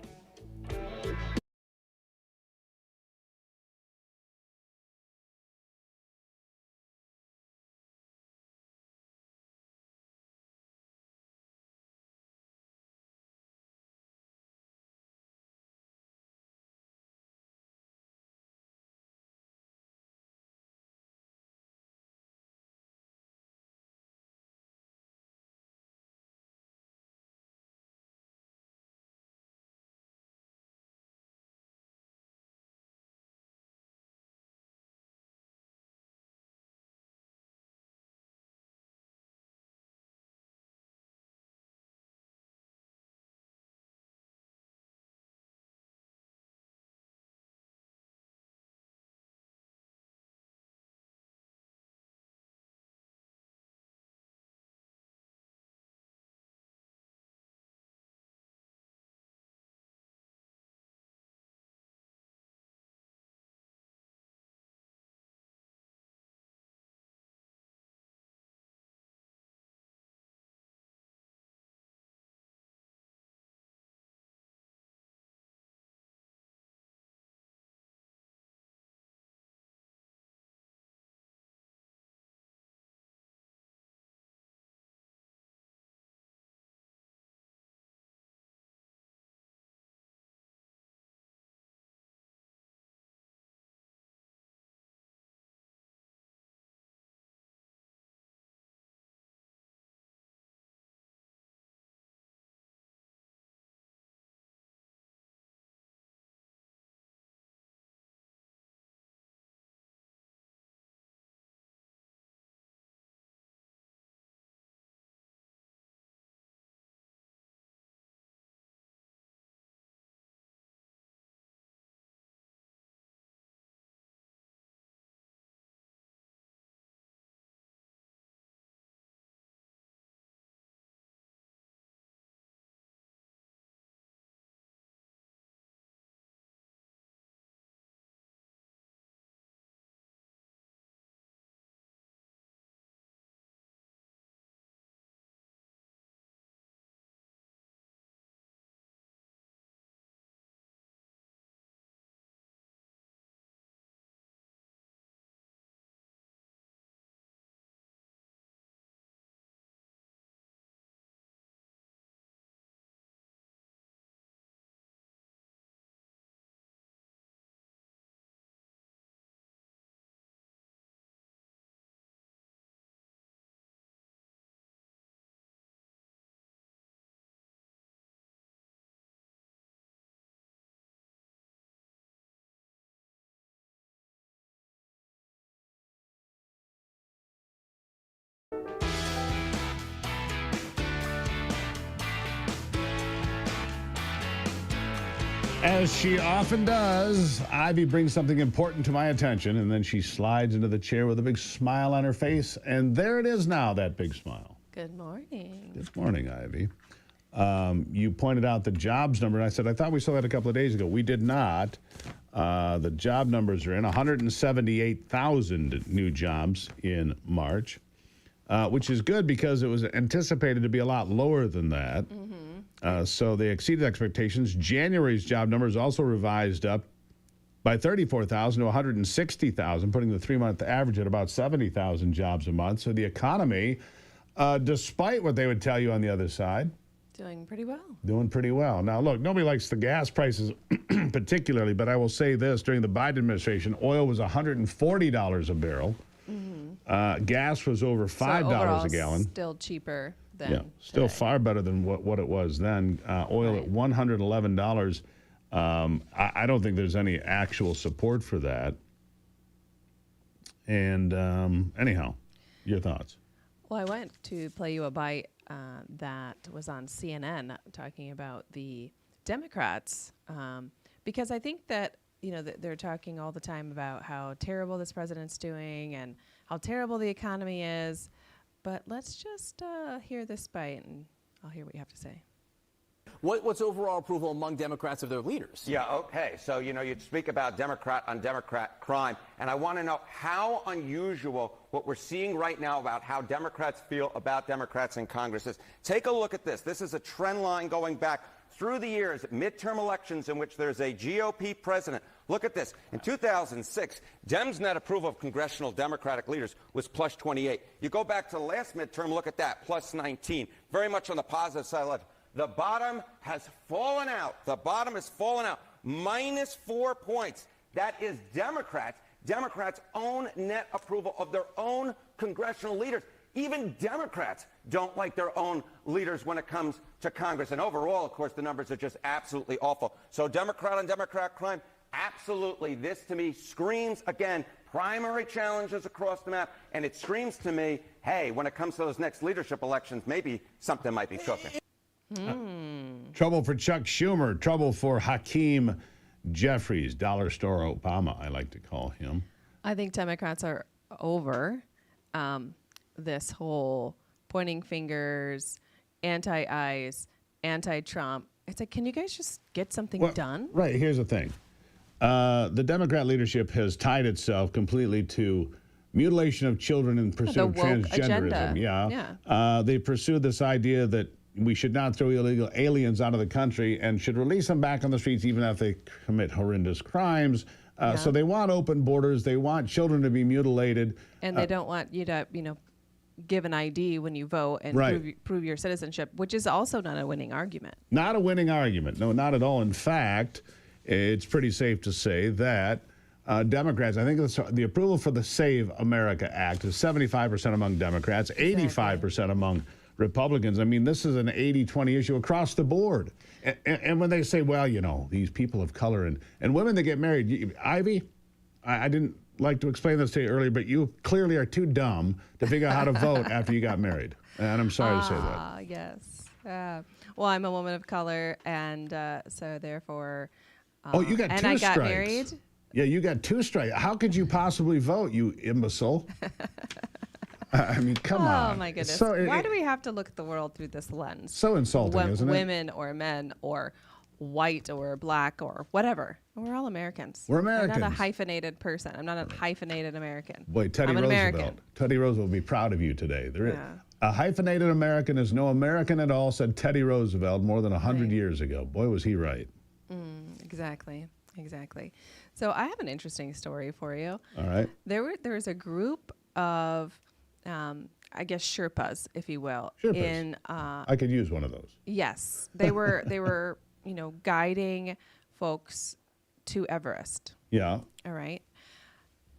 As she often does, Ivy brings something important to my attention, and then she slides into the chair with a big smile on her face, and there it is now, that big smile. Good morning. Good morning, Ivy. You pointed out the jobs number, and I said, I thought we saw that a couple of days ago. We did not. The job numbers are in 178,000 new jobs in March, which is good because it was anticipated to be a lot lower than that. So they exceeded expectations. January's job numbers also revised up by 34,000 to 160,000, putting the 3-month average at about 70,000 jobs a month. So the economy, despite what they would tell you on the other side, Doing pretty well. doing pretty well. Now, look, nobody likes the gas prices particularly, but I will say this. During the Biden administration, oil was $140 a barrel. Gas was over $5 a gallon. Still cheaper than still today. far better than what it was then. Oil at $111. I don't think there's any actual support for that. And anyhow, your thoughts? Well, I went to play you a bite that was on CNN talking about the Democrats, because I think that, they're talking all the time about how terrible this president's doing and how terrible the economy is. But let's just hear this bite, and I'll hear what you have to say. What's overall approval among Democrats of their leaders? Yeah, okay. So, you speak about Democrat on Democrat crime, and I want to know how unusual what we're seeing right now about how Democrats feel about Democrats in Congress is. Take a look at this. This is a trend line going back through the years, midterm elections in which there's a GOP president. Look at this. In 2006, Dems' net approval of congressional Democratic leaders was plus 28. You go back to the last midterm, look at that, plus 19. Very much on the positive side. The bottom has fallen out. The bottom has fallen out. Minus 4 points. That is Democrats. Democrats' own net approval of their own congressional leaders. Even Democrats don't like their own leaders when it comes to Congress. And overall, of course, the numbers are just absolutely awful. So Democrat on Democrat crime, absolutely. This, to me, screams, again, primary challenges across the map. And it screams to me, hey, when it comes to those next leadership elections, maybe something might be cooking. Trouble for Chuck Schumer. Trouble for Hakeem Jeffries. Dollar Store Obama, I like to call him. I think Democrats are over this whole pointing fingers, anti-ICE, anti-Trump. It's like, can you guys just get something done? Right. Here's the thing. The Democrat leadership has tied itself completely to mutilation of children in pursuit of transgenderism. Yeah. They pursued this idea that we should not throw illegal aliens out of the country and should release them back on the streets even if they commit horrendous crimes. So they want open borders. They want children to be mutilated. And they don't want you to, give an ID when you vote and prove your citizenship, which is also not a winning argument. Not a winning argument. No, not at all. In fact, it's pretty safe to say that Democrats, I think the approval for the Save America Act is 75% among Democrats, 85% among Republicans. I mean, this is an 80-20 issue across the board. And when they say, well, these people of color and women that get married, Ivy, I didn't like to explain this to you earlier, but you clearly are too dumb to figure out how to vote after you got married. And I'm sorry to say that. Yes. Well, I'm a woman of color, and so therefore... you got two strikes. And I got married. Yeah, you got 2 strikes. How could you possibly vote, you imbecile? I mean, come on. Oh, my goodness. So, why do we have to look at the world through this lens? So insulting, isn't it? Women or men or white or black or whatever. We're all Americans. We're Americans. I'm not a hyphenated person. I'm not a hyphenated American. Boy, Teddy I'm an Roosevelt. American. Teddy Roosevelt will be proud of you today. A hyphenated American is no American at all, said Teddy Roosevelt more than 100 years ago. Boy, was he right. Exactly. So I have an interesting story for you. All right. There was a group of, I guess, Sherpas, if you will. Sherpas. I could use one of those. Yes. They were, guiding folks to Everest. Yeah. All right.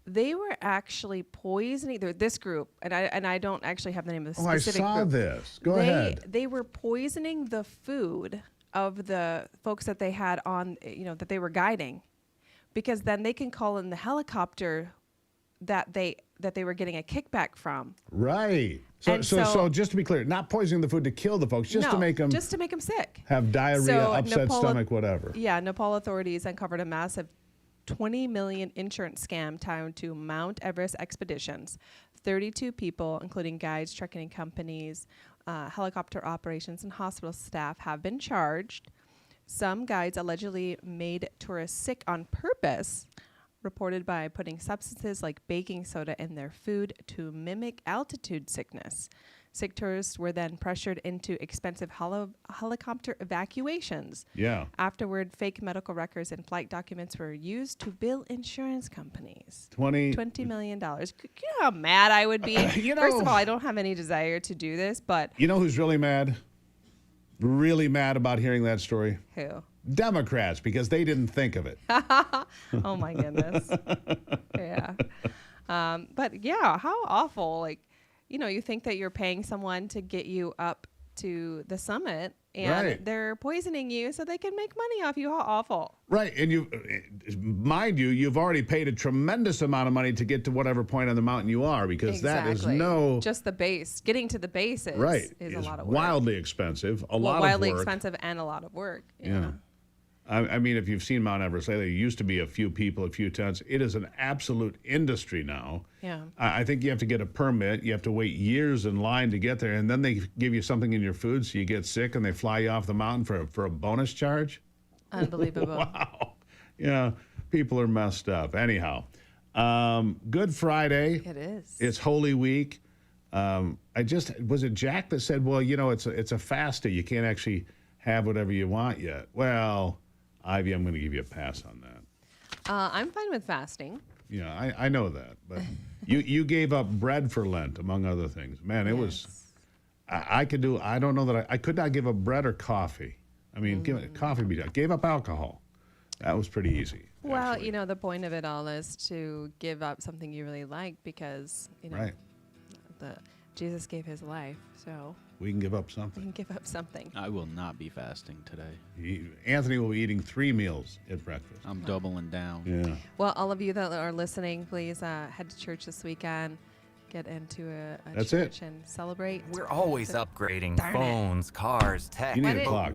They were actually poisoning this group, and I don't actually have the name of the specific group. I saw this. Go ahead. They were poisoning the food of the folks that they had on, that they were guiding, because then they can call in the helicopter that they were getting a kickback from. Right. So just to be clear, not poisoning the food to kill the folks, just to make them sick, have diarrhea, so upset stomach, whatever. Yeah, Nepal authorities uncovered a massive $20 million insurance scam tied to Mount Everest expeditions. 32 people, including guides, trucking companies, helicopter operations, and hospital staff, have been charged. Some guides allegedly made tourists sick on purpose, reported by putting substances like baking soda in their food to mimic altitude sickness. Sick tourists were then pressured into expensive helicopter evacuations. Yeah. Afterward, fake medical records and flight documents were used to bill insurance companies. $20 million. You know how mad I would be? First of all, I don't have any desire to do this, but... You know who's really mad? Really mad about hearing that story? Who? Democrats, because they didn't think of it. Oh, my goodness. Yeah. But, yeah, how awful. Like, you think that you're paying someone to get you up to the summit, and they're poisoning you so they can make money off you. How awful. Right. And mind you, you've already paid a tremendous amount of money to get to whatever point on the mountain you are, because that is just the base. Getting to the base is, is a lot of work. Wildly expensive, a lot of work. Wildly expensive and a lot of work. Yeah. I mean, if you've seen Mount Everest lately, it used to be a few people, a few tents. It is an absolute industry now. Yeah. I think you have to get a permit. You have to wait years in line to get there, and then they give you something in your food so you get sick, and they fly you off the mountain for a bonus charge. Unbelievable. Wow. Yeah, people are messed up. Anyhow, Good Friday. It is. It's Holy Week. Was it Jack that said, well, it's a fast day. You can't actually have whatever you want yet. Well, Ivy, I'm going to give you a pass on that. I'm fine with fasting. Yeah, I know that. But you gave up bread for Lent, among other things. Man, it was... I could do... I don't know that I could not give up bread or coffee. I mean, coffee... I gave up alcohol. That was pretty easy. Well, actually. The point of it all is to give up something you really like because, Jesus gave his life, so... We can give up something. We can give up something. I will not be fasting today. Anthony will be eating 3 meals at breakfast. I'm doubling down. Yeah. Well, all of you that are listening, please head to church this weekend. Get into a church and celebrate. We're always upgrading phones, cars, tech. You need a clock.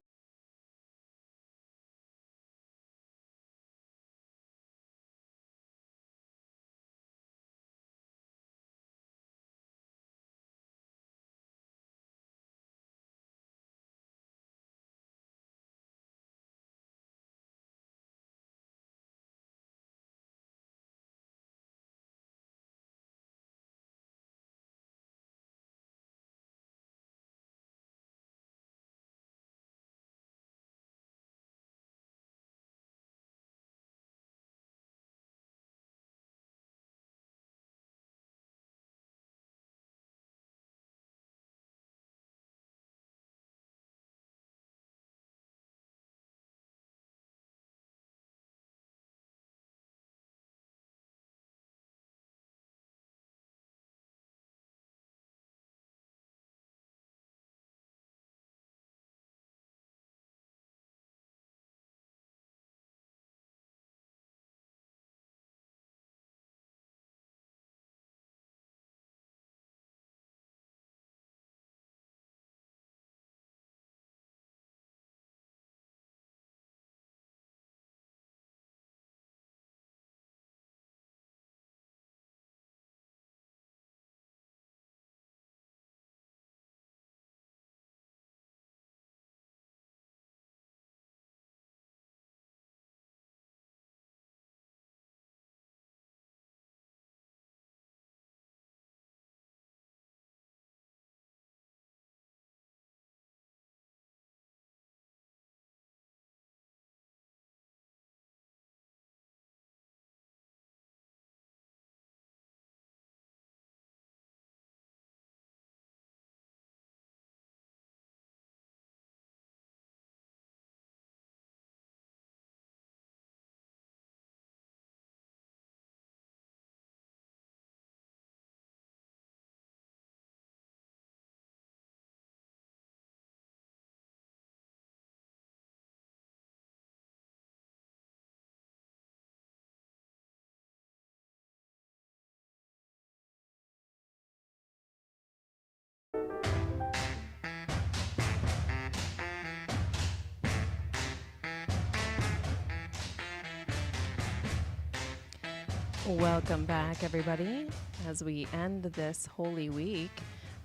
Welcome back, everybody. As we end this Holy Week,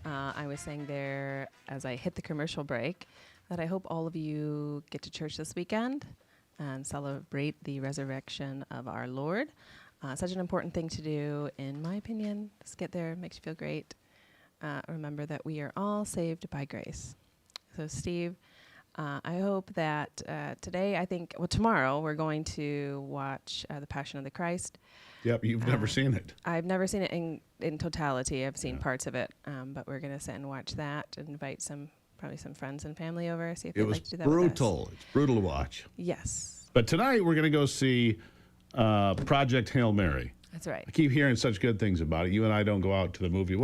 I was saying there as I hit the commercial break that I hope all of you get to church this weekend and celebrate the resurrection of our Lord. Such an important thing to do, in my opinion. Just get there, makes you feel great. Remember that we are all saved by grace. So, Steve, I hope that today, tomorrow, we're going to watch The Passion of the Christ. Yep, you've never seen it. I've never seen it in totality. I've seen parts of it, but we're going to sit and watch that and invite probably some friends and family over, see if they'd like to do that with us. Brutal. It's brutal to watch. Yes. But tonight we're going to go see Project Hail Mary. That's right. I keep hearing such good things about it. You and I don't go out to the movie.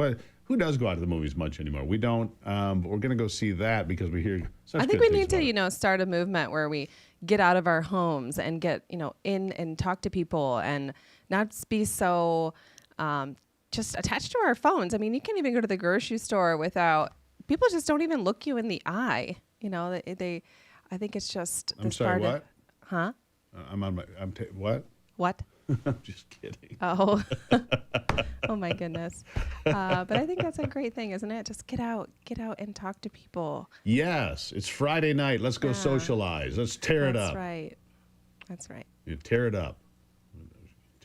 Who does go out to the movies much anymore? We don't. But we're going to go see that because we hear such I think good we things need about to, start a movement where we get out of our homes and get, in and talk to people and not be so just attached to our phones. I mean, you can't even go to the grocery store without, people just don't even look you in the eye. I think it's just. I'm sorry, what? Huh? What? What? I'm just kidding. Oh. Oh my goodness. But I think that's a great thing, isn't it? Just get out and talk to people. Yes, it's Friday night. Let's go socialize. Let's tear it up. That's right. You tear it up.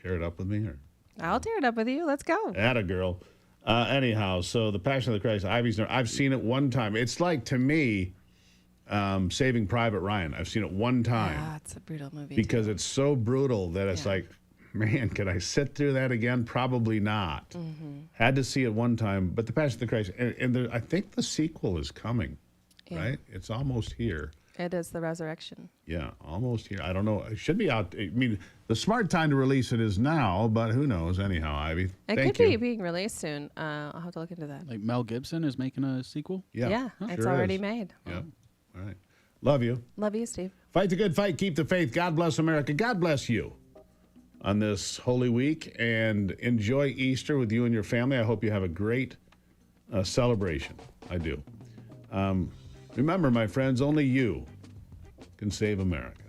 Tear it up with me, or? I'll tear it up with you. Let's go. Atta girl. Anyhow, so The Passion of the Christ, I've seen it one time. It's like, to me, Saving Private Ryan. I've seen it one time. Yeah, it's a brutal movie. Because it's so brutal that it's like, man, could I sit through that again? Probably not. Mm-hmm. Had to see it one time. But The Passion of the Christ, and I think the sequel is coming, right? It's almost here. It is the resurrection. Yeah, almost here. I don't know. It should be out. I mean, the smart time to release it is now, but who knows? Anyhow, Ivy. It could be being released soon. I'll have to look into that. Like Mel Gibson is making a sequel? Yeah, it's already made. Yep. All right. Love you. Love you, Steve. Fight the good fight. Keep the faith. God bless America. God bless you on this Holy Week, and enjoy Easter with you and your family. I hope you have a great celebration. I do. Remember, my friends, only you can save America.